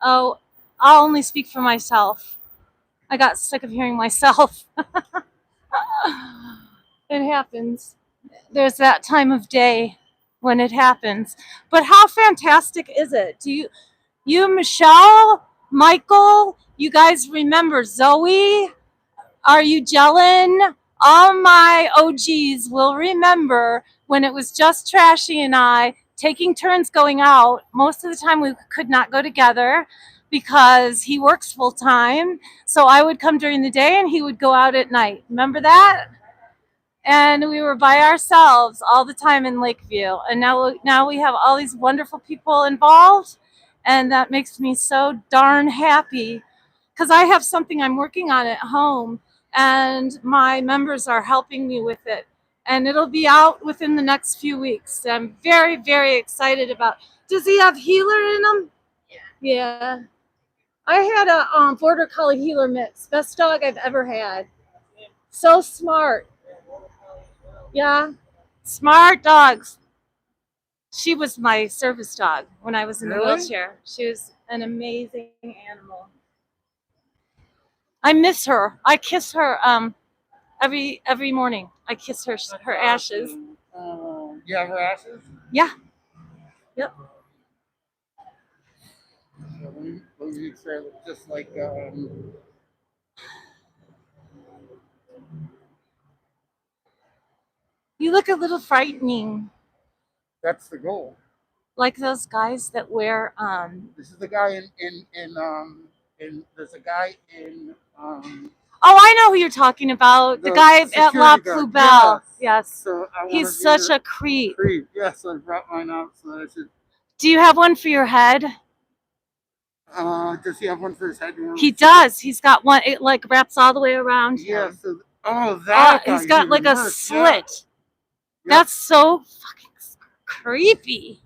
S1: Oh, I'll only speak for myself. I got sick of hearing myself. It happens. There's that time of day when it happens. But how fantastic is it? Do you, Michelle, Michael, you guys remember Zoe? Are you gelling? All my OGs will remember when it was just Trashy and I taking turns going out. Most of the time we could not go together because he works full time. So I would come during the day and he would go out at night. Remember that? And we were by ourselves all the time in Lakeview. And now we have all these wonderful people involved. And that makes me so darn happy because I have something I'm working on at home and my members are helping me with it. And it'll be out within the next few weeks. I'm very, very excited about. Does he have healer in him? Yeah. I had a Border Collie healer mix. Best dog I've ever had. So smart. Yeah. Smart dogs. She was my service dog when I was in the wheelchair. She was an amazing animal. I miss her. I kiss her every morning. I kiss her ashes.
S2: You have her ashes?
S1: Yeah. Yep.
S2: Let me say, just like
S1: You look a little frightening,
S2: that's the goal.
S1: like those guys that wear
S2: This is the guy in there's a guy in
S1: Oh, I know who you're talking about. The
S2: The
S1: guy at
S2: security
S1: La
S2: guard.
S1: Plubelle. Yes.
S2: so I wanna
S1: He's
S2: be
S1: such
S2: a
S1: a creep.
S2: creep. Yes, I brought mine out so that I should.
S1: Do you have one for your head?
S2: Does he have one for his head?
S1: He does. He's got one. It like wraps all the way around
S2: Yeah.
S1: him.
S2: So, that.
S1: He's
S2: guy's
S1: got
S2: even
S1: like a
S2: worse,
S1: slit.
S2: Yeah.
S1: That's so fucking creepy,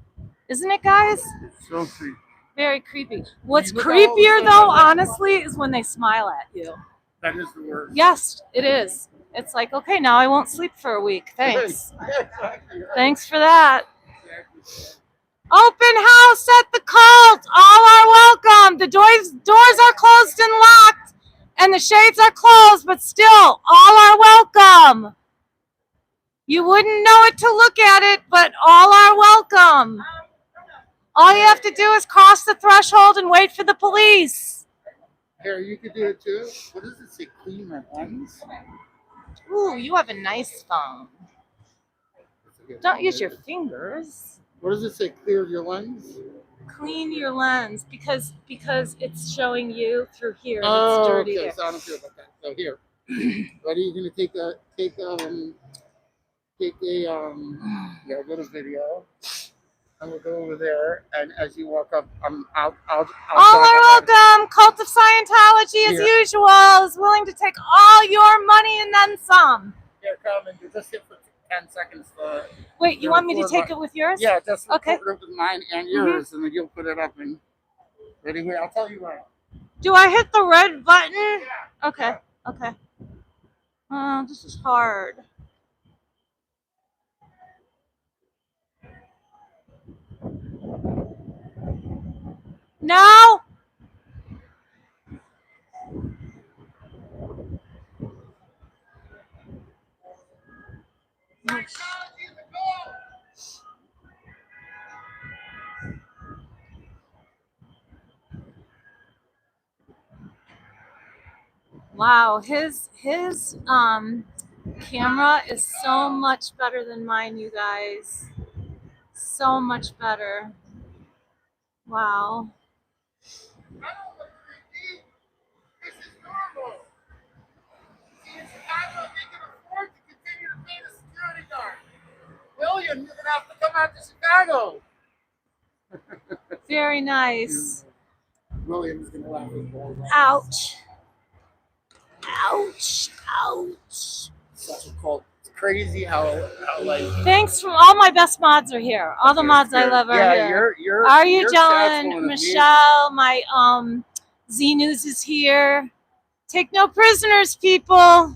S1: isn't it, guys?
S2: It's so creepy.
S1: Very creepy. What's
S2: You look at all the
S1: creepier
S2: stuff
S1: though,
S2: like that.
S1: honestly, is when they smile at you.
S2: That is the worst.
S1: Yes, it is. It's like, okay, now I won't sleep for a week. Thanks.
S2: Exactly right.
S1: Thanks for that.
S2: Exactly.
S1: Open house at the cult. All are welcome. The doors are closed and locked, and the shades are closed, but still, all are welcome. You wouldn't know it to look at it, but all are welcome. All you have to do is cross the threshold and wait for the police.
S2: Here, you could do it too. What does it say? Clean my lens?
S1: Ooh, you have a nice phone. Don't use your fingers.
S2: What does it say? Clear your lens?
S1: Clean your lens because it's showing you through here. And
S2: Oh,
S1: it's dirty
S2: okay.
S1: there.
S2: So I don't care about that. So here, ready? You're gonna take a yeah, go to video. And we'll go over there. And as you walk up, I'll
S1: All are welcome. Cult of Scientology, as
S2: Here.
S1: usual, is willing to take all your money and then some.
S2: Here, come and just hit for 10 seconds.
S1: Wait, you
S2: the
S1: want me to
S2: record
S1: take
S2: button.
S1: it with yours?
S2: Yeah, just
S1: Okay.
S2: record it with mine and yours, and then you'll put it up. And ready? Wait, I'll tell you right.
S1: Do I hit the red button? Okay. Okay. Oh, this is hard. No. Wow, his camera is so much better than mine, you guys. So much better. Wow.
S2: I don't look 3D. This is normal. See, in Chicago, they can afford to continue to pay the security guard. William, you're gonna have to come out to Chicago.
S1: Very nice.
S2: William's gonna laugh his balls off.
S1: Ouch. Ouch. Ouch.
S2: Such a cult. It's crazy how like.
S1: Thanks from all my best mods are here. All the mods I love are
S2: yeah,
S1: here.
S2: you're.
S1: Are you,
S2: your chat's
S1: John?
S2: going amazing.
S1: Michelle, my Z News is here. Take no prisoners, people.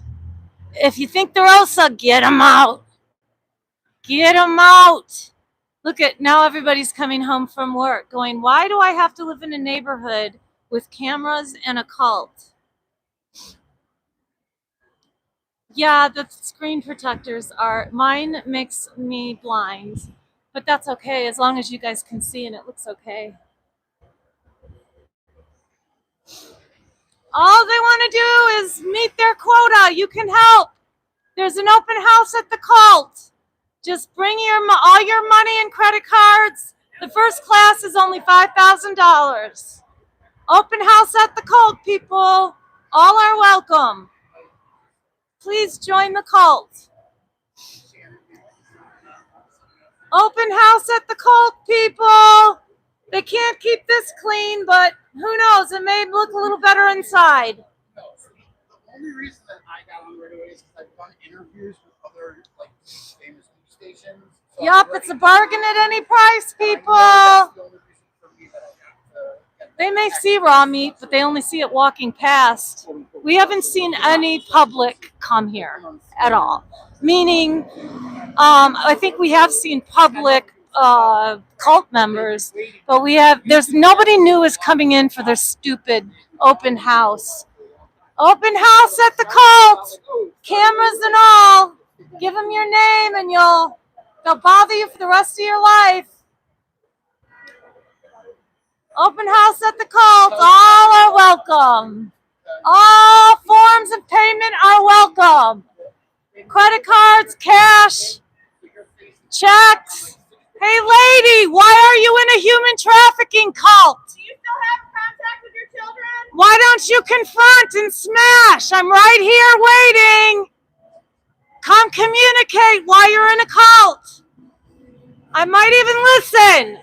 S1: If you think they're Elsa, get them out. Get them out. Look at now everybody's coming home from work going, why do I have to live in a neighborhood with cameras and a cult? Yeah, the screen protectors are, mine makes me blind, but that's okay as long as you guys can see and it looks okay. All they want to do is meet their quota. You can help. There's an open house at the cult. Just bring all your money and credit cards. The first class is only $5,000. Open house at the cult, people. All are welcome. Please join the cult. Open house at the cult, people. They can't keep this clean, but who knows? It may look a little better inside.
S2: No, the only reason that I got on right away is because I've done interviews with other like famous news stations. So
S1: Yup, it's a bargain at any price, people.
S2: That's the only reason for me that I got to get
S1: They may see raw meat, but they only see it walking past. We haven't seen any public come here at all. Meaning, I think we have seen public cult members, but there's nobody new is coming in for their stupid open house. Open house at the cult, cameras and all. Give them your name and they'll bother you for the rest of your life. Open house at the cult, all are welcome. All forms of payment are welcome. Credit cards, cash, checks. Hey lady, why are you in a human trafficking cult?
S6: Do you still have contact with your children?
S1: Why don't you confront and smash? I'm right here waiting. Come communicate while you're in a cult. I might even listen.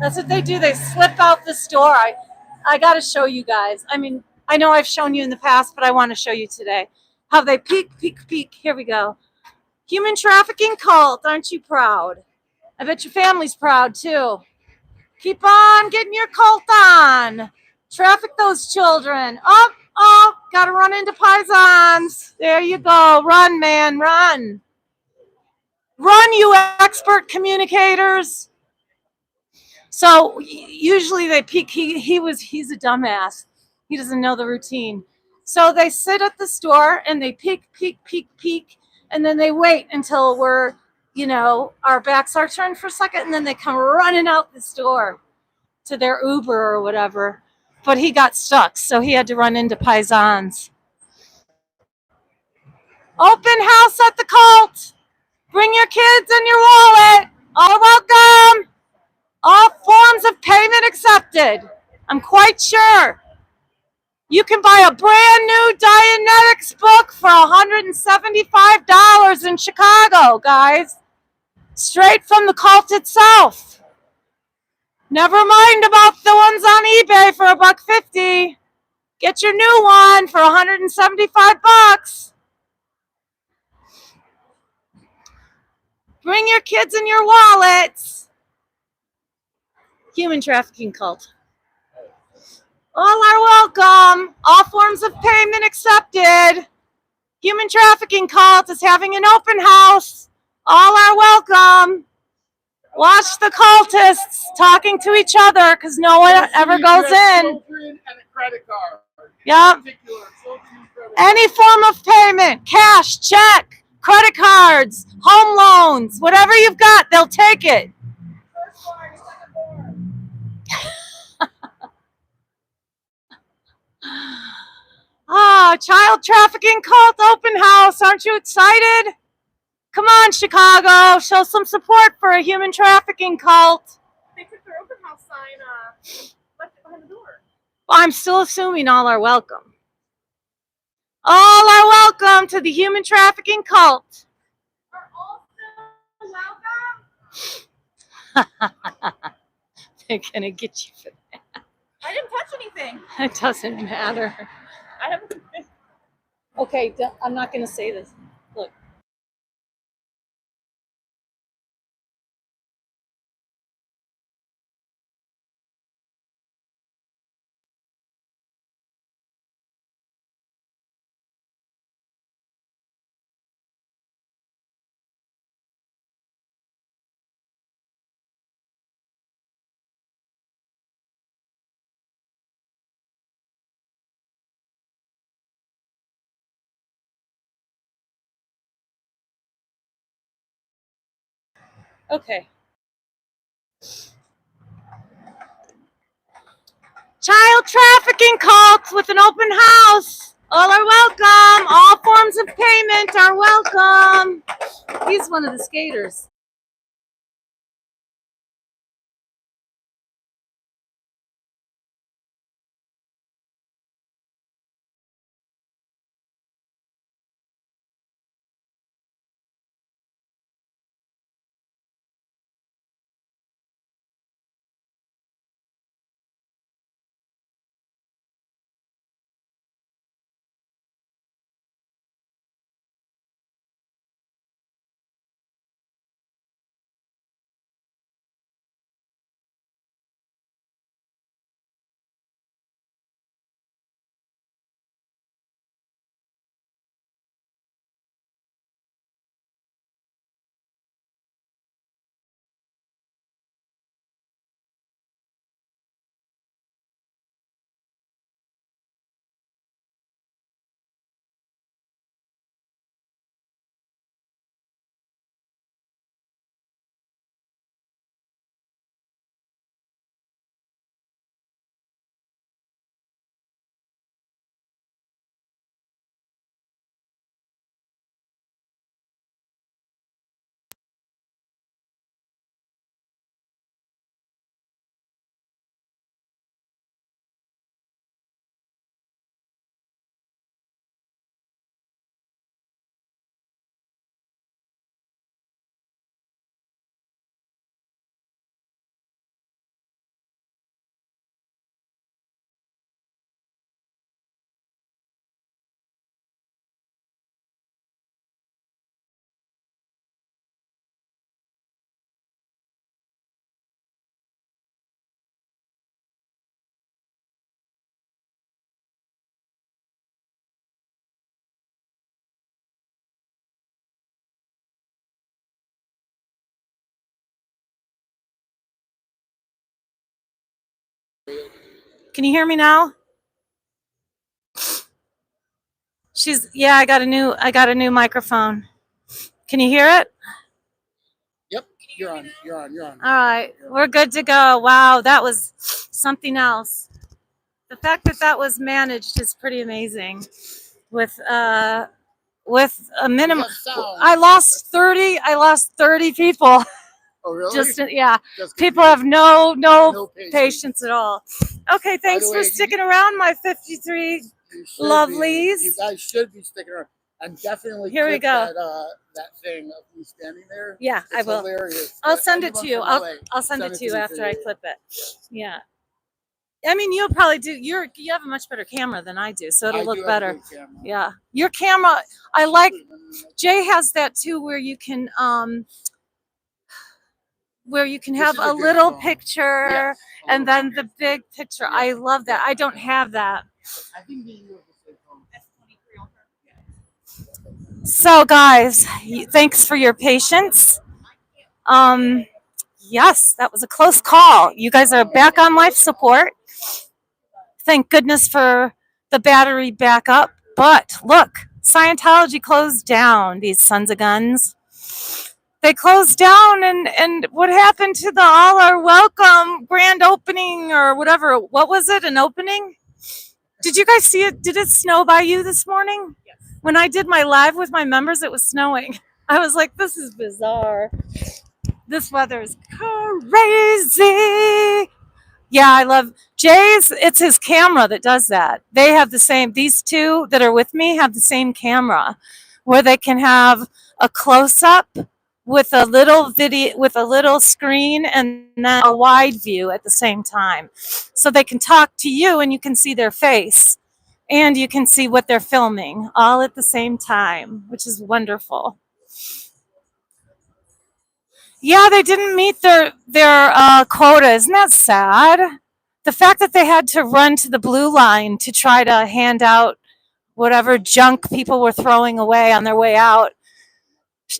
S1: That's what they do. They slip out this door. I got to show you guys. I mean, I know I've shown you in the past, but I want to show you today. How they peek, peek, peek. Here we go. Human trafficking cult. Aren't you proud? I bet your family's proud too. Keep on getting your cult on. Traffic those children. Oh, Gotta run into Pisons. There you go. Run, man, run. Run, you expert communicators. So usually they peek. He's a dumbass. He doesn't know the routine. So they sit at the store and they peek, peek, peek, peek, and then they wait until our backs are turned for a second, and then they come running out the store to their Uber or whatever. But he got stuck, so he had to run into Pisons. Open house at the cult. Bring your kids and your wallet. All welcome. All forms of payment accepted. I'm quite sure. You can buy a brand new Dianetics book for $175 in Chicago, guys. Straight from the cult itself. Never mind about the ones on eBay for $150. Get your new one for $175. Bring your kids and your wallets. Human trafficking cult. All are welcome. All forms of payment accepted. Human trafficking cult is having an open house. All are welcome. Watch the cultists talking to each other because no one ever goes in.
S2: Children and a credit card.
S1: Yep.
S2: In particular, children and credit
S1: Any form of payment, cash, check, credit cards, home loans, whatever you've got, they'll take it.
S6: First floor, second floor.
S1: Child trafficking cult open house. Aren't you excited? Come on, Chicago. Show some support for a human trafficking cult.
S6: They took their open house sign, left it behind the door.
S1: I'm still assuming all are welcome. All are welcome to the human trafficking cult.
S6: Are all still welcome?
S1: They're going to get you for
S6: I didn't touch anything.
S1: that. It doesn't matter.
S6: I haven't.
S1: Okay, I'm not going to say this. Look. Okay. Child trafficking cult with an open house. All are welcome. All forms of payment are welcome. He's one of the skaters. Can you hear me now? Yeah, I got a new microphone. Can you hear it?
S2: Yep, you're on.
S1: All right, we're good to go. Wow, that was something else. The fact that that was managed is pretty amazing. With a minimum,
S2: We have sound.
S1: I lost 30 people.
S2: Oh, really?
S1: Just yeah,
S2: Just
S1: people have no
S2: no
S1: patience at all. Okay, thanks
S2: way,
S1: for sticking around, my 53
S2: You should
S1: lovelies.
S2: You guys should be sticking around. And definitely
S1: Here we
S2: clip
S1: go.
S2: that thing of me standing there.
S1: Yeah,
S2: It's
S1: I will.
S2: hilarious.
S1: I'll send it
S2: Anyone
S1: to you.
S2: from LA,
S1: I'll send it to you
S2: me
S1: after
S2: for
S1: I
S2: you.
S1: clip it. Yeah. I mean, you'll probably do. You have a much better camera than I do, so it'll
S2: I do
S1: look
S2: have a
S1: better.
S2: good camera.
S1: Yeah, your camera. I like. Jay has that too, where you can
S2: This
S1: have
S2: is
S1: a
S2: good
S1: little
S2: phone.
S1: picture
S2: Yes, a
S1: and
S2: little
S1: then the big picture. I love that. I don't have that.
S2: I think me and you have the same phone.
S1: So, guys, thanks for your patience. Yes, that was a close call. You guys are back on life support. Thank goodness for the battery backup. But look, Scientology closed down, these sons of guns. They closed down, and what happened to the all are welcome grand opening or whatever? What was it, an opening? Did you guys see it? Did it snow by you this morning?
S6: Yes.
S1: When I did my live with my members, it was snowing. I was like, this is bizarre. This weather is crazy. Yeah, I love Jay's. It's his camera that does that. They have the same, these two that are with me have the same camera where they can have a close up with a little video, with a little screen, and then a wide view at the same time. So they can talk to you and you can see their face and you can see what they're filming all at the same time, which is wonderful. Yeah, they didn't meet their quota. Isn't that sad? The fact that they had to run to the blue line to try to hand out whatever junk people were throwing away on their way out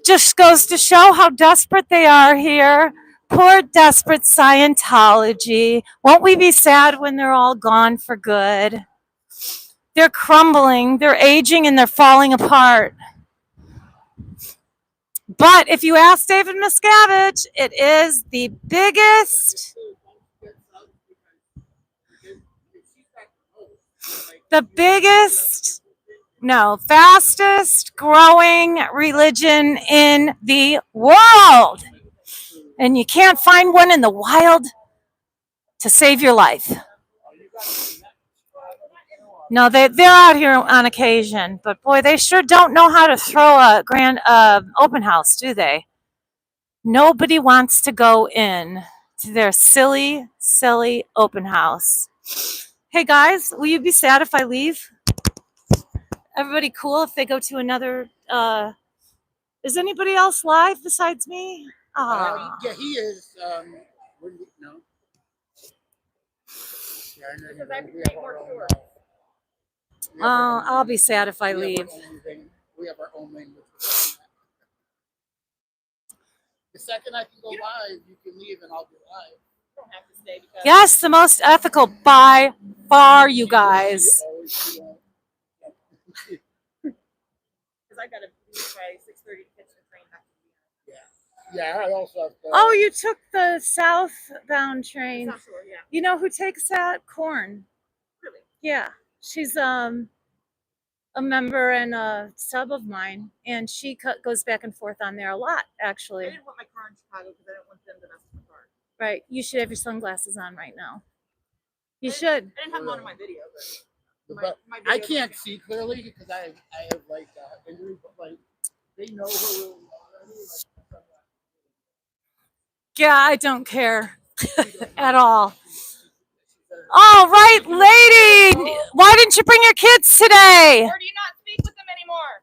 S1: just goes to show how desperate they are here. Poor, desperate Scientology. Won't we be sad when they're all gone for good? They're crumbling, they're aging, and they're falling apart. But if you ask David Miscavige, it is the biggest, fastest growing religion in the world. And you can't find one in the wild to save your life. No, they're out here on occasion, but boy, they sure don't know how to throw a grand open house, do they? Nobody wants to go in to their silly, silly open house. Hey guys, will you be sad if I leave? Everybody cool if they go to another? Is anybody else live besides me?
S2: Yeah, he is. No.
S6: Because I create more shorts.
S1: I'll be sad if I leave.
S2: We have our own language. The second I can go live, you can leave and I'll go live.
S6: I don't have to stay because
S1: Yes, the most ethical by far, you guys.
S6: I got to leave by 6:30 to catch the train back to Vienna.
S2: Yeah, I also have to.
S1: Oh, you took the southbound train.
S6: South Shore, yeah.
S1: You know who takes that? Corn.
S6: Really?
S1: Yeah, she's a member and a sub of mine, and she goes back and forth on there a lot,
S6: I
S1: actually.
S6: didn't want my car in Chicago because I didn't want them to mess with my car.
S1: Right, you should have your sunglasses on right now. You should.
S6: I didn't have them on in my video, but
S2: But
S6: my
S2: I
S6: video
S2: can't see clearly because I have like injury, but like they know her really well already. Like,
S1: Yeah, I don't care at all. All right, lady, why didn't you bring your kids today?
S6: Or do you not speak with them anymore?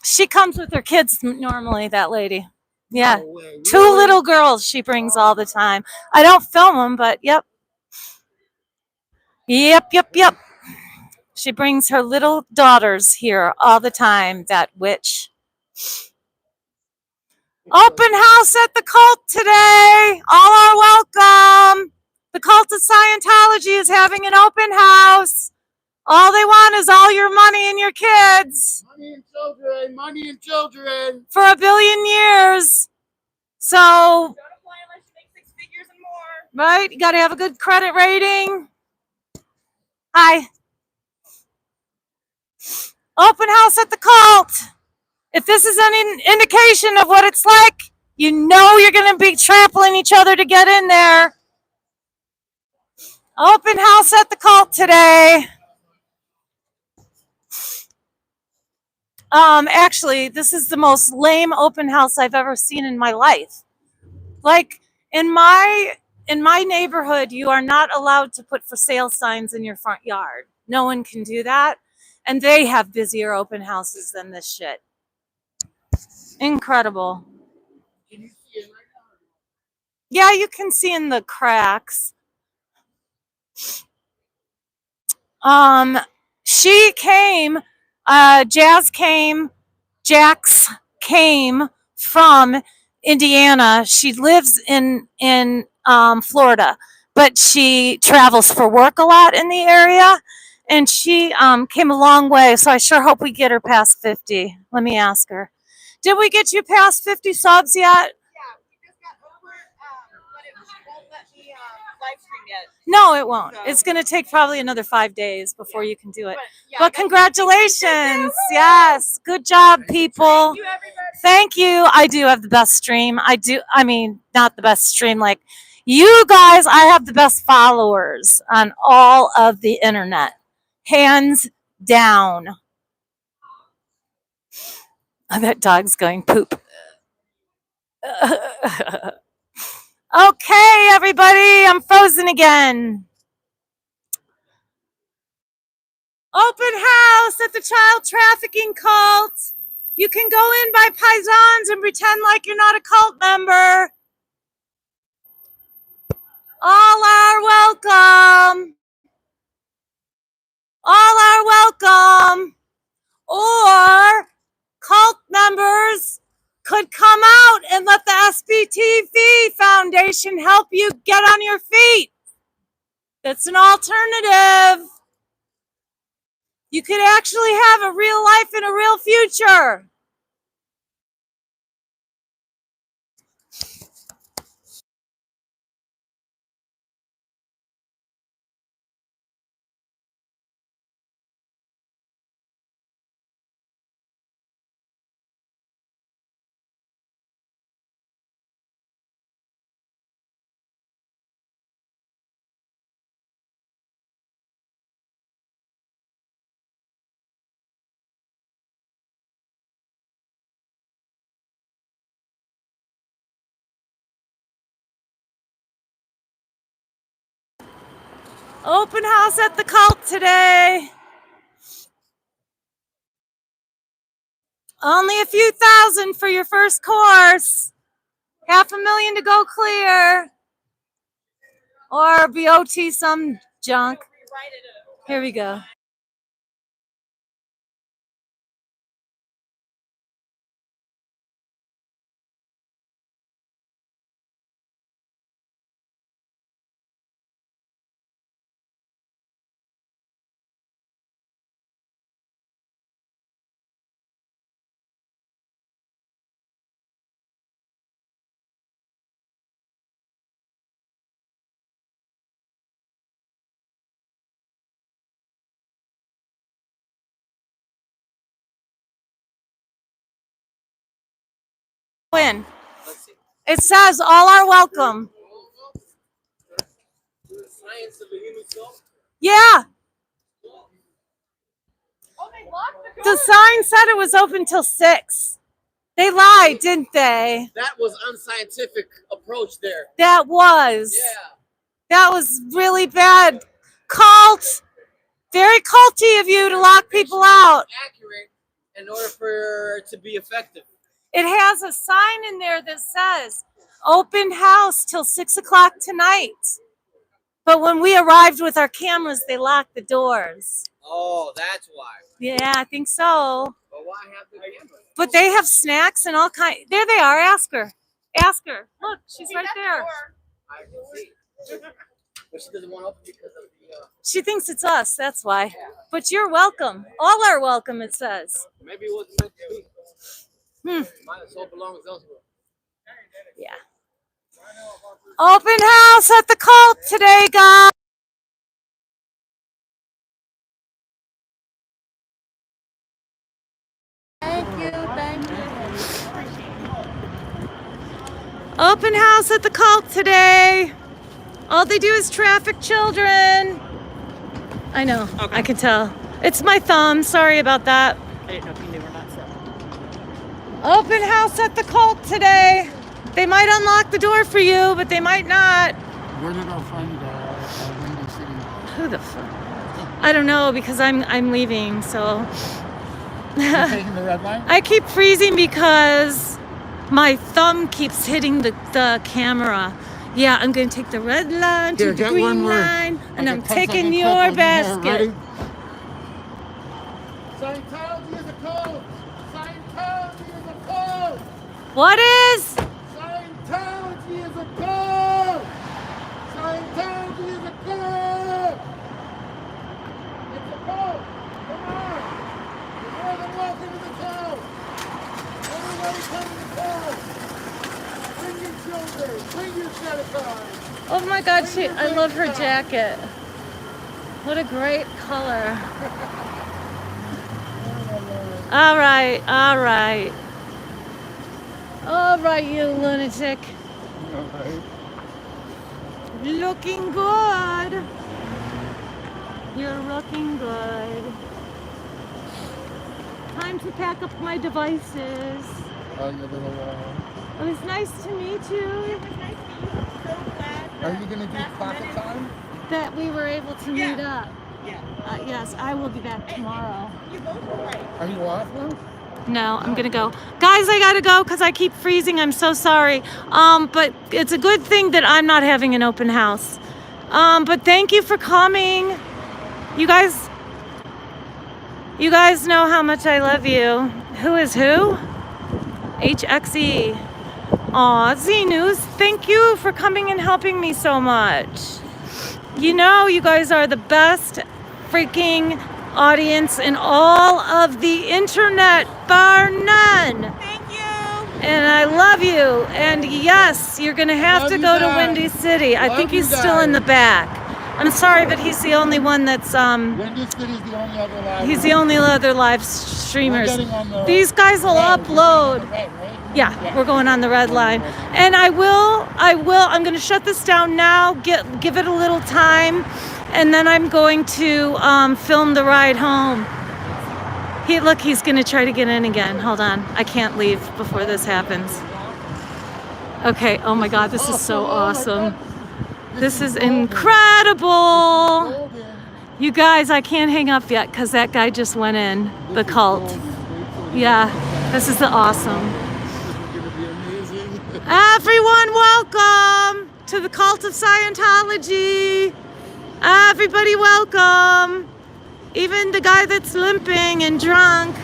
S1: She comes with her kids normally, that lady. Yeah,
S2: no way,
S1: two
S2: really?
S1: little girls she brings all the time. I don't film them, but yep. Yep. She brings her little daughters here all the time, that witch. Open house at the cult today. All are welcome. The cult of Scientology is having an open house. All they want is all your money and your kids.
S2: Money and children, money and children.
S1: For 1 billion years. So,
S6: Don't apply unless you make 6 figures and more.
S1: right, you got to have a good credit rating. Hi. Open house at the cult. If this is any indication of what it's like, you know you're going to be trampling each other to get in there. Open house at the cult today. Actually, this is the most lame open house I've ever seen in my life. Like in my neighborhood, you are not allowed to put for sale signs in your front yard. No one can do that. And they have busier open houses than this shit. Incredible.
S2: Can you see it right now?
S1: Yeah, you can see in the cracks. She came, Jax came from Indiana. She lives in Florida, but she travels for work a lot in the area. And she came a long way, so I sure hope we get her past 50. Let me ask her. Did we get you past 50 subs yet?
S6: Yeah, we just got over but it won't let me live stream yet.
S1: No, it won't. It's going to take probably another 5 days before you can do it.
S6: Yeah,
S1: But congratulations. Yes. Good job, people.
S6: thank you, everybody.
S1: Thank you. I do have the best stream. I mean, not the best stream. Like you guys, I have the best followers on all of the internet. Hands down. Oh, that dog's going poop. Okay, everybody. I'm frozen again. Open house at the child trafficking cult. You can go in by paisans and pretend like you're not a cult member. All are welcome. All are welcome. Or cult members could come out and let the SBTV Foundation help you get on your feet. That's an alternative. You could actually have a real life and a real future. Open house at the cult today. Only a few thousand for your first course. $500,000 to go clear. Or BOT some junk. Here we go. Win. It says all are welcome.
S7: Science of the human soul.
S1: Yeah.
S6: Oh, they locked the door.
S1: The sign said it was open till 6. They lied, didn't they?
S8: That was unscientific approach there.
S1: That was.
S8: Yeah.
S1: That was really bad. Cult. Very culty of you to lock people out.
S8: Accurate in order for it to be effective.
S1: It has a sign in there that says open house till 6 o'clock tonight. But when we arrived with our cameras, they locked the doors.
S8: Oh, that's why.
S1: Yeah, I think so.
S8: But why why have the camera?
S1: But they have snacks and all kind. There they are. Ask her. Ask her. Look, she's right there.
S8: I can see. But she doesn't want to open because of the.
S1: She thinks it's us. That's why. But you're welcome. All are welcome. It says.
S8: Maybe it wasn't meant to be.
S1: Hmm.
S8: Mine soul belongs elsewhere.
S1: Yeah. Open house at the cult today, guys. Thank you. Open house at the cult today. All they do is traffic children. I know.
S7: Okay.
S1: I can tell. It's my thumb. Sorry about that.
S3: I didn't know if you knew or not, so.
S1: Open house at the cult today. They might unlock the door for you, but they might not.
S2: Where did our friend Windy City?
S1: Who the fuck? I don't know because I'm leaving, so.
S2: You taking the red line?
S1: I keep freezing because my thumb keeps hitting the camera. Yeah, I'm going to take the red line to
S2: Here,
S1: the
S2: get
S1: green
S2: one word.
S1: line, and
S2: Like
S1: I'm
S2: a 10-second
S1: taking
S2: clip
S1: your
S2: on here.
S1: basket.
S2: Ready? Scientology is a cult. Scientology is a cult.
S1: What is?
S2: Scientology is a cult. Scientology is a cult. It's a cult. Come on. You're more than welcome to the cult. Everybody come to the cult. Bring your children. Bring your set of cards.
S1: Oh my God, I love her jacket. What a great color. All right. All right, you lunatic. Looking good. You're looking good. Time to pack up my devices.
S2: Oh, your little
S1: It was nice to meet you.
S2: Are you going to do pocket time?
S1: That we were able to meet up.
S3: Yeah.
S1: Yes, I will be back tomorrow.
S6: You both were right.
S2: Are you off now?
S1: No, I'm gonna go. Guys, I gotta go because I keep freezing. I'm so sorry. But it's a good thing that I'm not having an open house. But thank you for coming. You guys know how much I love you. Who is who? HXE. Aw, Z News, thank you for coming and helping me so much. You know, you guys are the best freaking audience in all of the internet, bar none.
S6: Thank you.
S1: And I love you. And yes, you're going to have
S2: Love
S1: to
S2: you
S1: go to
S2: guys.
S1: Windy City. I
S2: Love
S1: think he's
S2: you
S1: still in
S2: guys.
S1: the back. I'm sorry, but he's the only one that's
S2: Windy City's the only other live.
S1: he's the only other live streamers.
S2: We're getting on the
S1: These guys will
S2: red,
S1: upload.
S2: right?
S1: Yeah, we're going on the red line. And I'm going to shut this down now, give it a little time, and then I'm going to film the ride home. He's going to try to get in again. Hold on. I can't leave before this happens. Okay, oh my God, this is so awesome. This is incredible. You guys, I can't hang up yet because that guy just went in, the cult. Yeah, this is awesome. Everyone, welcome to the cult of Scientology. Everybody, welcome. Even the guy that's limping and drunk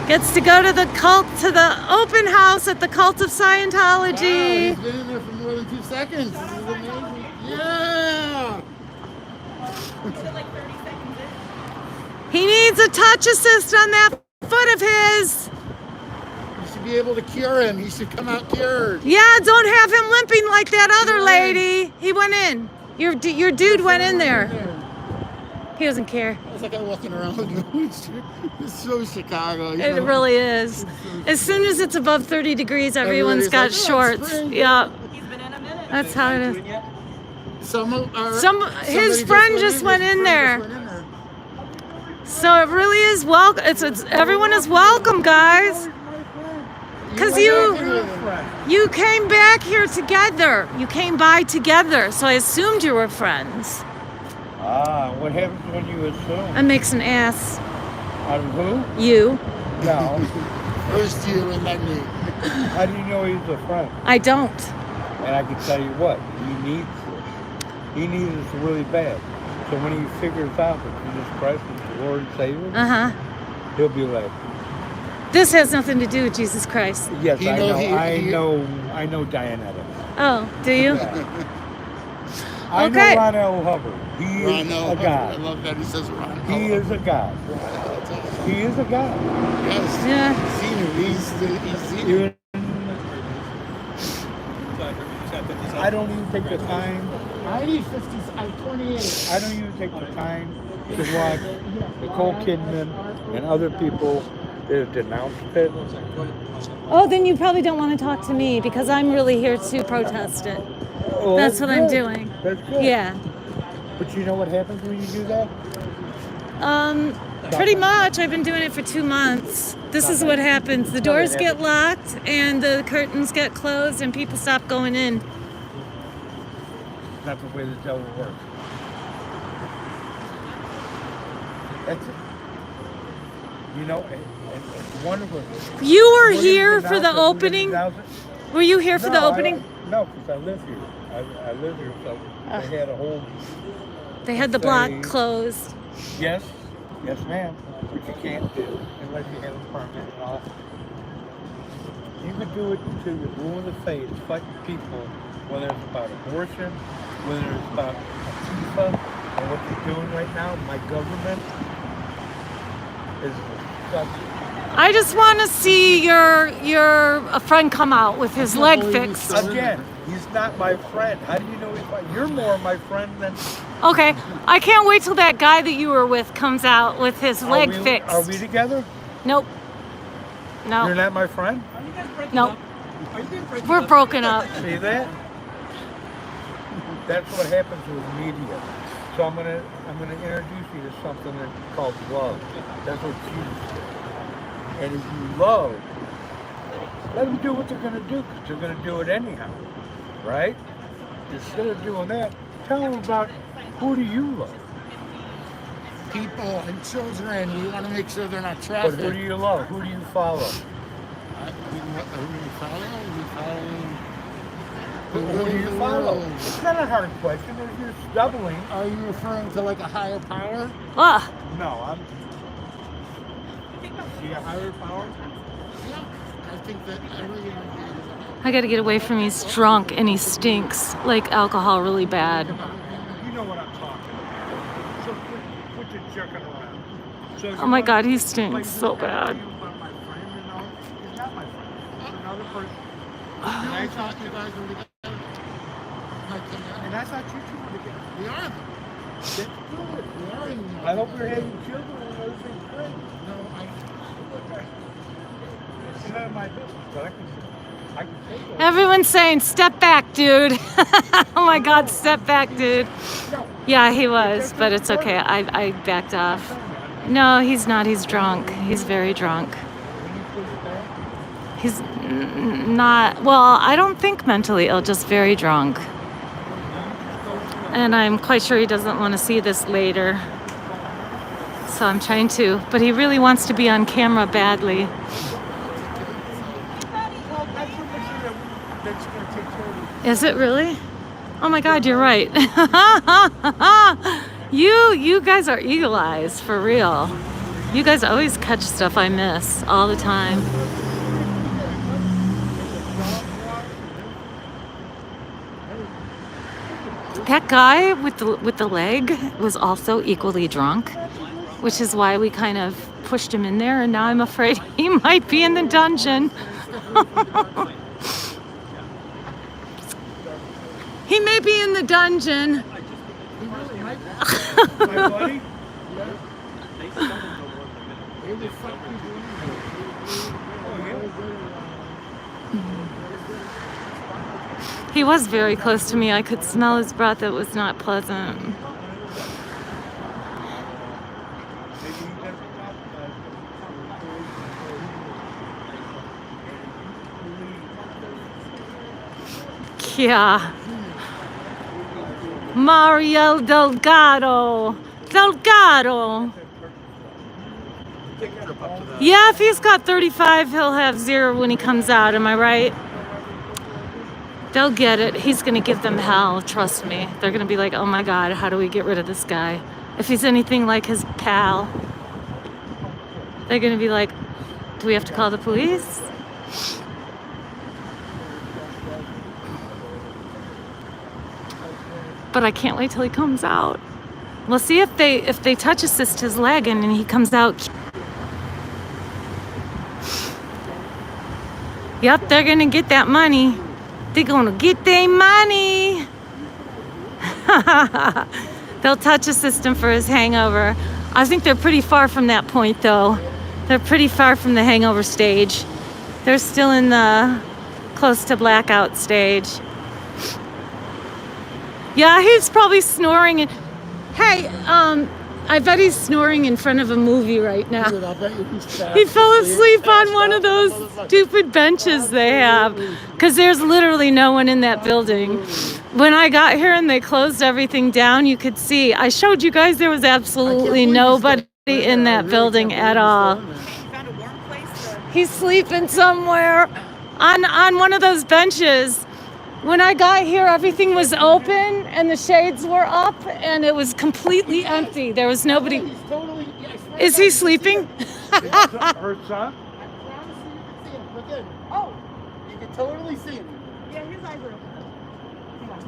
S1: gets to go to the open house at the cult of Scientology.
S2: Wow, he's been in there for more than 2 seconds. This is amazing. Yeah.
S1: He needs a touch assist on that foot of his.
S2: You should be able to cure him. He should come out cured.
S1: Yeah, don't have him limping like that other lady. He went in. Your dude went in there. He doesn't care.
S2: It's like I'm walking around going, it's so Chicago. You
S1: It
S2: know?
S1: really is. As soon as it's above 30 degrees, everyone's got
S2: Everybody's like, "Oh,
S1: shorts.
S2: it's spring."
S1: Yeah,
S6: He's been in a minute.
S1: that's how it is.
S2: His
S1: His friend just went in there. So it really is welcome. It's everyone is welcome, guys. Because you came back here together. You came by together. So I assumed you were friends.
S9: What happens when you assume?
S1: That makes an ass.
S9: Out of who?
S1: You.
S9: No.
S2: First you and then me.
S9: How do you know he's a friend?
S1: I don't.
S9: And I can tell you what, he needs this. He needs this really bad. So when he figures out that Jesus Christ is the Lord and Savior,
S1: Uh-huh.
S9: he'll be like,
S1: This has nothing to do with Jesus Christ.
S9: Yes,
S2: He
S9: I
S2: know-
S9: know.
S2: he-
S9: I know Dianetics.
S1: Oh, do you?
S9: I
S1: Okay.
S9: know Ron L. Hubbard. He
S2: Ron
S9: is
S2: L.
S9: a
S2: I
S9: god.
S2: love that he says Ron L.
S9: He is a god.
S2: That's awesome.
S9: He is a god.
S2: Yes.
S1: Yeah.
S2: He's seen it.
S9: I don't even take the time.
S2: I need 50. I'm 28.
S9: I don't even take the time to watch Nicole Kidman and other people that have denounced it.
S1: Oh, then you probably don't want to talk to me because I'm really here to protest it.
S9: Oh,
S1: That's what I'm
S9: good.
S1: doing.
S9: That's good.
S1: Yeah.
S9: But you know what happens when you do that?
S1: Pretty much. I've been doing it for 2 months. This is what happens. The doors get locked and the curtains get closed and people stop going in.
S9: That's the way the devil works. That's it. You know, and it's wonderful.
S1: You were
S9: We're gonna
S1: here for
S9: denounce
S1: the
S9: it, we're gonna
S1: opening?
S9: denounce it.
S1: Were you here for the
S9: No,
S1: opening?
S9: No, because I live here. I live here, so they had a whole
S1: They had the block
S9: Say-
S1: closed.
S9: yes, ma'am, which you can't do unless you have a permit and all. You could do it until you're blue in the face, fighting people, whether it's about abortion, whether it's about Antifa, and what you're doing right now. My government is disgusting.
S1: I just want to see your a friend come out with his leg fixed.
S9: Again, he's not my friend. How do you know he's my? You're more my friend than.
S1: Okay, I can't wait till that guy that you were with comes out with his leg fixed.
S9: Are we together?
S1: Nope.
S9: You're
S1: No.
S9: not my friend.
S7: Are you guys breaking
S1: Nope.
S7: up? Are you guys breaking
S1: We're
S7: up?
S1: broken up.
S9: See that? That's what happens with media. So I'm gonna introduce you to something that's called love. That's what Jesus did. And if you love, let them do what they're gonna do, because they're gonna do it anyhow, right? Instead of doing that, tell them about who do you love.
S2: People and children. We want to make sure they're not
S9: But
S2: trafficked.
S9: who do you love? Who do you follow? Who do you follow? It's not a hard question. You're just doubling.
S2: Are you referring to like a higher power?
S1: Ah,
S9: No, I'm. See a higher power?
S2: Yeah, I think that every.
S1: I got to get away from him. He's drunk and he stinks like alcohol really bad.
S9: You know what I'm talking about. So quit your jerking around. So if
S1: Oh
S9: you
S1: my
S9: want-
S1: God, he
S9: like,
S1: stinks
S9: you
S1: so
S9: know,
S1: bad.
S9: you want my friend, you know, he's not my friend. He's another person.
S2: I thought you guys were together.
S9: And I thought you two were together.
S2: We are.
S9: That's good.
S2: We are. In
S9: I hope you're having children and everything's great.
S2: No,
S9: It's none of my business, but I can take it.
S1: Everyone's saying, step back, dude. Oh my God, step back, dude. Yeah, he was, but it's okay. I backed off. No, he's not. He's drunk. He's very drunk. He's not, well, I don't think mentally ill, just very drunk. And I'm quite sure he doesn't want to see this later. So I'm trying to, but he really wants to be on camera badly. Is it really? Oh my God, you're right. You guys are eagle eyes, for real. You guys always catch stuff I miss all the time. That guy with the leg was also equally drunk, which is why we kind of pushed him in there, and now I'm afraid he might be in the dungeon. He may be in the dungeon.
S9: My buddy?
S1: He was very close to me. I could smell his breath. It was not pleasant. Yeah. Mario Delgado. Delgado. Yeah, if he's got 35, he'll have 0 when he comes out. Am I right? They'll get it. He's going to give them hell. Trust me. They're going to be like, oh my God, how do we get rid of this guy? If he's anything like his pal, they're going to be like, Do we have to call the police? But I can't wait till he comes out. We'll see if they touch assist his leg and he comes out. Yep, they're gonna get that money. They're gonna get their money. They'll touch assist him for his hangover. I think they're pretty far from that point though. They're pretty far from the hangover stage. They're still in the close to blackout stage. Yeah, he's probably snoring. And hey, I bet he's snoring in front of a movie right now.
S2: Dude, I'll bet you he's fast
S1: He fell asleep on one
S2: out.
S1: of those stupid benches they have, because there's literally no one in that building. When I got here and they closed everything down, you could see. I showed you guys there was absolutely nobody in that building at all.
S6: Found a warm place to
S1: He's sleeping somewhere on one of those benches. When I got here, everything was open and the shades were up and it was completely empty. There was nobody.
S2: He's totally, I swear
S1: Is
S2: to
S1: he
S2: God,
S1: sleeping?
S9: Her son?
S2: I promise you can see him. Look in.
S6: Oh,
S2: You can totally see him.
S6: yeah, his eyes are open. Hang on.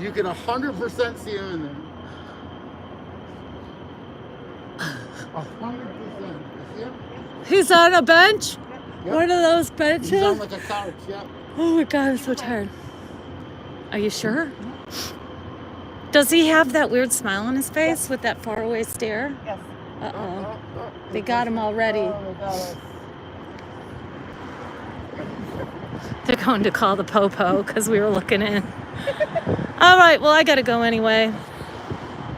S2: You can 100% see him in there. 100%. You see him?
S1: He's on a bench?
S2: Yep.
S1: One of those
S2: He's on
S1: benches?
S2: like a couch, yeah.
S1: Oh my God, I'm so tired. Are you sure? Does he have that weird smile on his face with that faraway stare?
S6: Yes.
S1: Uh-oh. They got him already.
S2: Oh my God.
S1: They're going to call the popo because we were looking in. All right, well, I got to go anyway.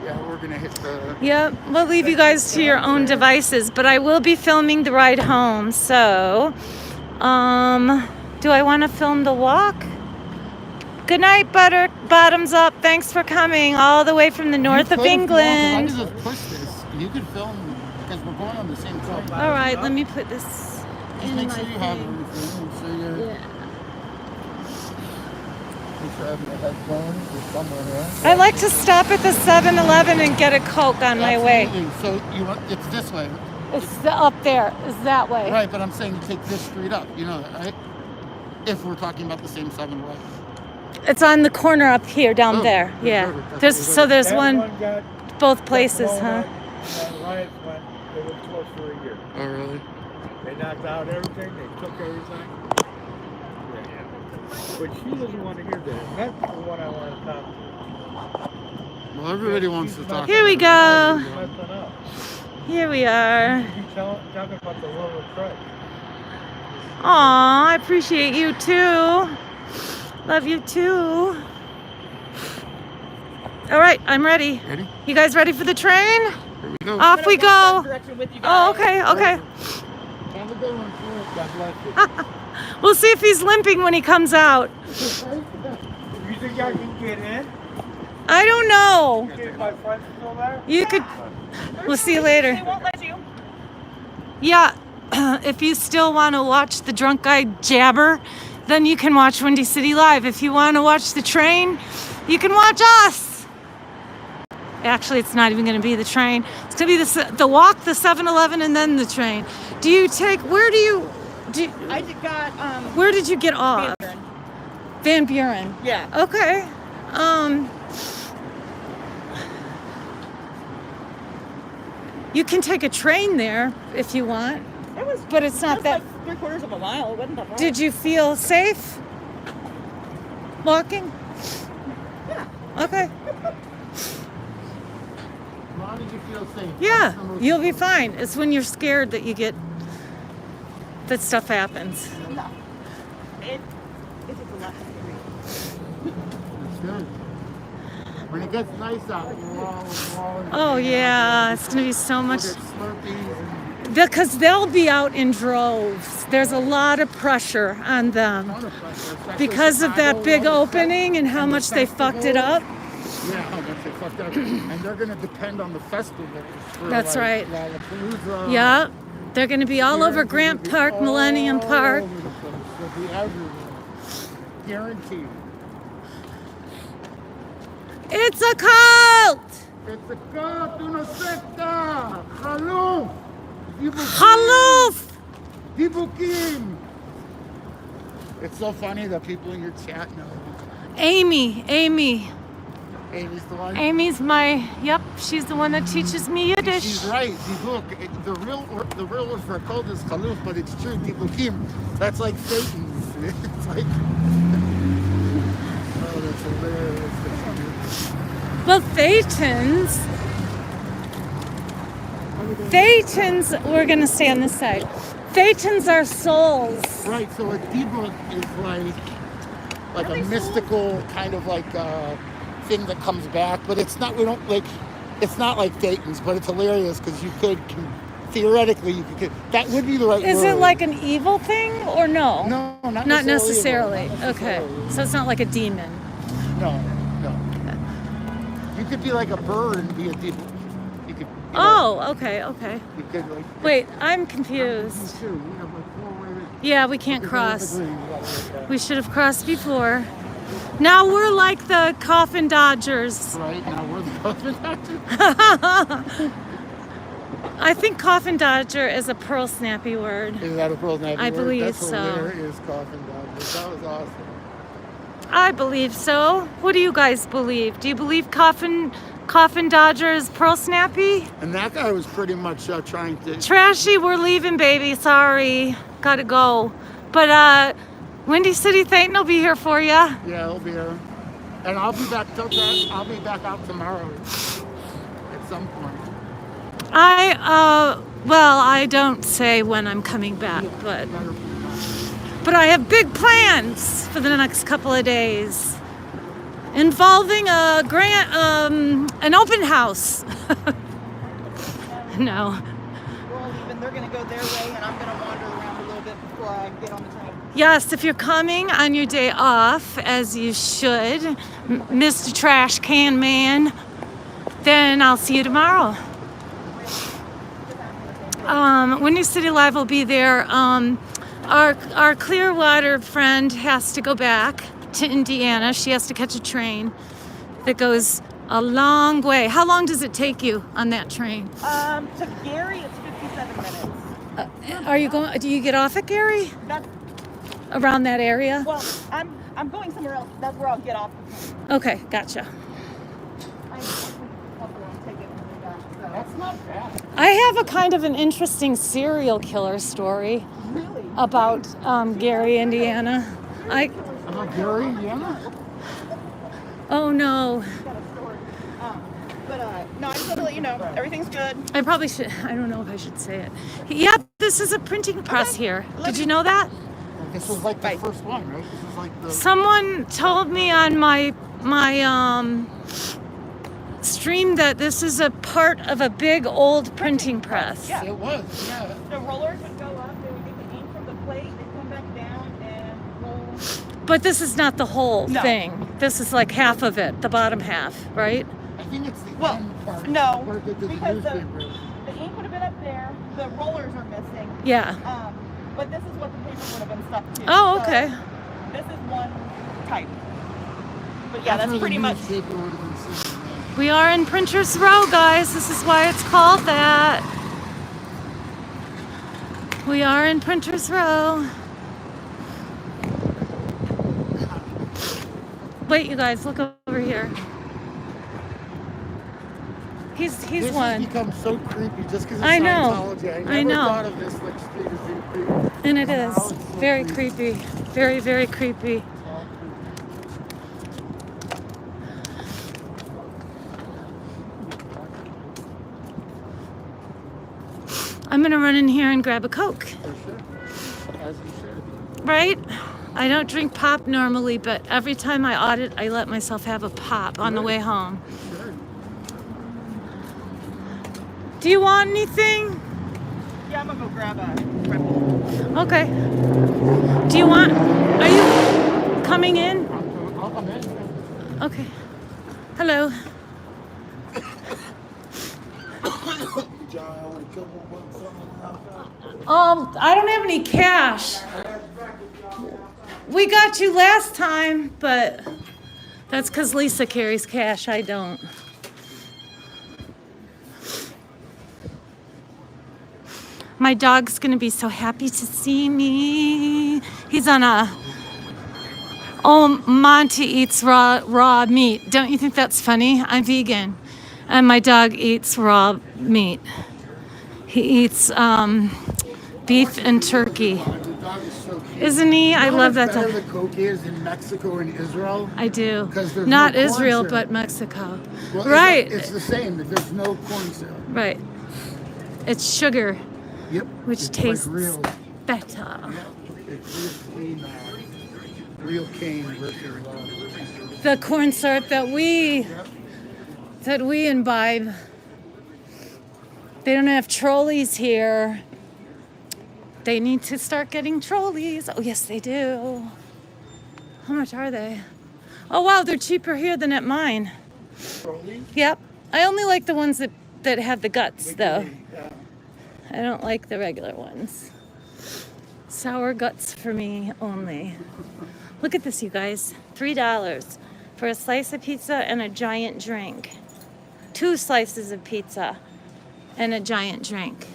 S2: Yeah, we're going to hit the...
S1: Yep, we'll leave you guys to your own devices, but I will be filming the ride home. So, do I want to film the walk? Good night, Butter. Bottoms up. Thanks for coming all the way from the north of England.
S2: I just push this. You could film because we're going on the same train.
S1: All right, let me put this
S2: Just
S1: in
S2: make
S1: my
S2: sure you have
S1: thing.
S2: everything. Make sure you're...
S1: Yeah.
S2: Make sure you have your headphones or somewhere here.
S1: I like to stop at the 7-Eleven and get a Coke on my way.
S2: Absolutely. So you want it's this way,
S1: It's up there. It's that way.
S2: right? But I'm saying you take this street up. You know that, right? If we're talking about the same 7-Way.
S1: It's on the corner up here, down
S2: Oh,
S1: there.
S2: perfect.
S1: Yeah.
S2: That's
S1: There's
S9: That
S1: one
S9: got
S1: both places,
S9: blown
S1: huh?
S9: up, and riots went, it was close for a year.
S2: Oh, really?
S9: They knocked out everything, they took everything. Yeah. But she doesn't want to hear that. That's the one I want to talk to.
S2: Well, everybody wants to talk.
S1: Here we go.
S9: She's messing up.
S1: Here we are.
S9: You keep talking about the love of Christ.
S1: Aw, I appreciate you too. Love you too. All right, I'm ready.
S2: Ready?
S1: You guys ready for the train?
S2: Here we go.
S1: Off we go.
S6: Direction with you
S1: Oh,
S6: guys.
S1: okay, okay.
S2: Have a good one.
S9: God bless you.
S1: We'll see if he's limping when he comes out.
S9: You think I can get in?
S1: I don't know.
S9: Is my friend still there?
S1: You could. We'll see you later.
S6: They won't let you.
S1: Yeah, if you still want to watch the drunk guy jabber, then you can watch Windy City Live. If you want to watch the train, you can watch us. Actually, it's not even going to be the train. It's going to be the walk, the 7-Eleven, and then the train. Do you take, where do you,
S6: I got
S1: where did you get off?
S6: Mandarin.
S1: Van Buren.
S6: Yeah.
S1: Okay. You can take a train there if you want,
S6: It was
S1: but it's not that.
S6: like 3/4 of a mile. It wasn't that far.
S1: Did you feel safe walking?
S6: Yeah.
S1: Okay.
S2: As long as you feel safe.
S1: Yeah,
S2: That's the most
S1: you'll be
S2: important.
S1: fine. It's when you're scared that stuff happens.
S6: No. It takes a lot to read.
S2: It's good. When it gets nice out, we're all
S1: Oh yeah, it's gonna be so much
S2: We'll get Slurpees and
S1: because they'll be out in droves. There's a lot of pressure on them
S2: ton of pressure, especially
S1: because of that
S2: Chicago,
S1: big
S2: all the
S1: opening and how
S2: and the
S1: much they fucked it
S2: festivals.
S1: up.
S2: Yeah, how much they fucked up. And they're going to depend on the festivals. For
S1: That's
S2: like
S1: right.
S2: Lollapalooza.
S1: Yeah, they're gonna be all over
S2: They're
S1: Grant
S2: gonna be
S1: Park, Millennium
S2: all
S1: Park.
S2: over the place. They'll be everywhere. Guaranteed.
S1: It's a cult!
S2: It's a cult, una secta. Haluf. You will see
S1: Haloof!
S2: Dibukim. It's so funny that people in your chat know.
S1: Amy.
S2: Amy's the one.
S1: Amy's yep, she's the one that teaches me Yiddish.
S2: She's right. Dibuk. The real word for a cold is chaluf, but it's true. Dibukim. That's like Satan. It's like. Oh, that's hilarious.
S1: Well, Thetans, we're going to stay on this side. Thetans are souls.
S2: Right, so a dibuk is like a mystical kind of like thing that comes back, but it's not, it's not like Thetans, but it's hilarious because theoretically, you could, that would be the right word.
S1: Is it like an evil thing or no?
S2: No, not
S1: necessarily.
S2: Not necessarily.
S1: Okay, so it's not like a demon.
S2: No. You could be like a bird and be a dibuk. You could.
S1: Okay.
S2: You could
S1: Wait, I'm confused. Yeah, we can't cross. We should have crossed before. Now we're like the coffin dodgers.
S2: Right, now we're the coffin dodgers.
S1: I think coffin dodger is a pearl snappy word.
S2: Is that a pearl snappy word?
S1: I believe
S2: That's
S1: so.
S2: hilarious, coffin dodgers. That was awesome.
S1: I believe so. What do you guys believe? Do you believe coffin dodger is pearl snappy?
S2: And that guy was pretty much trying to...
S1: Trashy, we're leaving, baby. Sorry. Gotta go. But Windy City Thetan will be here for you.
S2: Yeah, he'll be here. And I'll be back out tomorrow at some point.
S1: I don't say when I'm coming back, but I have big plans for the next couple of days involving an open house. No.
S3: We're all leaving. They're going to go their way, and I'm going to wander around a little bit before I get on the train.
S1: Yes, if you're coming on your day off, as you should, Mr. Trash Can Man, then I'll see you tomorrow. Windy City Live will be there. Our Clearwater friend has to go back to Indiana. She has to catch a train that goes a long way. How long does it take you on that train?
S3: To Gary, it's 57 minutes.
S1: Do you get off at Gary?
S3: That's,
S1: Around that area?
S3: well, I'm going somewhere else. That's where I'll get off.
S1: Okay, gotcha.
S2: That's not bad.
S1: I have a kind of an interesting serial killer story about Gary, Indiana.
S2: About Gary, Indiana?
S1: Oh no.
S3: But no, I just want to let you know everything's good.
S1: I probably should. I don't know if I should say it. Yeah, this is a printing press here. Did you know that?
S2: This was like the first one, right? This is like the...
S1: Someone told me on my stream that this is a part of a big old printing press.
S3: Yeah.
S2: It was, yeah.
S3: The rollers would go up, they would get the ink from the plate, they'd come back down and roll.
S1: But this is not the whole
S3: No.
S1: thing. This is like half of it, the bottom half, right?
S2: I think it's the
S3: Well,
S2: end part.
S3: no,
S2: Where the
S3: because the
S2: newspaper.
S3: ink would have been up there, the rollers are missing.
S1: Yeah.
S3: But this is what the paper would have been stuck to.
S1: Oh,
S3: So
S1: okay.
S3: this is one type. But yeah, that's
S2: where the
S3: pretty much.
S2: newspaper would have been sitting, man.
S1: We are in Printers Row, guys. This is why it's called that. We are in Printers Row. Wait, you guys, look over here. He's
S2: This
S1: one.
S2: has become so creepy just because of
S1: I know.
S2: Scientology. I never
S1: I know.
S2: thought of this like street as being creepy.
S1: And it
S2: Now
S1: is
S2: it's so
S1: very creepy. Very, very creepy. I'm gonna run in here and grab a Coke.
S2: For sure. As you should.
S1: Right? I don't drink pop normally, but every time I audit, I let myself have a pop on the way home.
S2: Sure.
S1: Do you want anything?
S3: Yeah, I'm gonna go grab a Red Bull.
S1: Okay. Do you want, are you coming in?
S2: I'll come in.
S1: Okay. Hello. I don't have any cash. We got you last time, but that's because Lisa carries cash. I don't. My dog's gonna be so happy to see me. He's on a, oh, Monty eats raw meat. Don't you think that's funny? I'm vegan, and my dog eats raw meat. He eats beef and turkey.
S2: The dog is so cute.
S1: Isn't he? I love that
S2: Better
S1: dog.
S2: the Coke is in Mexico and Israel.
S1: I do.
S2: 'Cause there's
S1: Not
S2: no corn
S1: Israel,
S2: syrup.
S1: but Mexico.
S2: Well,
S1: Right.
S2: It's the same. There's no corn syrup.
S1: Right. It's sugar,
S2: Yep.
S1: which
S2: it's
S1: tastes
S2: like real.
S1: better.
S2: It's real clean, real cane versus.
S1: The corn syrup that we imbibe. They don't have trolleys here. They need to start getting trolleys. Oh yes, they do. How much are they? Oh wow, they're cheaper here than at mine.
S2: Trolley?
S1: Yep. I only like the ones that have the guts though.
S2: Yeah.
S1: I don't like the regular ones. Sour guts for me only. Look at this, you guys. $3 for a slice of pizza and a giant drink. 2 slices of pizza and a giant drink.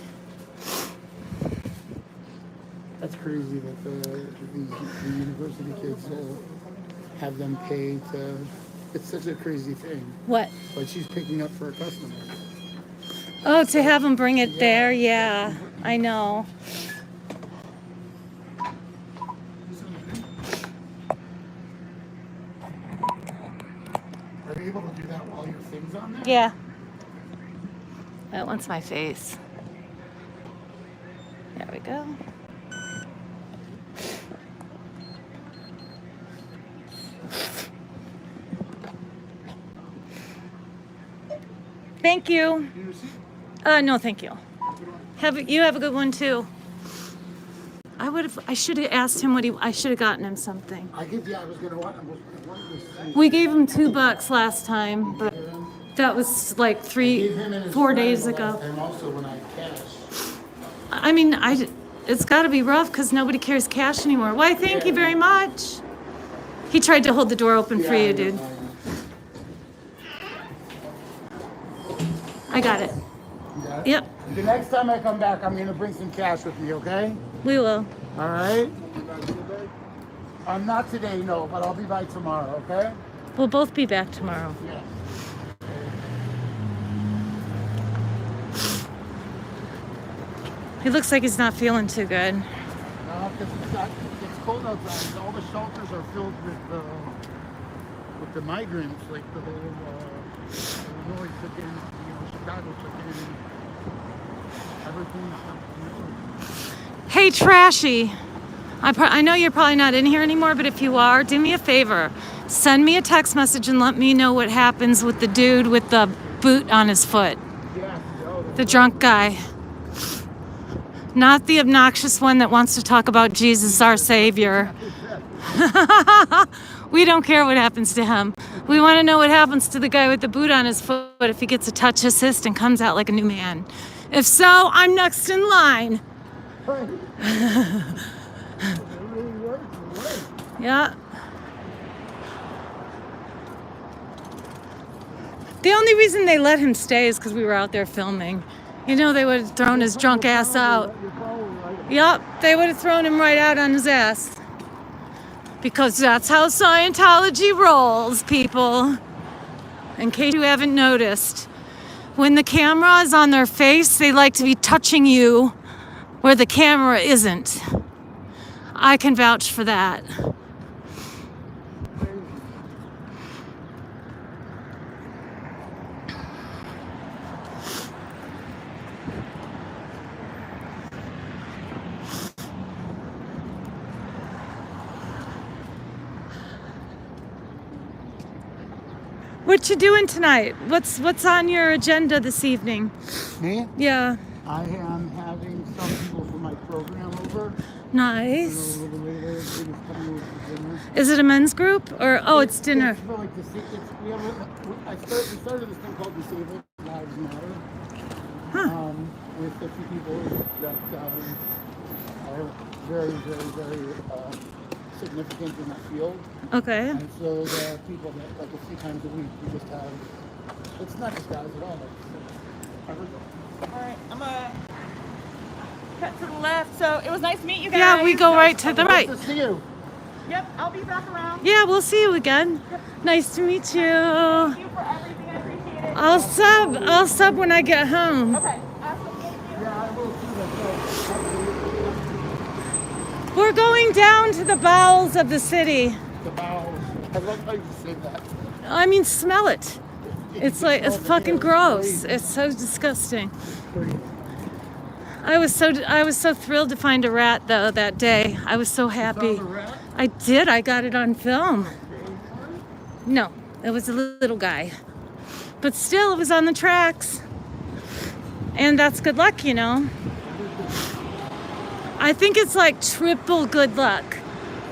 S2: That's crazy that the university kids have them pay to. It's such a crazy thing.
S1: What?
S2: But she's picking up for a customer.
S1: Oh, to have them bring it there? Yeah, I know.
S2: Are you able to do that while your thing's on there?
S1: Yeah. That one's my face. There we go. Thank you. No, thank you. You have a good one too. I should have asked him I should have gotten him something.
S2: I was gonna want to see.
S1: We gave him $2 last time, but that was like 4 days ago.
S2: And also when I cash.
S1: I mean, it's got to be rough because nobody carries cash anymore. Why, thank you very much. He tried to hold the door open for you, dude. I got it. Yep,
S2: The next time I come back, I'm gonna bring some cash with me, okay?
S1: we will.
S2: All right. Not today, no, but I'll be by tomorrow, okay?
S1: We'll both be back tomorrow.
S2: Yeah.
S1: He looks like he's not feeling too good.
S2: No, because it's cold outside. All the shelters are filled with the migrants, like the whole Illinois took in, Chicago took in. Everything's.
S1: Hey, Trashy. I know you're probably not in here anymore, but if you are, do me a favor. Send me a text message and let me know what happens with the dude with the boot on his foot. The drunk guy. Not the obnoxious one that wants to talk about Jesus, our Savior. We don't care what happens to him. We want to know what happens to the guy with the boot on his foot if he gets a touch assist and comes out like a new man. If so, I'm next in line. Yeah. The only reason they let him stay is because we were out there filming. You know, they would have thrown his drunk ass out. Yep, they would have thrown him right out on his ass. Because that's how Scientology rolls, people. In case you haven't noticed. When the camera is on their face, they like to be touching you where the camera isn't. I can vouch for that. What you doing tonight? What's on your agenda this evening?
S2: Me?
S1: Yeah.
S2: I am having some people from my program over.
S1: Nice.
S2: A little later, they're just coming over for dinner.
S1: Is it a men's group or it's dinner?
S2: It's for like we started this thing called Disabled Lives Matter.
S1: Huh.
S2: With a few people that are very, very, very significant in the field.
S1: Okay.
S2: And so there are people that like a few times a week we just have. It's not just guys at all.
S3: All right, I'm to the left. So it was nice to meet you guys.
S1: Yeah, we go right to the right.
S2: Good to see you.
S3: Yep, I'll be back around.
S1: Yeah, we'll see you again. Nice to meet you.
S3: Thank you for everything. I appreciate it.
S1: I'll sub when I get home.
S3: Okay, awesome. Thank you.
S2: Yeah, I will too.
S1: We're going down to the bowels of the city.
S2: The bowels. I love how you say that.
S1: I mean, smell it. It's like, it's fucking gross. It's so disgusting. I was so thrilled to find a rat though that day. I was so happy. I did. I got it on film. No, it was a little guy. But still, it was on the tracks. And that's good luck, you know. I think it's like triple good luck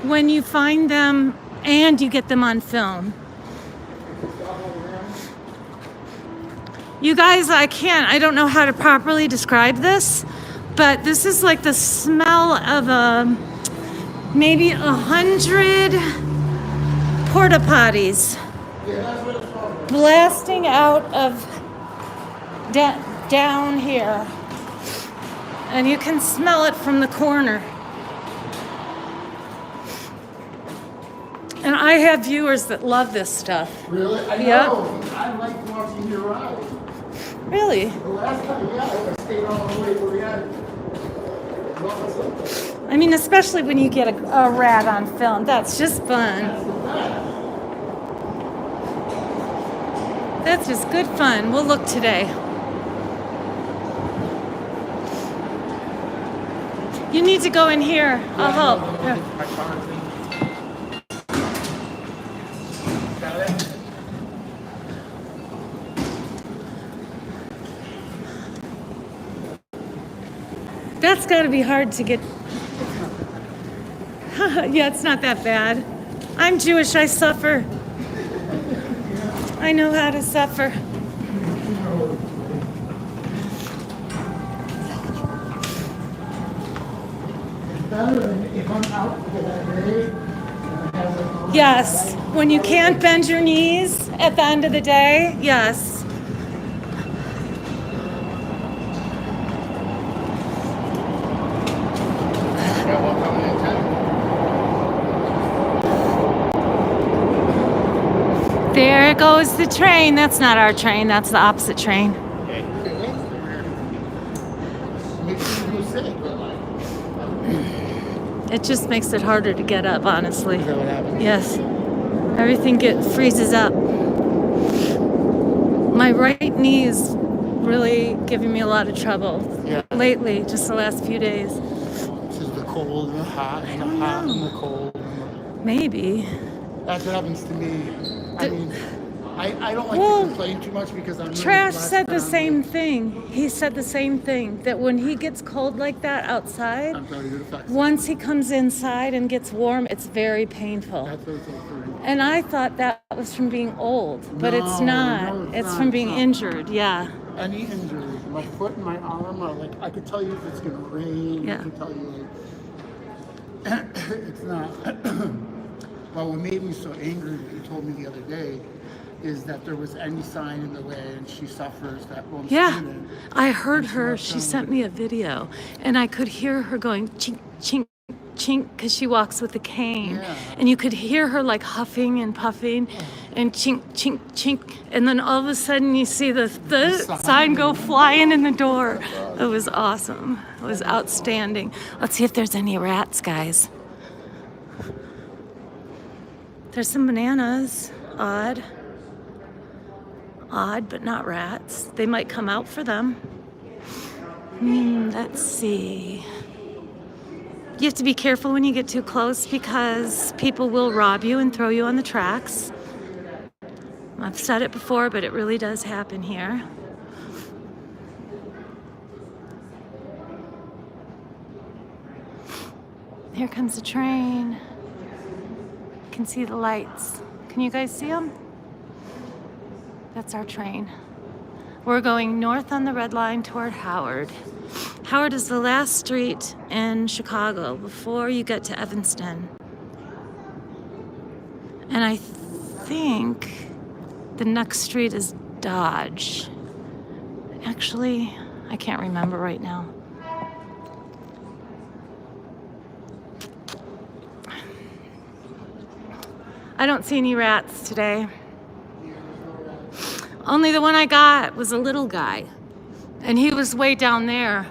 S1: when you find them and you get them on film. You guys, I don't know how to properly describe this, but this is like the smell of maybe 100 porta potties blasting out of down here. And you can smell it from the corner. And I have viewers that love this stuff.
S2: Really? I
S1: Yep.
S2: know. I like watching your ride.
S1: Really?
S2: The last time, yeah, I stayed all the way to the end.
S1: I mean, especially when you get a rat on film. That's just fun. That's just good fun. We'll look today. You need to go in here. I'll help. Yeah. That's got to be hard to get. Yeah, it's not that bad. I'm Jewish. I suffer. I know how to suffer.
S2: If I'm out for that day,
S1: Yes, when you can't bend your knees at the end of the day, yes. There goes the train. That's not our train, that's the opposite train. It just makes it harder to get up, honestly.
S2: Is that what happens?
S1: Yes. Everything freezes up. My right knee is really giving me a lot of trouble lately, just the last few days.
S2: This is the cold and the hot and the hot and the cold.
S1: Maybe.
S2: That's what happens to me. I mean, I don't like
S1: Well,
S2: to complain too much because I'm really
S1: Trash
S2: blessed
S1: said
S2: that
S1: the
S2: I'm-
S1: same thing. He said the same thing, that when he gets cold like that outside,
S2: I'm sorry, it affects me.
S1: once he comes inside and gets warm, it's very painful.
S2: That's what it's all for.
S1: And I thought that was from being old, but it's
S2: No,
S1: not.
S2: no,
S1: It's
S2: not.
S1: from being
S2: It's not.
S1: injured, yeah.
S2: Any injury, my foot and my arm are like, I could tell you if it's gonna rain.
S1: Yeah.
S2: I can tell you like, it's not. Well, what made me so angry, what you told me the other day, is that there was any sign in the way and she suffers that won't
S1: Yeah,
S2: stand it.
S1: I heard her. She sent me a video, and I could hear her going chink, chink, chink, because she walks with a cane.
S2: Yeah.
S1: And you could hear her like huffing and puffing, and chink, chink, chink. And then all of a sudden you see the sign go flying in the door. It was awesome. It was outstanding. Let's see if there's any rats, guys. There's some bananas. Odd. Odd, but not rats. They might come out for them. Let's see. You have to be careful when you get too close because people will rob you and throw you on the tracks. I've said it before, but it really does happen here. Here comes the train. You can see the lights. Can you guys see them? That's our train. We're going north on the red line toward Howard. Howard is the last street in Chicago before you get to Evanston. And I think the next street is Dodge. Actually, I can't remember right now. I don't see any rats today. Only the one I got was a little guy, and he was way down there,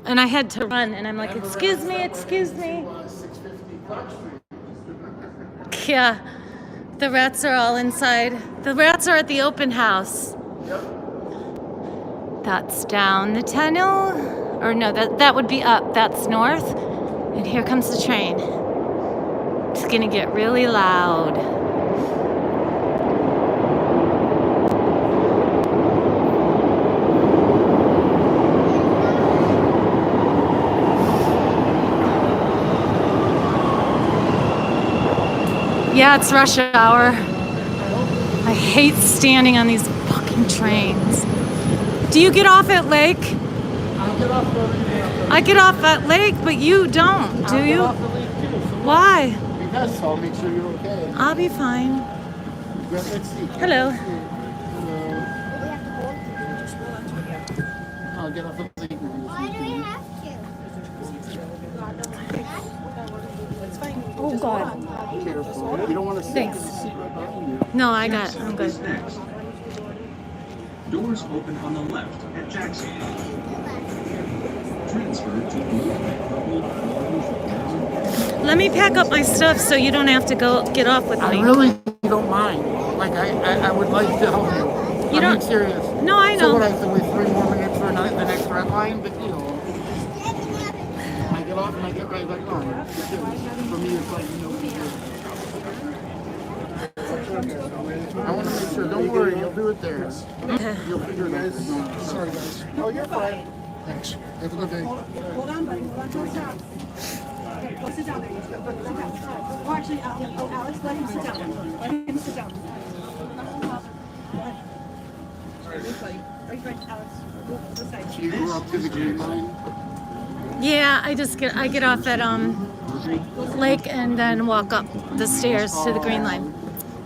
S1: and I had to run, and I'm like, excuse me, excuse me. Yeah, the rats are all inside. The rats are at the open house. That's down the tunnel, or no, that would be up. That's north, and here comes the train. It's gonna get really loud. Yeah, it's rush hour. I hate standing on these fucking trains. Do you get off at Lake? I get off at Lake, but you don't, do you? Why?
S2: Because I'll make sure you're okay.
S1: I'll be fine.
S2: Let's see.
S1: Hello.
S2: I'll get off the Lake.
S10: Why do we have to?
S1: Oh God.
S2: Careful. You don't want to sit
S1: Thanks.
S2: in the seat right behind you.
S1: No, I'm good.
S11: Doors open on the left at Jackson. Transfer to
S1: Let me pack up my stuff so you don't have to go get off with
S2: I
S1: me.
S2: really don't mind. Like, I would like to help you.
S1: You don't-
S2: I'm serious.
S1: No, I
S2: So
S1: know.
S2: what, I have to wait 3 more minutes for the next red line? Big deal. I get off and I get right back on. For me, it's like, no big deal. I want to make sure. Don't worry, you'll do it there.
S1: Okay.
S2: You'll figure it out.
S5: Sorry, guys.
S2: Oh, you're fine.
S5: Thanks. Have a good day.
S10: Hold on, buddy. Hold on. Go sit down. Okay, go sit down there. Sit down. Oh, actually, Alex, let him sit down. Let him sit down. Right, Alex. This side.
S2: You go up to the green line.
S1: Yeah, I get off at Lake and then walk up the stairs to the Green Line.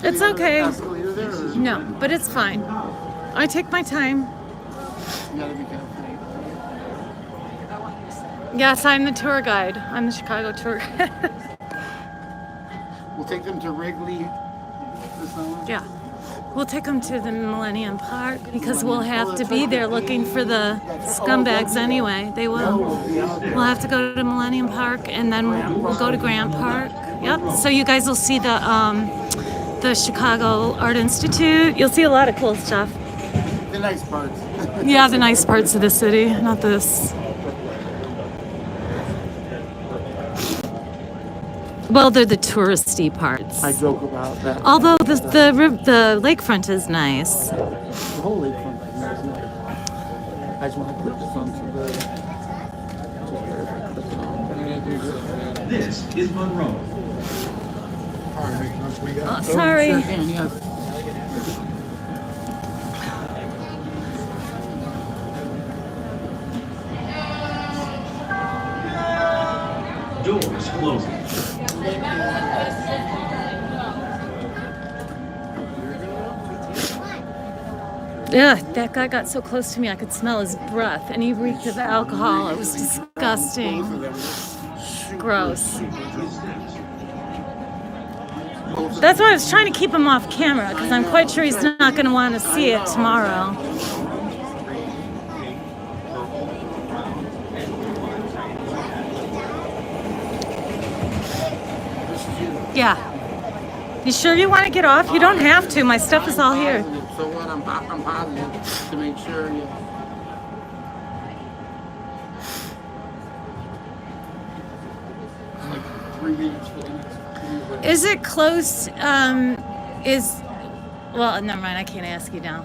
S1: It's okay.
S2: Escalator there, or you
S1: No, but it's fine. I take my time.
S2: gotta be careful.
S1: Yes, I'm the tour guide. I'm the Chicago tour guide.
S2: We'll take them to Wrigley this summer.
S1: Yeah. We'll take them to the Millennium Park because we'll have to be there looking for the scumbags anyway. They will. We'll have to go to Millennium Park and then we'll go to Grant Park. Yep. So you guys will see the Chicago Art Institute. You'll see a lot of cool stuff.
S2: The nice parts.
S1: Yeah, the nice parts of the city, not this. Well, they're the touristy parts.
S2: I joke about that.
S1: Although the lakefront is nice.
S2: The whole lakefront is nice. I just want to clip this on to
S11: This is Monroe.
S1: Oh, sorry.
S2: Sure can, yes.
S11: Doors closing.
S1: Ugh, that guy got so close to me I could smell his breath, and he reeked of alcohol. It was disgusting. Gross. That's why I was trying to keep him off camera, because I'm quite sure he's not going to want to see it tomorrow. Yeah. You sure you want to get off? You don't have to. My stuff is all here.
S2: So what? I'm positive to make sure you. Like 3 minutes for the next.
S1: Is it close? Well, never mind. I can't ask you now.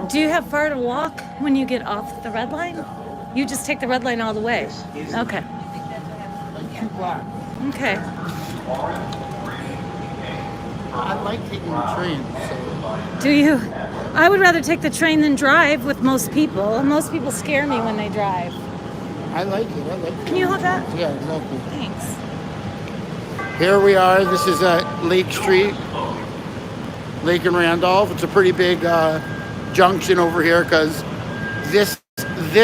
S1: Do you have far to walk when you get off the red line? You just take the red line all the way. Okay.
S2: Like 2 blocks.
S1: Okay.
S2: I like taking the train. So.
S1: Do you? I would rather take the train than drive with most people. Most people scare me when they drive.
S2: I like it.
S1: Can you hold that?
S2: Yeah, exactly.
S1: Thanks.
S2: Here we are. This is at Lake Street, Lake and Randolph. It's a pretty big junction over here because this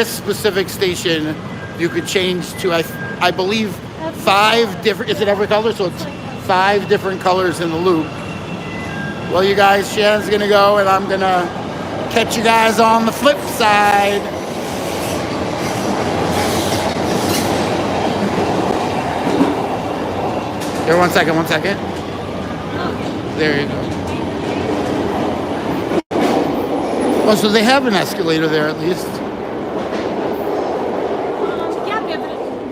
S2: specific station you could change to I believe 5 different. Is it every color? So it's 5 different colors in the loop. Well, you guys, Shannon's gonna go, and I'm gonna catch you guys on the flip side. Here, one second. There you go. Oh, so they have an escalator there at least.
S1: Yeah, we have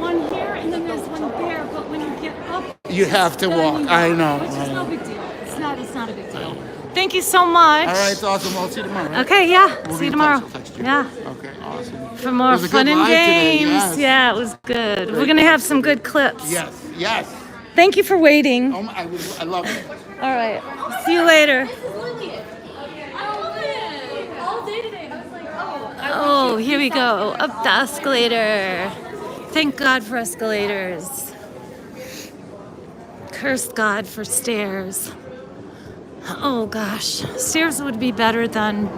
S1: one here and then there's one there, but when you get up,
S2: You have to
S1: then
S2: walk.
S1: you
S2: I know.
S1: Which is no big deal. It's not a big deal. Thank you so much.
S2: All right, it's awesome. I'll see you tomorrow. Right?
S1: Okay, yeah.
S2: We'll
S1: See
S2: be
S1: you
S2: in
S1: tomorrow.
S2: touch. I'll text you.
S1: Yeah.
S2: Okay, awesome.
S1: For more
S2: It was a
S1: fun
S2: good
S1: and
S2: live today,
S1: games.
S2: yes.
S1: Yeah, it was good. We're gonna have some good clips.
S2: Yes.
S1: Thank you for waiting.
S2: Oh, I love it.
S1: All right. See you later. Oh, here we go. Up the escalator. Thank God for escalators. Curse God for stairs. Oh gosh. Stairs would be better than,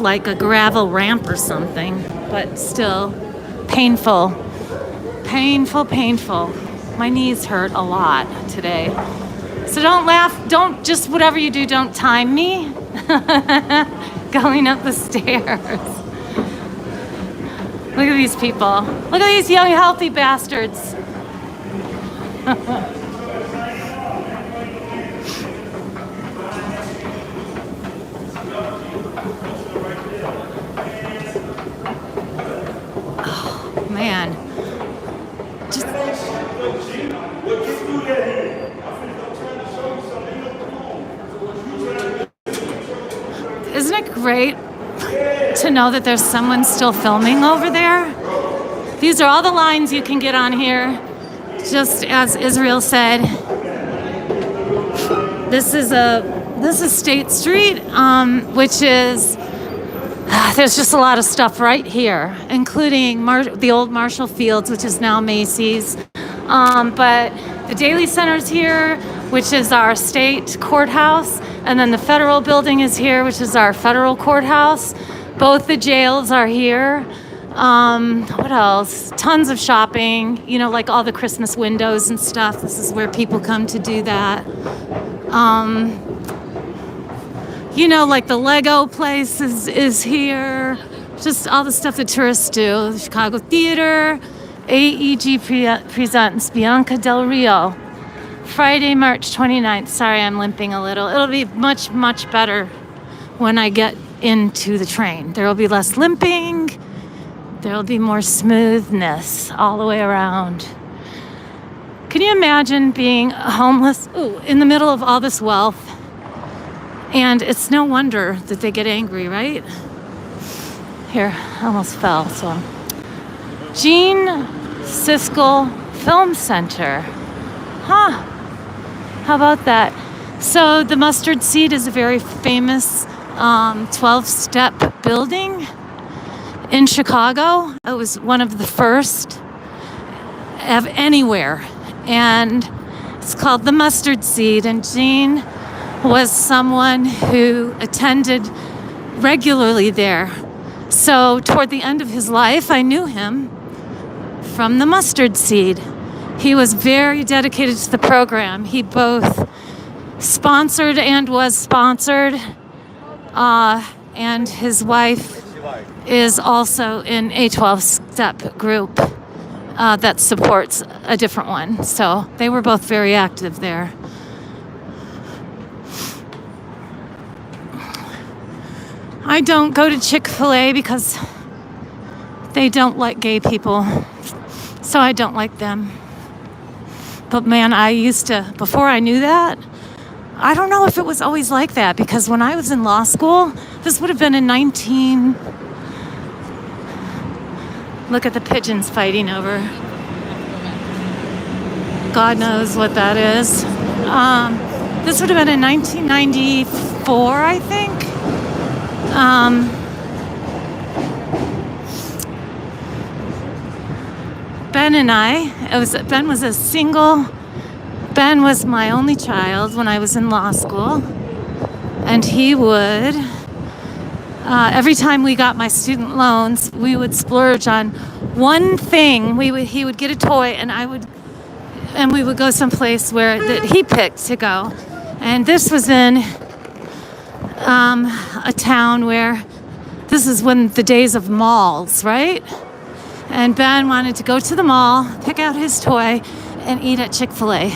S1: like a gravel ramp or something. But still, painful. Painful. My knees hurt a lot today. So don't laugh. Don't just whatever you do, don't time me going up the stairs. Look at these people. Look at these young, healthy bastards. Oh, man. Isn't it great to know that there's someone still filming over there? These are all the lines you can get on here. Just as Israel said, this is State Street, which is there's just a lot of stuff right here, including the old Marshall Fields, which is now Macy's. But the Daily Center's here, which is our state courthouse, and then the federal building is here, which is our federal courthouse. Both the jails are here. What else? Tons of shopping, like all the Christmas windows and stuff. This is where people come to do that. Like the Lego place is here. Just all the stuff that tourists do. The Chicago Theater, AEG presents Bianca Del Rio. Friday, March 29th. Sorry, I'm limping a little. It'll be much, much better when I get into the train. There will be less limping. There will be more smoothness all the way around. Can you imagine being homeless in the middle of all this wealth? And it's no wonder that they get angry, right? Here, I almost fell. So, Gene Siskel Film Center. Huh. How about that? So the Mustard Seed is a very famous 12-step building in Chicago. It was one of the first of anywhere. And it's called the Mustard Seed. And Gene was someone who attended regularly there. So toward the end of his life, I knew him from the Mustard Seed. He was very dedicated to the program. He both sponsored and was sponsored. And his wife is also in a 12-step group that supports a different one. So they were both very active there. I don't go to Chick-fil-A because they don't like gay people. So I don't like them. But man, I used to, before I knew that, I don't know if it was always like that, because when I was in law school, this would have been in look at the pigeons fighting over. God knows what that is. This would have been in 1994, I think. Ben and Ben was my only child when I was in law school, and he would, every time we got my student loans, we would splurge on one thing. He would get a toy, and I would and we would go someplace where that he picked to go. And this was in a town where this is when the days of malls, right? And Ben wanted to go to the mall, pick out his toy, and eat at Chick-fil-A.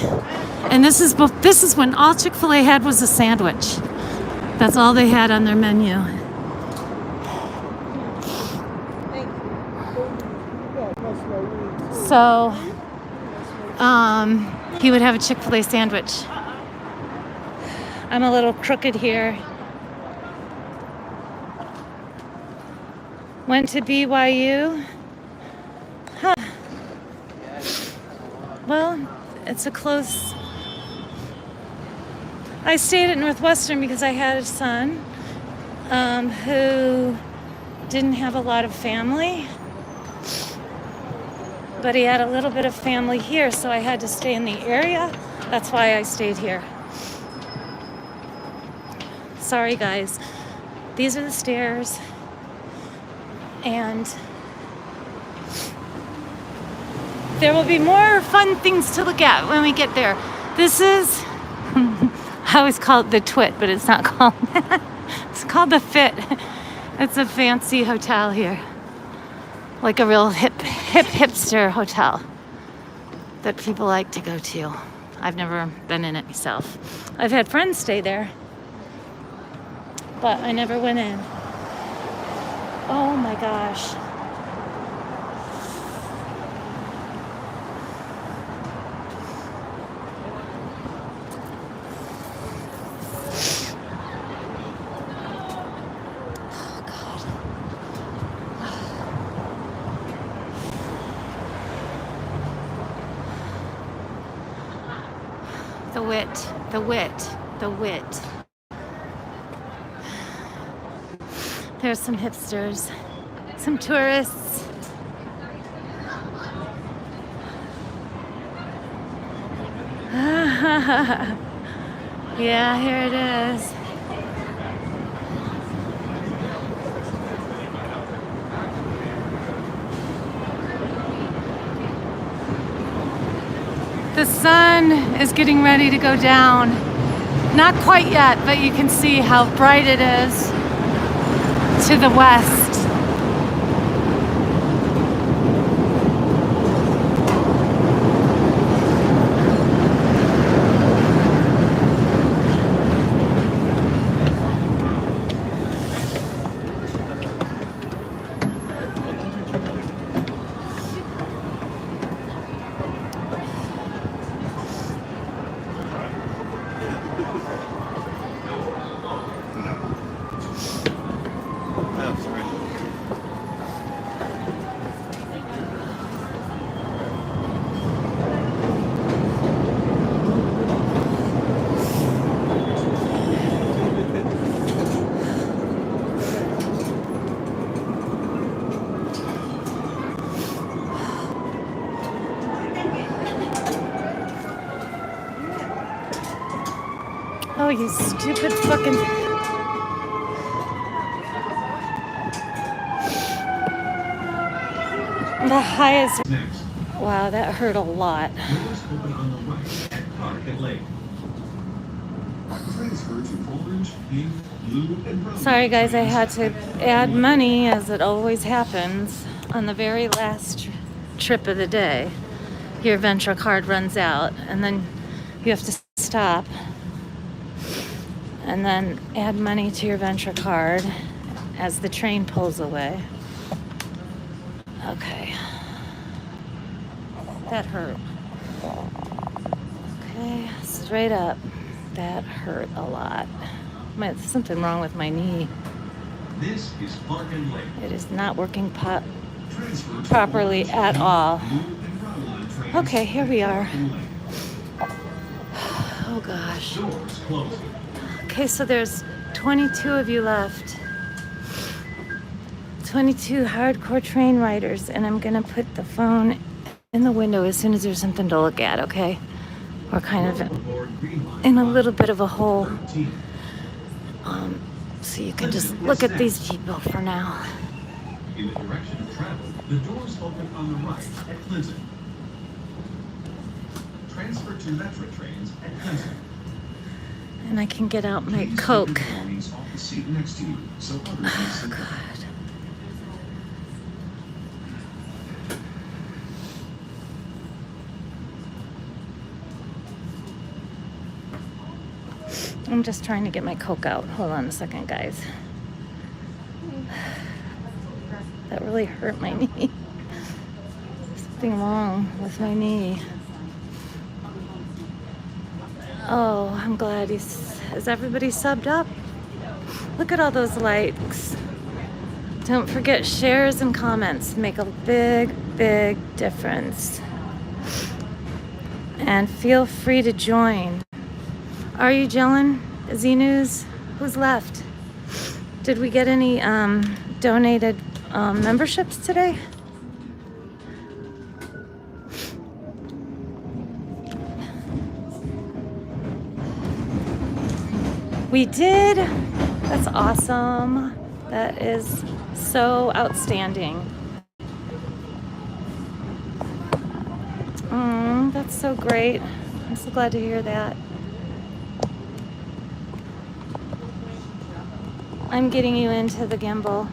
S1: And this is when all Chick-fil-A had was a sandwich. That's all they had on their menu. So, he would have a Chick-fil-A sandwich. I'm a little crooked here. Went to BYU. Huh. Well, it's a close. I stayed at Northwestern because I had a son who didn't have a lot of family, but he had a little bit of family here, so I had to stay in the area. That's why I stayed here. Sorry, guys. These are the stairs, and there will be more fun things to look at when we get there. This is, I always call it the Twit, but it's not called that. It's called the Fit. It's a fancy hotel here. Like a real hipster hotel that people like to go to. I've never been in it myself. I've had friends stay there, but I never went in. Oh my gosh. The wit. There's some hipsters, some tourists. Yeah, here it is. The sun is getting ready to go down. Not quite yet, but you can see how bright it is to the west. Oh, you stupid fucking... The highest... Wow, that hurt a lot.
S11: Doors open on the right at Park Lake. Transfer to orange, pink, blue, and brown.
S1: Sorry guys, I had to add money, as it always happens, on the very last trip of the day. Your Ventra card runs out, and then you have to stop and then add money to your Ventra card as the train pulls away. Okay. That hurt. Okay, straight up. That hurt a lot. There's something wrong with my knee.
S11: This is Park and Lake.
S1: It is not working properly at all. Okay, here we are. Oh gosh.
S11: Doors closing.
S1: Okay, so there's 22 of you left. 22 hardcore train riders, and I'm gonna put the phone in the window as soon as there's something to look at, okay? We're kind of in a little bit of a hole. So you can just look at these people for now.
S11: In the direction of travel, the doors open on the right at Clinton. Transfer to Metro trains at Clinton.
S1: And I can get out my
S11: Please
S1: Coke.
S11: keep your belongings off the seat next to you, so others may
S1: Oh,
S11: sit down.
S1: God. I'm just trying to get my Coke out. Hold on a second, guys. That really hurt my knee. Something wrong with my knee. Oh, I'm glad is everybody subbed up? Look at all those likes. Don't forget shares and comments make a big, big difference. And feel free to join. Are you gelling? Z News? Who's left? Did we get any donated memberships today? We did. That's awesome. That is so outstanding. That's so great. I'm so glad to hear that. I'm getting you into the gimbal.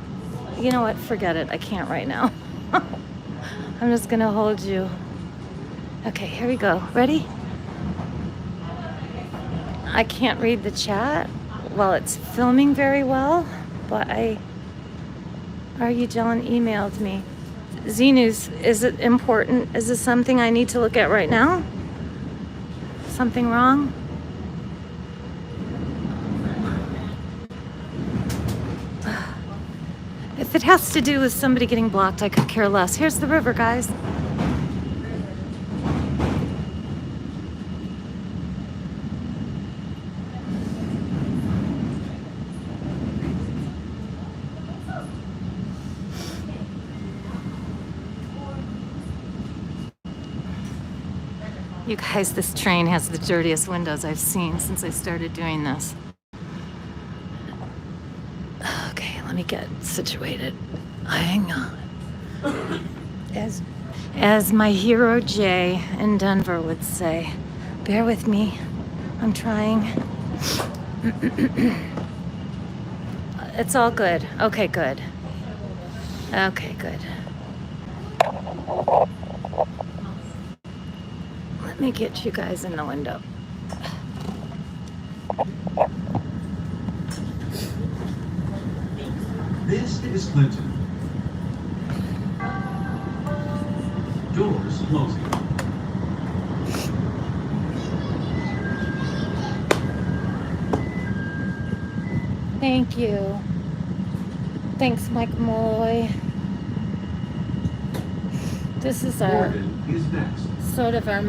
S1: You know what? Forget it. I can't right now. I'm just gonna hold you. Okay, here we go. Ready? I can't read the chat while it's filming very well, but Are you John emailed me? Z News, is it important? Is this something I need to look at right now? Something wrong? If it has to do with somebody getting blocked, I could care less. Here's the river, guys. You guys, this train has the dirtiest windows I've seen since I started doing this. Okay, let me get situated. Hang on. As my hero Jay in Denver would say, bear with me. I'm trying. It's all good. Okay, good. Okay, good. Let me get you guys in the window.
S11: This is Clinton. Doors closing.
S1: Thank you. Thanks, Mike Moy. This is our
S11: Morgan is next.
S1: sort of our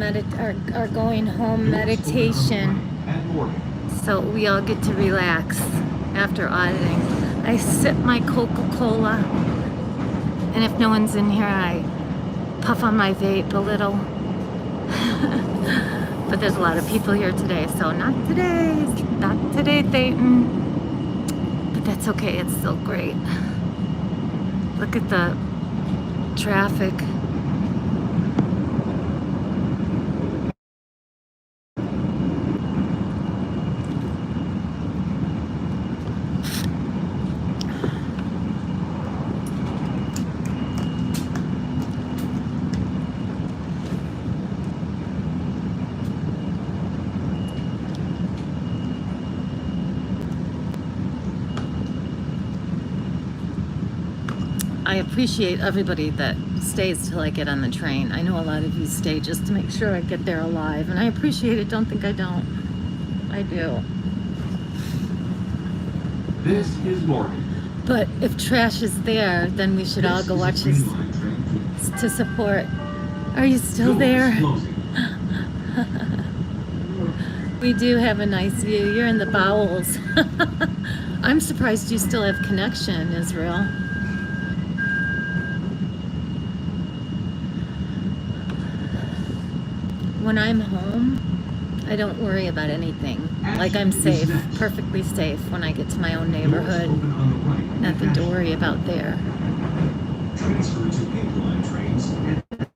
S1: going home meditation.
S11: At Morgan.
S1: So we all get to relax after auditing. I sip my Coca-Cola, and if no one's in here, I puff on my vape a little. But there's a lot of people here today, so not today, Dayton. But that's okay, it's still great. Look at the traffic. I appreciate everybody that stays till I get on the train. I know a lot of you stay just to make sure I get there alive, and I appreciate it. Don't think I don't. I do.
S11: This is Morgan.
S1: But if trash is there, then we should all go watch this to support. Are you still there? We do have a nice view. You're in the bowels. I'm surprised you still have connection, Israel. When I'm home, I don't worry about anything. Like I'm safe, perfectly safe when I get to my own neighborhood. Nothing to worry about there.
S11: Transfer to Pink Line trains at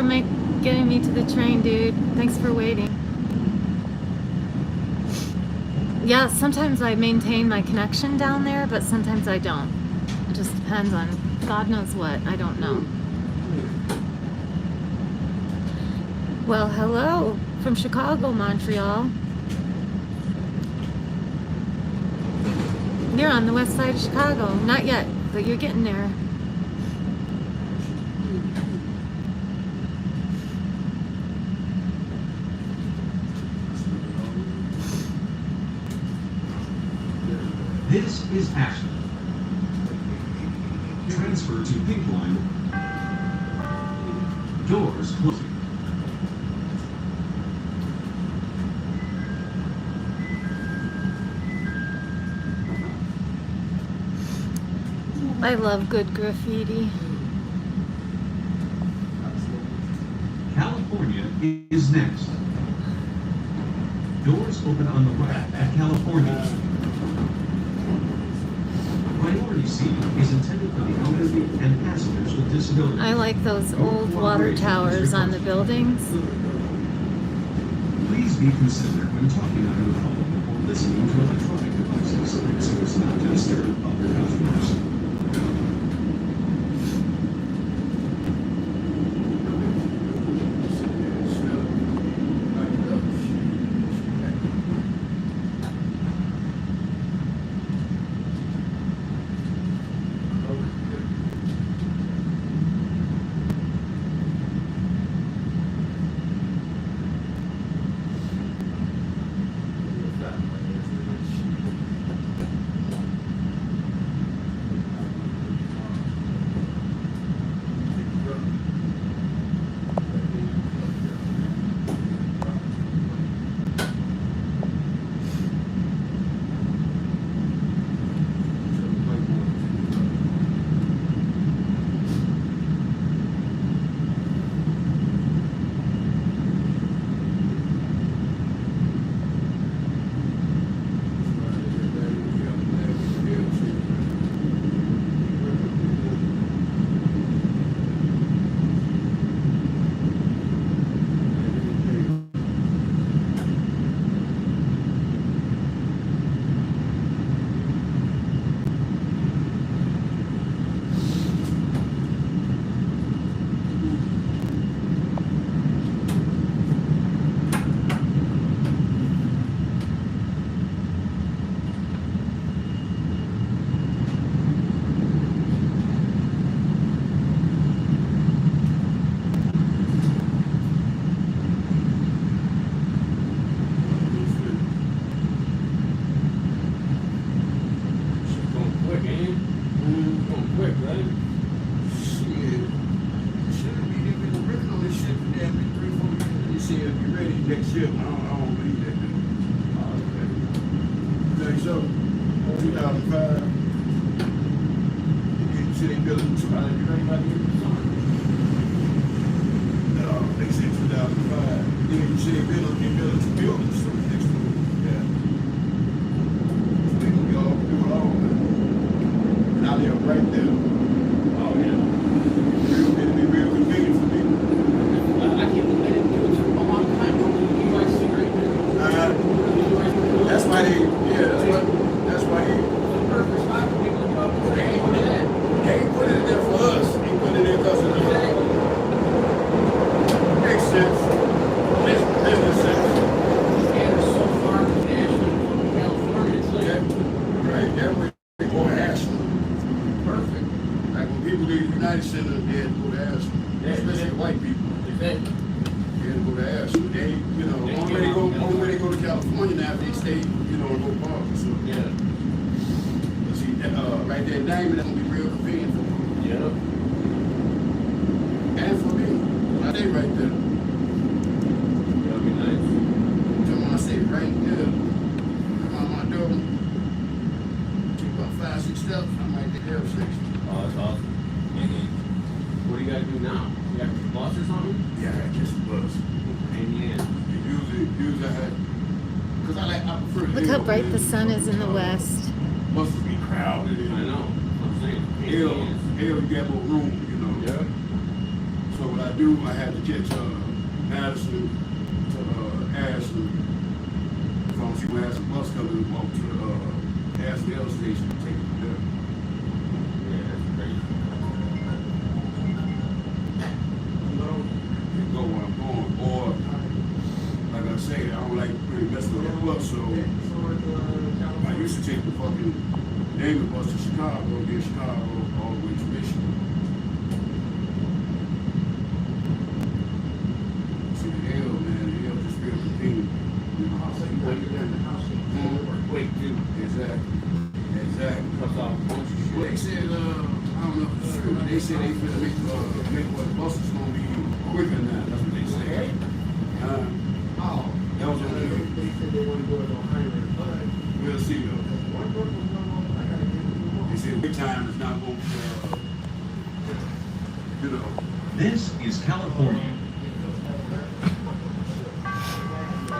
S1: for getting me to the train, dude. Thanks for waiting. Yeah, sometimes I maintain my connection down there, but sometimes I don't. It just depends on God knows what. I don't know. Well, hello from Chicago, Montreal. You're on the west side of Chicago. Not yet, but you're getting there.
S11: This is Ashton. Transfer to pink line. Doors closing.
S1: I love good graffiti.
S11: California is next. Doors open on the right at California. Priority seating is intended for the elderly and passengers with disabilities.
S1: I like those old water towers on the buildings.
S11: Please be considerate when talking on your phone or listening to electronic devices so as not to disturb other customers.
S12: Next year, I don't believe that. Think so? 2005. You said they built 200 right by the end of the summer. No, they said 2005. Then you said they built 2 buildings next to it. Yeah. So they gonna be all do it all, man. Now they're right there. Oh yeah. It'll be real convenient for me. I can't believe they didn't do it a long time ago. That's why they, that's why they, purpose spot for people to go. They ain't put it in. They ain't put it in there for us. They put it in because of the makes sense. Makes business sense. And it's so far nationally from California, it's like right, that way they go to Ashland. Perfect. Like when people leave the United Center, they had to go to Ashland. Especially white people. Exactly. Go to Ashland. They, you know, only way they go to California now if they stay, you know, and go park. So yeah. But see, right there in Diamond, that's gonna be real convenient for them. Yeah. And for me, I stay right there. That'll be nice. So when I say right there, I'm on my door. Take about 5-6 steps. I'm right there, Air Station. Oh, that's awesome. What do you gotta do now? You got a bus or something? Yeah, I catch the bus. Usually I had, because I prefer to
S1: Look how bright the sun is in the west.
S12: Must be crowded. I know. I'm saying. Hell, you got more room, you know. Yeah. So what I I do, I had to catch Madison to Ashland. From she had some bus coming and walk to the Ashland station and take it there. Yeah, that's crazy. You go where I'm going, or like I say, I don't like really messing with the bus, so I used to take the fucking name bus to Chicago, get Chicago all the way to Michigan. See the hell, man, the hell just real convenient. You know, I'll say you you're in the house, quick too. Exactly. Well, they said, I don't know if it's true, but they said they finna make what the bus is gonna be quicker now. That's what they said. That was on the they said they want to go to Ohio, but we'll see though. They said big time is not going to, you know.
S11: This is California.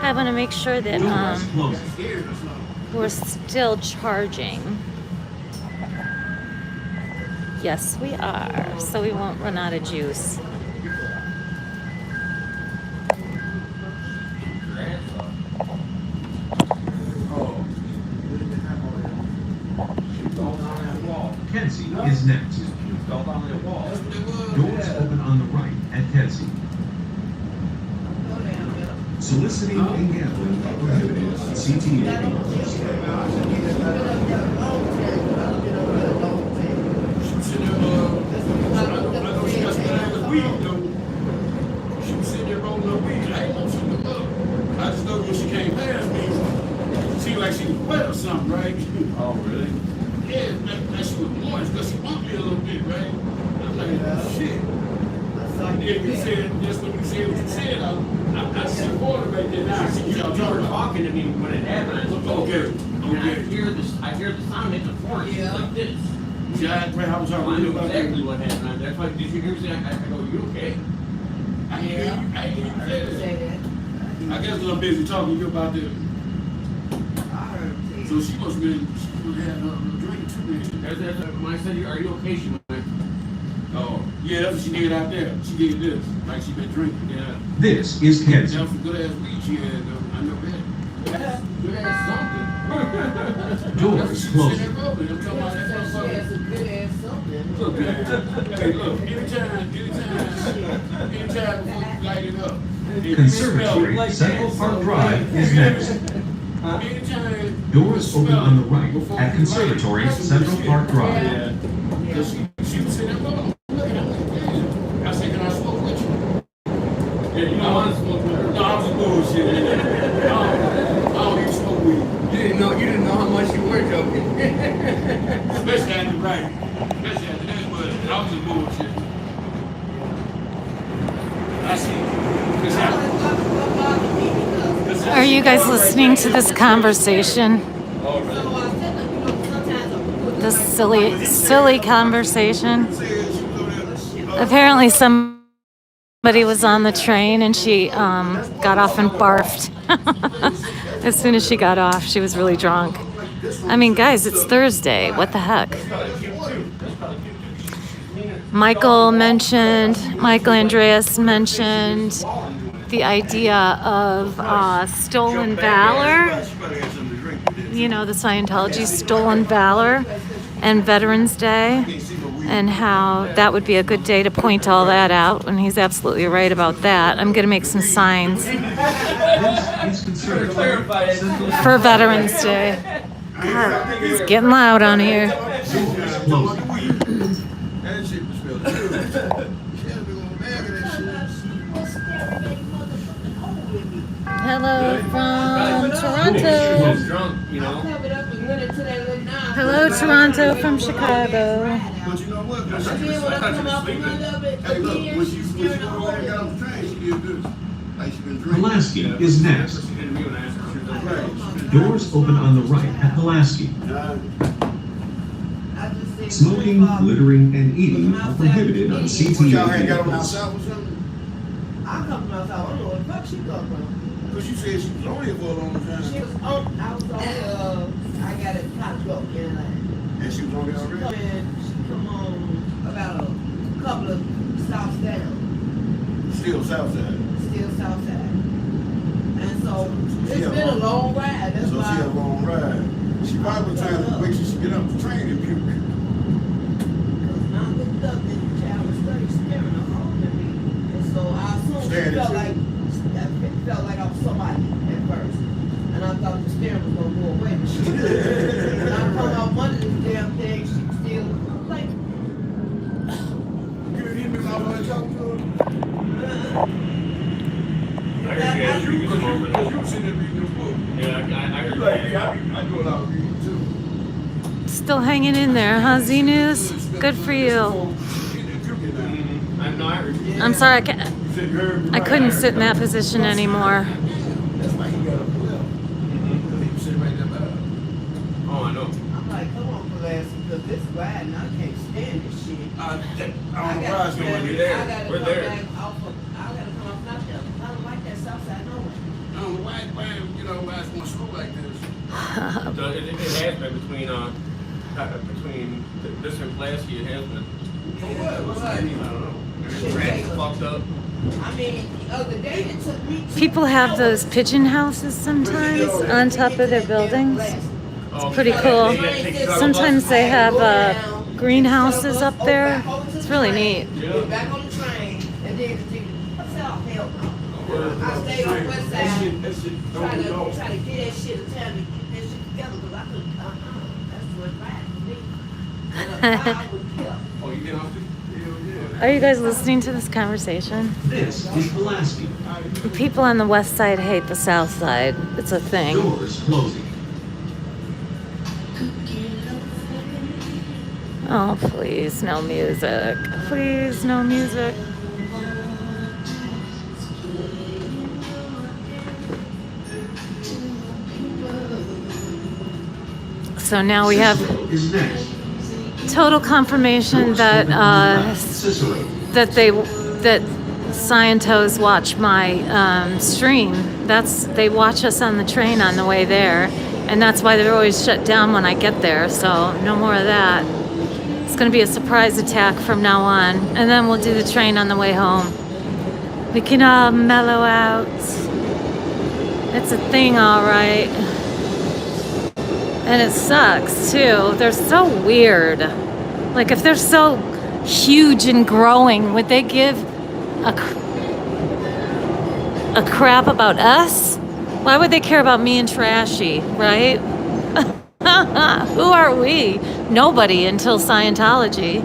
S1: I want to make sure that we're still charging. Yes, we are, so we won't run out of juice.
S11: Kedzie is next. Doors open on the right at Kedzie. Soliciting and gambling are prohibited. CTA.
S12: She was sitting there rolling her weed. I ain't know she was up. I just know when she came past me, she seemed like she was wet or something, right? Oh, really? Yeah, like she was moist, because she bumped me a little bit, right? I'm like, shit. And then you said, just when you said what you said, I see water right there now. I see
S8: You were talking to me when it happened. I looked over
S12: Okay.
S8: and I hear the sound in the forest. It's like this.
S12: Yeah, I was
S8: I
S12: already
S8: knew
S12: about
S8: exactly
S12: that.
S8: what happened. That's why, did you hear me say, I go, you okay?
S12: I hear you. I hear you say that. I guess because I'm busy talking to you about this. So she must have been, she must have had a drink too, man.
S8: When I said, are you okay? She went,
S12: Oh, yeah, that's what she did out there. She did this, like she been drinking. Yeah.
S11: This is
S12: That
S11: Kedzie.
S12: was some good ass weed she had, though. I know that.
S8: good ass something.
S11: Doors closing.
S12: I'm talking about that motherfucker. Look, man. Hey, look, anytime before you light it up.
S11: Conservatory Central Park Drive is next.
S12: Anytime.
S11: Doors open on the right at Conservatory Central Park Drive.
S12: Because she was sitting there, looking at me. I said, can I smoke with you? Yeah, you know, I want to smoke with her. No, I was bullshit. I don't even smoke weed. You didn't know how much you were joking. Especially after right. Especially after that, but I was a bullshit. I see.
S1: Are you guys listening to this conversation? This silly conversation? Apparently somebody was on the train and she got off and barfed. As soon as she got off, she was really drunk. I mean, guys, it's Thursday. What the heck? Michael Andreas mentioned the idea of stolen valor. You know, the Scientology stolen valor and Veterans Day, and how that would be a good day to point all that out. And he's absolutely right about that. I'm going to make some signs for Veterans Day. God, it's getting loud on here. Hello from Toronto. Hello, Toronto from Chicago.
S12: But you know what? When she was hey, look, when she got off the train, she did this. Like she been drinking.
S11: Pulaski is next. Doors open on the right at Pulaski. Smoking, littering, and eating are prohibited on CTA vehicles.
S12: I come from outside. I don't know where the fuck she come from. Because you said she was on here for a long time.
S13: She was on, I was on I got a Costco in
S12: And she was on there already?
S13: She come on about a couple of stops down.
S12: Still Southside.
S13: Still Southside. And so it's been a long ride. That's
S12: So
S13: why.
S12: she had a long ride. She probably was trying to wait till she get up the train and puke.
S13: Because I looked up and the child was staring up at me. And so I assumed
S12: Staring
S13: it
S12: at
S13: felt like I was somebody at first. And I thought the staring was gonna go away. But she didn't. When I come out one of these damn things, she still like.
S12: You didn't even know how to talk to her?
S11: I heard you guys reading this book.
S12: Because you sitting there reading the book.
S11: Yeah, I heard
S12: You like me, I do a lot of reading too.
S1: Still hanging in there, huh, Z News? Good for you.
S11: I heard you.
S1: I'm sorry, I couldn't sit in that position anymore.
S12: That's why he got up and left. Because he was sitting right there by her.
S11: Oh, I know.
S13: I'm like, come on, Pulaski, because this ride and I can't stand this shit.
S12: I don't know why it's going to be
S13: I
S12: there.
S13: gotta
S11: We're
S13: come
S11: there.
S13: back off of, I gotta come off out there. I don't like that south side no way.
S12: I don't know why it's going to school like this.
S11: So it has been between this and Pulaski, it has been.
S12: What's that?
S11: I don't know. Traffic fucked up.
S13: I mean, the other day it took me 2
S1: People have
S13: hours.
S1: those pigeon houses sometimes on top of their buildings. It's pretty cool. Sometimes they have greenhouses up there. It's really neat.
S13: Get back on the train and then what's that? Hell no. I stayed on the west side
S12: That shit
S13: try to
S12: don't
S13: get that shit in town to get that shit together because I couldn't. That's what bad for me. And I would kill.
S11: Oh, you get off the...
S1: Are you guys listening to this conversation?
S11: This is Pulaski.
S1: People on the west side hate the south side. It's a thing.
S11: Doors closing.
S1: Oh, please, no music. Please, no music. So now we have
S11: Is next.
S1: total confirmation that that Scientos watch my stream. They watch us on the train on the way there, and that's why they're always shut down when I get there. So no more of that. It's going to be a surprise attack from now on, and then we'll do the train on the way home. We can all mellow out. It's a thing, all right. And it sucks too. They're so weird. Like if they're so huge and growing, would they give a crap about us? Why would they care about me and Trashy, right? Who are we? Nobody until Scientology.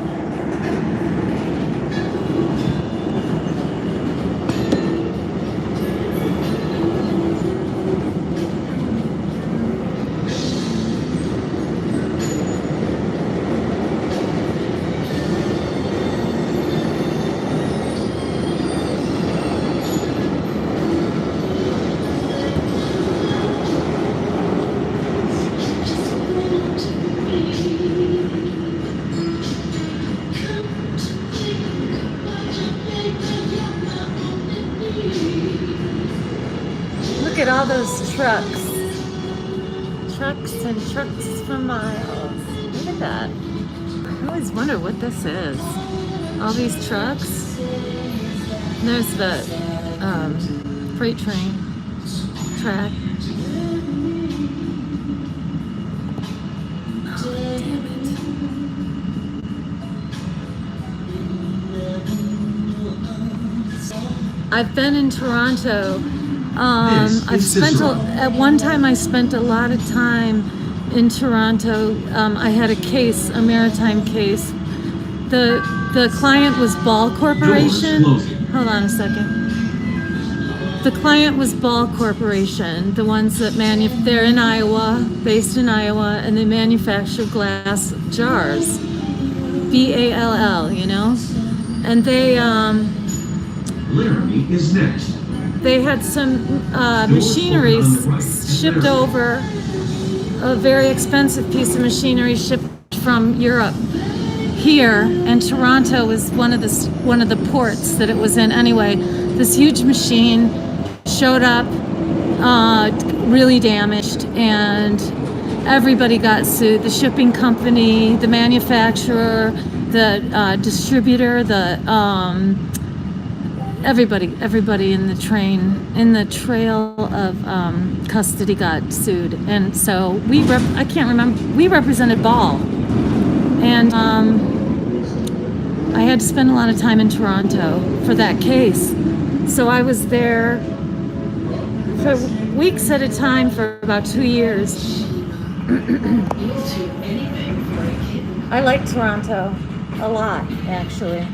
S1: Look at all those trucks. Trucks and trucks for miles. Look at that. I always wonder what this is. All these trucks. And there's the freight train track. Oh, damn it. I've been in Toronto. At one time I spent a lot of time in Toronto. I had a case, a maritime case. The client was Ball Corporation. Hold on a second. The client was Ball Corporation, the ones that they're in Iowa, based in Iowa, and they manufacture glass jars. BALL, you know? And they
S11: Laramie is next.
S1: they had some machinery shipped over, a very expensive piece of machinery shipped from Europe here, and Toronto was one of the ports that it was in. Anyway, this huge machine showed up, really damaged, and everybody got sued. The shipping company, the manufacturer, the distributor, everybody in the trail of custody got sued, and so I can't remember, we represented Ball, and I had to spend a lot of time in Toronto for that case, so I was there for weeks at a time for about 2 years. I like Toronto a lot, actually.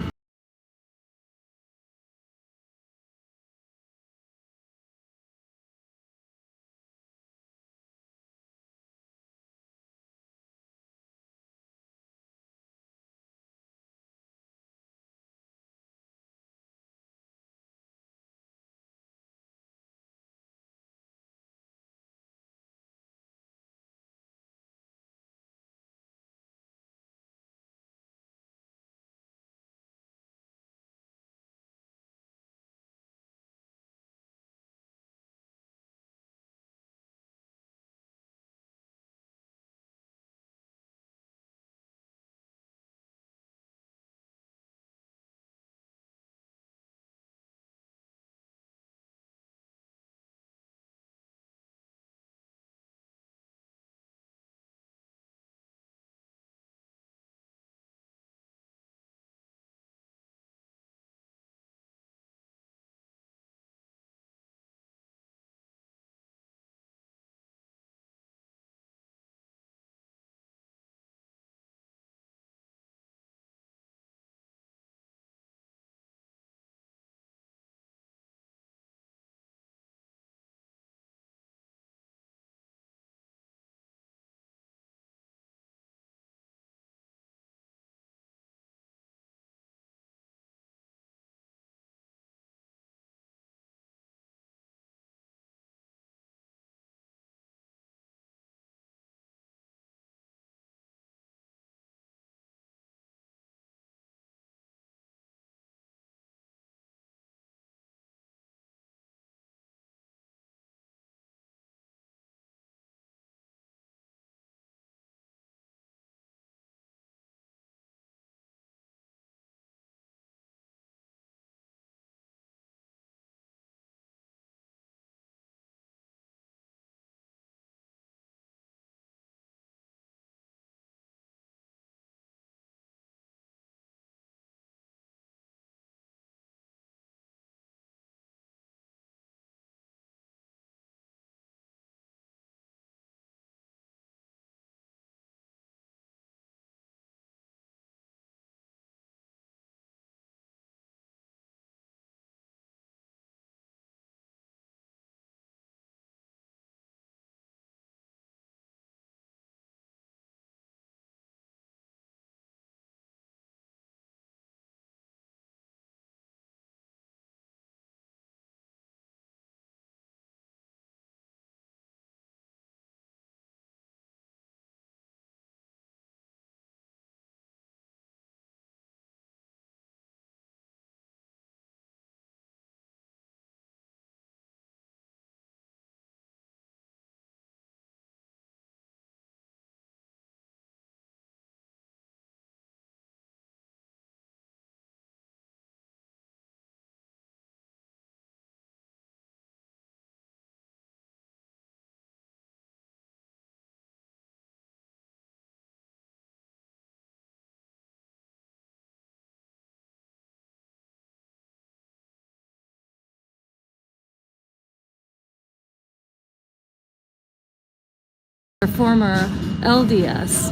S1: Former LDS,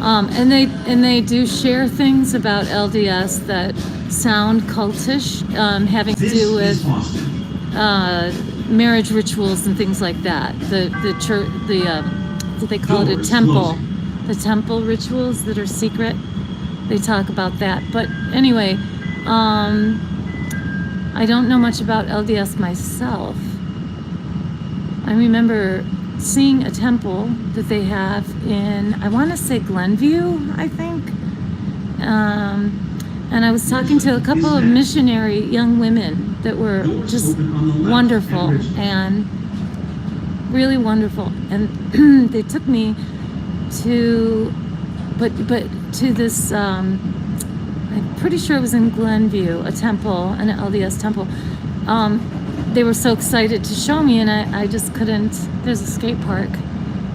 S1: and they do share things about LDS that sound cultish, having to do with marriage rituals and things like that. The church, what they call it, a temple, the temple rituals that are secret. They talk about that. But anyway, I don't know much about LDS myself. I remember seeing a temple that they have in, I want to say Glenview, I think. And I was talking to a couple of missionary young women that were just wonderful and really wonderful. And they took me to, to this, I I'm pretty sure it was in Glenview, a temple, an LDS temple. They were so excited to show me, and I just couldn't. There's a skate park,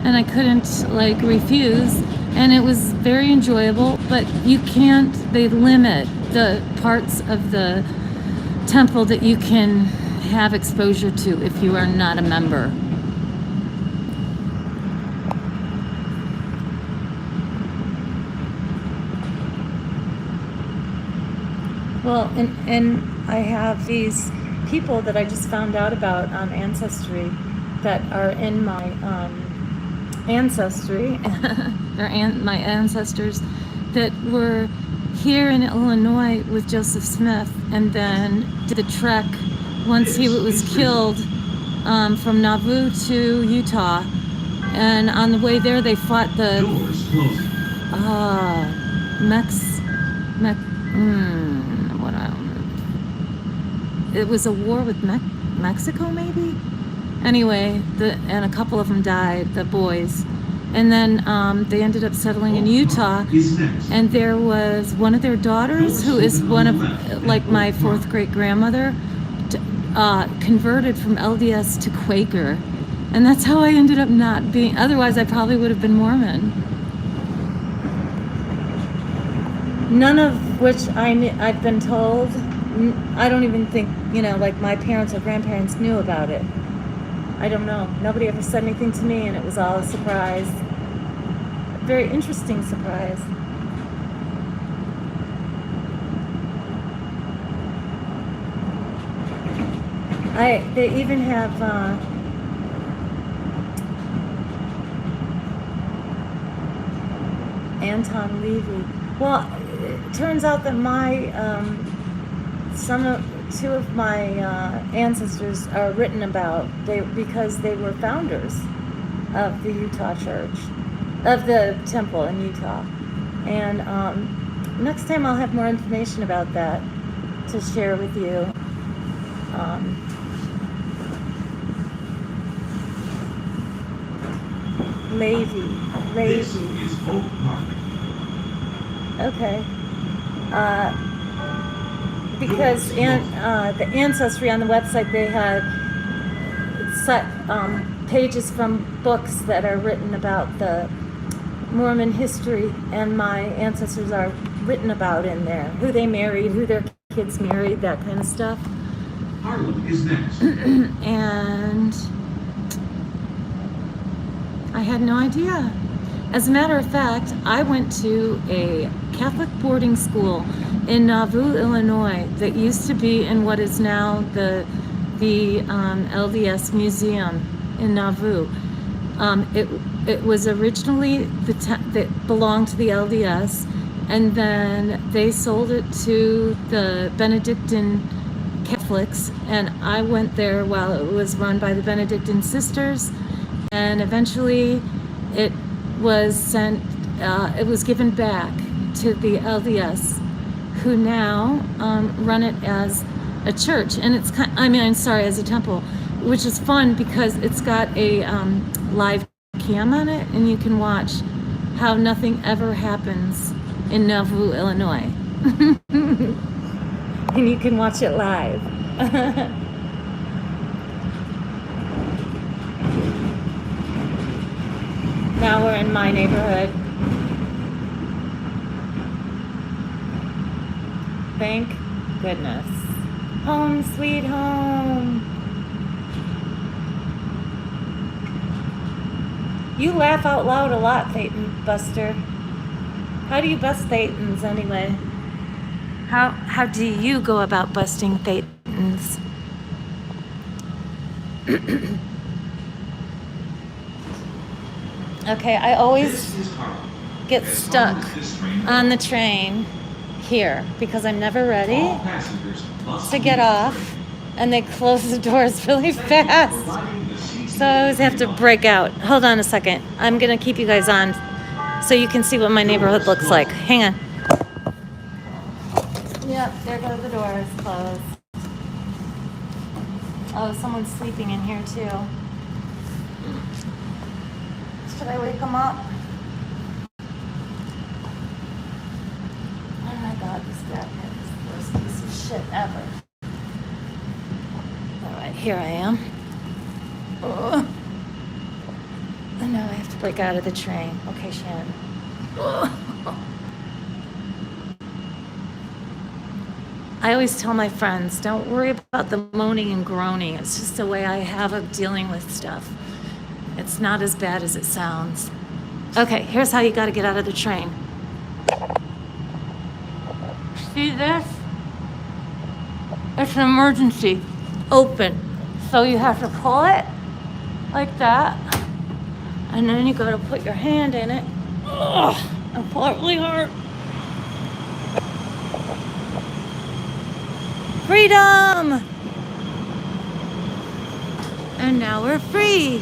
S1: and I couldn't like refuse. And it was very enjoyable, but you can't. They limit the parts of the temple that you can have exposure to if you are not a member. Well, and I have these people that I just found out about on Ancestry that are in my ancestry. They're my ancestors that were here in Illinois with Joseph Smith, and then did the trek once he was killed from Nauvoo to Utah. And on the way there, they fought the it was a war with Mexico, maybe? Anyway, and a couple of them died, the boys. And then they ended up settling in Utah. And there was one of their daughters, who is one of, like, my fourth great grandmother, converted from LDS to Quaker. And that's how I ended up not being, otherwise I probably would have been Mormon. None of which I've been told. I don't even think, like my parents or grandparents knew about it. I don't know. Nobody ever said anything to me, and it was all a surprise. A very interesting surprise. They even have Anton Levy. Well, it turns out that two of my ancestors are written about because they were founders of the Utah church, of the temple in Utah. And next time I'll have more information about that to share with you. Levy. Okay. Because the Ancestry on the website, they had set pages from books that are written about the Mormon history, and my ancestors are written about in there. Who they married, who their kids married, that kind of stuff.
S11: Harlan is next.
S1: And I had no idea. As a matter of fact, I went to a Catholic boarding school in Nauvoo, Illinois, that used to be in what is now the LDS Museum in Nauvoo. It was originally that belonged to the LDS, and then they sold it to the Benedictine Catholics, and I went there while it was run by the Benedictine sisters, and eventually it was sent, it was given back to the LDS, who now run it as a church, and it's as a temple, which is fun because it's got a live cam on it, and you can watch how nothing ever happens in Nauvoo, Illinois. And you can watch it live. Now we're in my neighborhood. Thank goodness. Home sweet home. You laugh out loud a lot, Phaeton Buster. How do you bust Phaetons anyway? How do you go about busting Phaetons? Okay, I always get stuck on the train here because I'm never ready to get off, and they close the doors really fast. So I always have to break out. Hold on a second. I'm gonna keep you guys on so you can see what my neighborhood looks like. Hang on. Yep, there go the doors closed. Oh, someone's sleeping in here too. Should I wake them up? Oh my God, this that is the worst piece of shit ever. All right, here I am. Oh. And now I have to break out of the train. Okay, Shannon. Oh. I always tell my friends, don't worry about the moaning and groaning. It's just the way I have of dealing with stuff. It's not as bad as it sounds. Okay, here's how you got to get out of the train. See this? It's an emergency. Open. So you have to pull it like that. And then you got to put your hand in it. Ugh, and pull it really hard. Freedom! And now we're free.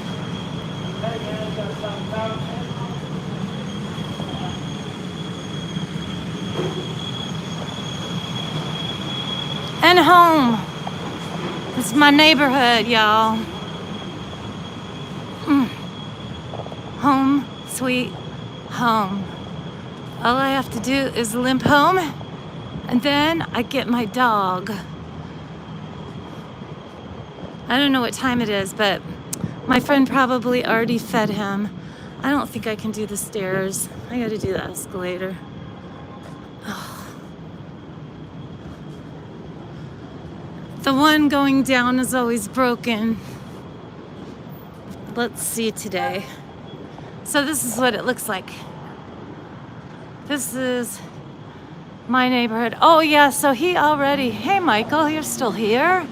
S1: And home. This is my neighborhood, y'all. Home, sweet home. All I have to do is limp home, and then I get my dog. I don't know what time it is, but my friend probably already fed him. I don't think I can do the stairs. I gotta do the escalator. Oh. The one going down is always broken. Let's see today. So this is what it looks like. This is my neighborhood. Oh yeah, so he already, hey Michael, you're still here?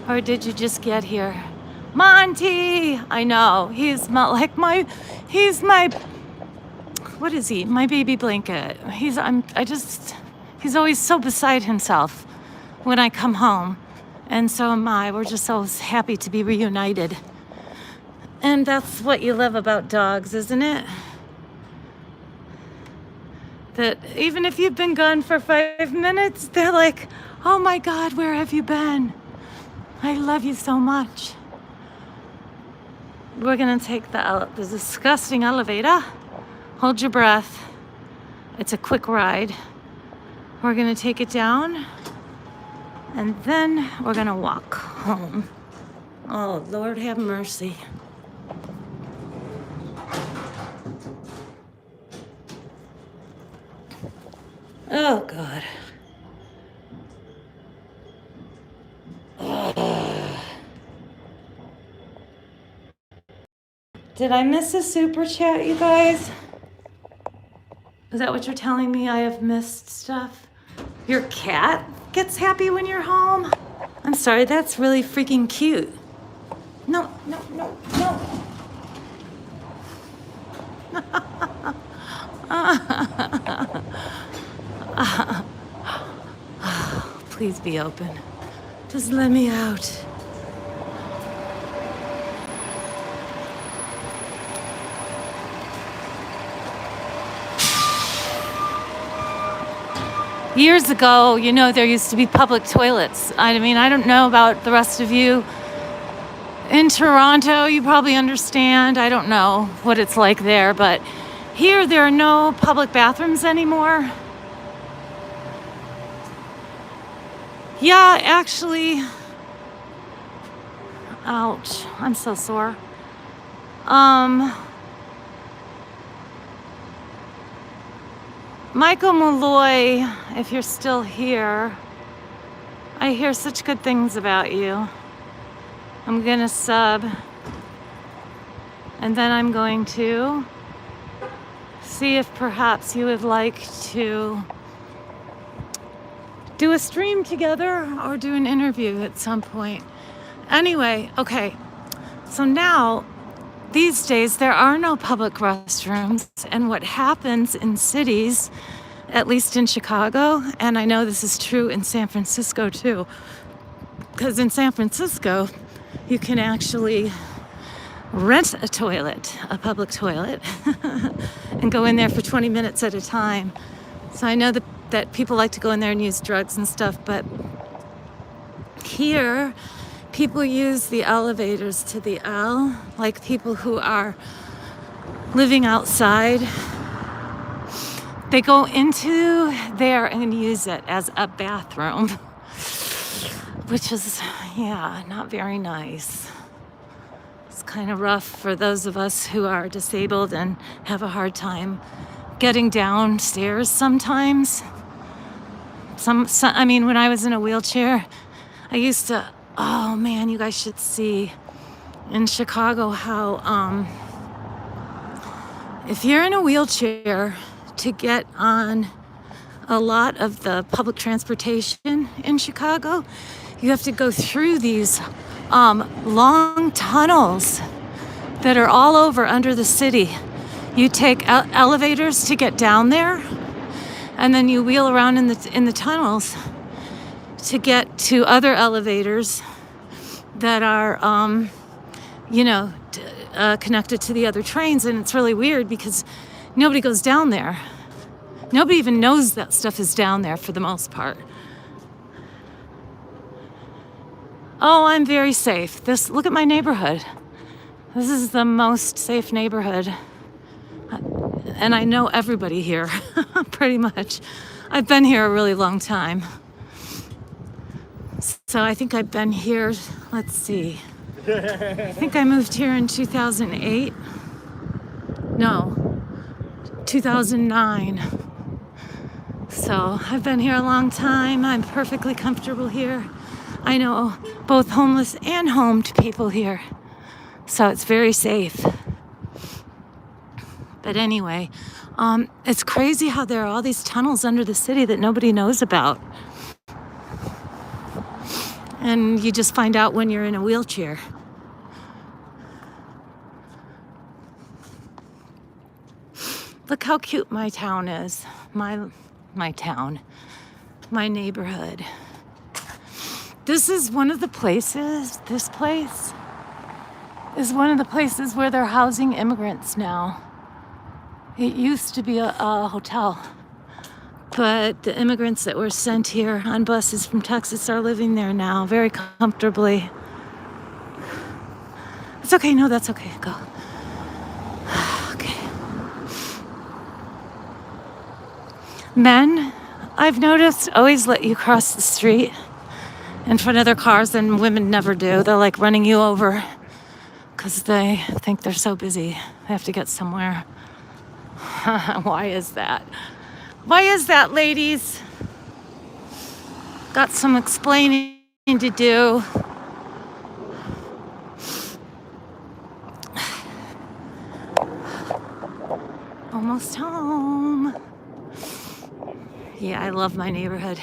S1: Or did you just get here? Monty! I know, he's my, what is he? My baby blanket. He's always so beside himself when I come home. And so am I. We're just so happy to be reunited. And that's what you love about dogs, isn't it? That even if you've been gone for 5 minutes, they're like, oh my God, where have you been? I love you so much. We're gonna take the disgusting elevator. Hold your breath. It's a quick ride. We're gonna take it down, and then we're gonna walk home. Oh, Lord have mercy. Oh, God. Did I miss a super chat, you guys? Is that what you're telling me? I have missed stuff? Your cat gets happy when you're home? I'm sorry, that's really freaking cute. No, no, no, no. Please be open. Just let me out. Years ago, you know, there used to be public toilets. I mean, I don't know about the rest of you. In Toronto, you probably understand. I don't know what it's like there, but here there are no public bathrooms anymore. Yeah, actually, ouch, I'm so sore. Michael Malloy, if you're still here, I hear such good things about you. I'm gonna sub, and then I'm going to see if perhaps you would like to do a stream together or do an interview at some point. Anyway, okay, so now, these days, there are no public restrooms, and what happens in cities, at least in Chicago, and I know this is true in San Francisco too, because in San Francisco, you can actually rent a toilet, a public toilet, and go in there for 20 minutes at a time. So I know that people like to go in there and use drugs and stuff, but here, people use the elevators to the L, like people who are living outside. they go into there and use it as a bathroom, which is, yeah, not very nice. It's kind of rough for those of us who are disabled and have a hard time getting downstairs sometimes. I mean, when I was in a wheelchair, I used to, oh man, you guys should see in Chicago how, if you're in a wheelchair, to get on a lot of the public transportation in Chicago, you have to go through these long tunnels that are all over under the city. You take elevators to get down there, and then you wheel around in the tunnels to get to other elevators that are, connected to the other trains. And it's really weird because nobody goes down there. Nobody even knows that stuff is down there for the most part. Oh, I'm very safe. Look at my neighborhood. This is the most safe neighborhood. And I know everybody here, pretty much. I've been here a really long time. So I think I've been here, let's see. I think I moved here in 2008. No, 2009. So I've been here a long time. I'm perfectly comfortable here. I know both homeless and homed people here. So it's very safe. But anyway, it's crazy how there are all these tunnels under the city that nobody knows about. And you just find out when you're in a wheelchair. Look how cute my town is. My town. My neighborhood. This is one of the places, this place is one of the places where they're housing immigrants now. It used to be a hotel, but the immigrants that were sent here on buses from Texas are living there now very comfortably. It's okay, no, that's okay, go. Okay. Men, I've noticed, always let you cross the street in front of their cars, and women never do. They're like running you over because they think they're so busy. They have to get somewhere. Why is that? Why is that, ladies? Got some explaining to do. Almost home. Yeah, I love my neighborhood.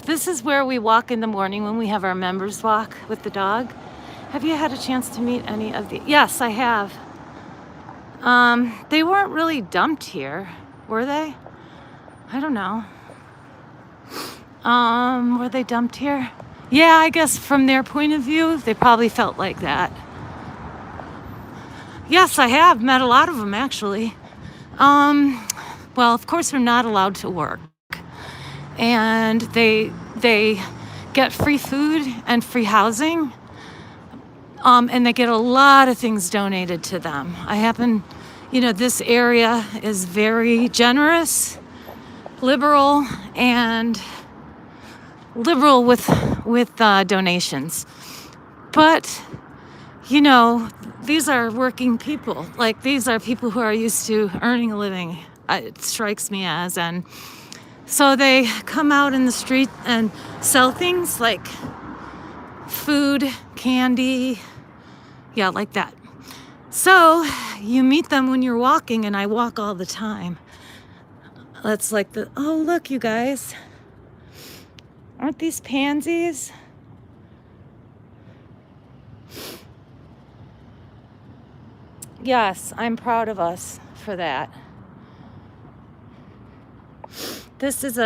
S1: This is where we walk in the morning when we have our members walk with the dog. Have you had a chance to meet any of the? Yes, I have. They weren't really dumped here, were they? I don't know. Were they dumped here? Yeah, I guess from their point of view, they probably felt like that. Yes, I have met a lot of them, actually. Well, of course, they're not allowed to work. And they get free food and free housing. And they get a lot of things donated to them. This area is very generous, liberal with donations. But, these are working people. Like, these are people who are used to earning a living, it strikes me as. And so they come out in the street and sell things like food, candy, yeah, like that. So you meet them when you're walking, and I walk all the time. That's like oh, look, you guys. Aren't these pansies? Yes, I'm proud of us for that. This is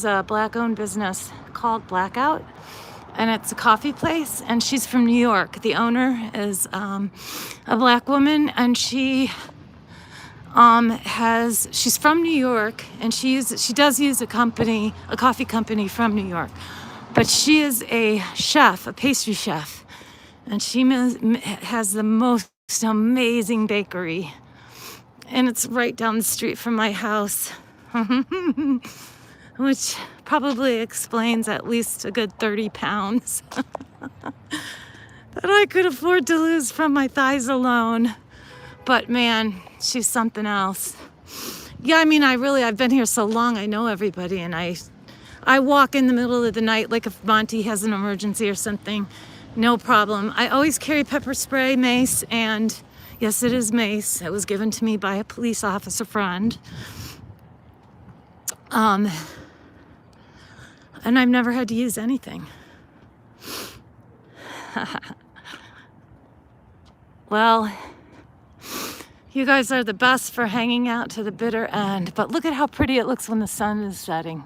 S1: a Black-owned business called Blackout, and it's a coffee place, and she's from New York. The owner is a Black woman, and she's from New York, and she does use a coffee company from New York, but she is a chef, a pastry chef, and she has the most amazing bakery. And it's right down the street from my house, which probably explains at least a good 30 pounds that I could afford to lose from my thighs alone. But man, she's something else. Yeah, I mean, I've been here so long, I know everybody, and I walk in the middle of the night, like if Monty has an emergency or something, no problem. I always carry pepper spray, mace, and yes, it is mace. It was given to me by a police officer friend. And I've never had to use anything. Well, you guys are the best for hanging out to the bitter end, but look at how pretty it looks when the sun is setting.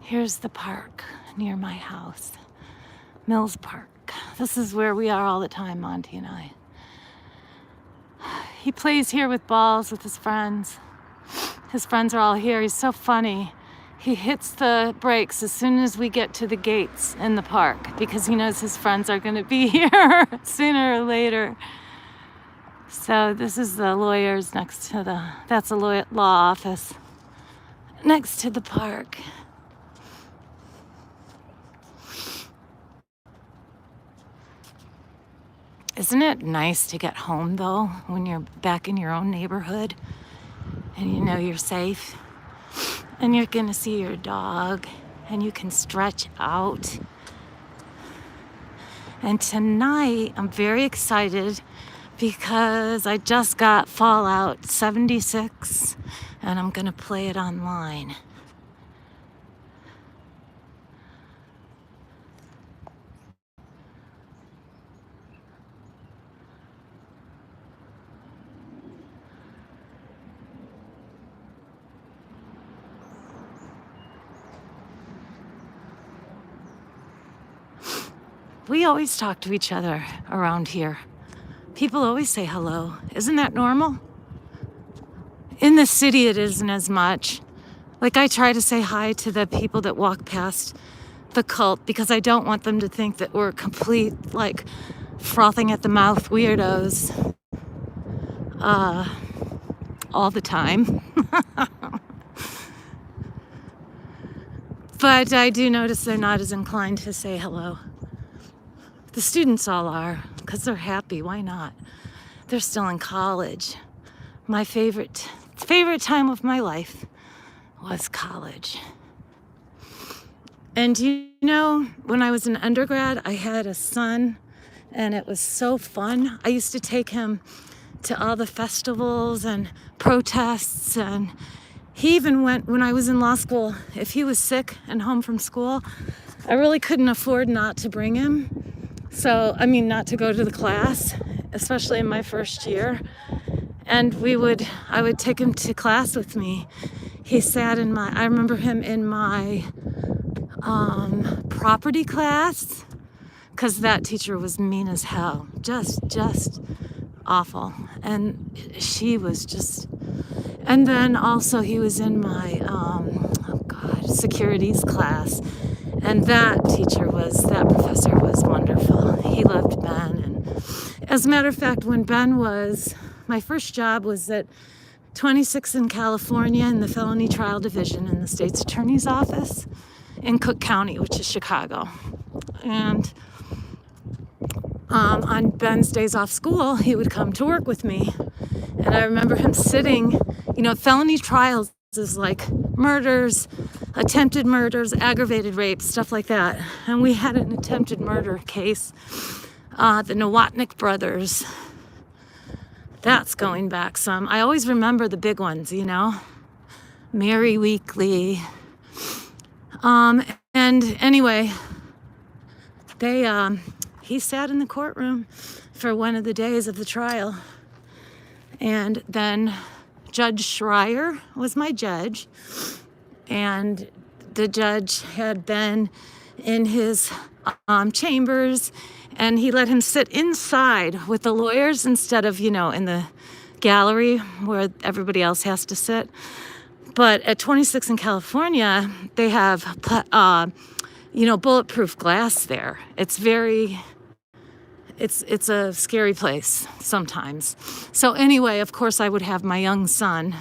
S1: Here's the park near my house, Mills Park. This is where we are all the time, Monty and I. He plays here with balls with his friends. His friends are all here. He's so funny. He hits the brakes as soon as we get to the gates in the park because he knows his friends are going to be here sooner or later. So this is the lawyers next to that's a law office next to the park. Isn't it nice to get home though when you're back in your own neighborhood and you know you're safe and you're gonna see your dog and you can stretch out. And tonight I'm very excited because I just got Fallout 76 and I'm gonna play it online. We always talk to each other around here. People always say hello. Isn't that normal? In the city, it isn't as much. Like, I try to say hi to the people that walk past the cult because I don't want them to think that we're complete, like, frothing at the mouth weirdos all the time. But I do notice they're not as inclined to say hello. The students all are, because they're happy. Why not? They're still in college. My favorite time of my life was college. And you know, when I was an undergrad, I had a son, and it was so fun. I used to take him to all the festivals and protests, and he even went, when I was in law school, if he was sick and home from school, I really couldn't afford not to bring him. So, I mean, not to go to the class, especially in my first year. And I would take him to class with me. He sat I remember him in my property class, because that teacher was mean as hell. Just awful. And she was just, and then also he was in my, securities class. And that professor was wonderful. He loved Ben. And as a matter of fact, when Ben my first job was at 26 in California in the Felony Trial Division in the State's Attorney's Office in Cook County, which is Chicago. And on Ben's days off school, he would come to work with me. And I remember him sitting, felony trials is like murders, attempted murders, aggravated rape, stuff like that. And we had an attempted murder case, the Nowotnick brothers. That's going back some. I always remember the big ones, Mary Weekly. And anyway, he sat in the courtroom for one of the days of the trial. And then Judge Schreier was my judge, and the judge had been in his chambers, and he let him sit inside with the lawyers instead of, in the gallery where everybody else has to sit. But at 26 in California, they have, bulletproof glass there. It's it's a scary place sometimes. So anyway, of course, I would have my young son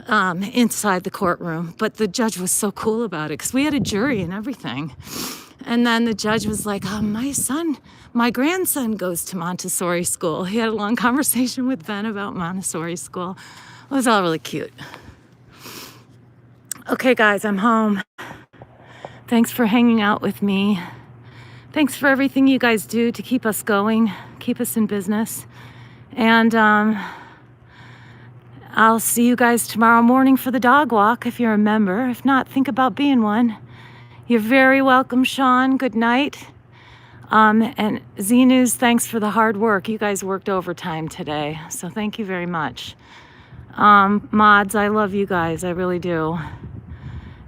S1: inside the courtroom, but the judge was so cool about it because we had a jury and everything. And then the judge was like, my grandson goes to Montessori school. He had a long conversation with Ben about Montessori school. It was all really cute. Okay, guys, I'm home. Thanks for hanging out with me. Thanks for everything you guys do to keep us going, keep us in business. And I'll see you guys tomorrow morning for the dog walk if you're a member. If not, think about being one. You're very welcome, Sean. Good night. And Z News, thanks for the hard work. You guys worked overtime today, so thank you very much. Mods, I love you guys. I really do.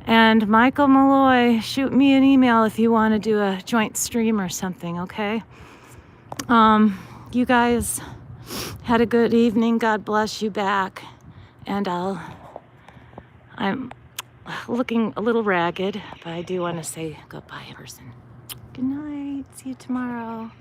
S1: And Michael Malloy, shoot me an email if you want to do a joint stream or something, okay? You guys had a good evening. God bless you back. And I'm looking a little ragged, but I do want to say goodbye, person. Good night. See you tomorrow.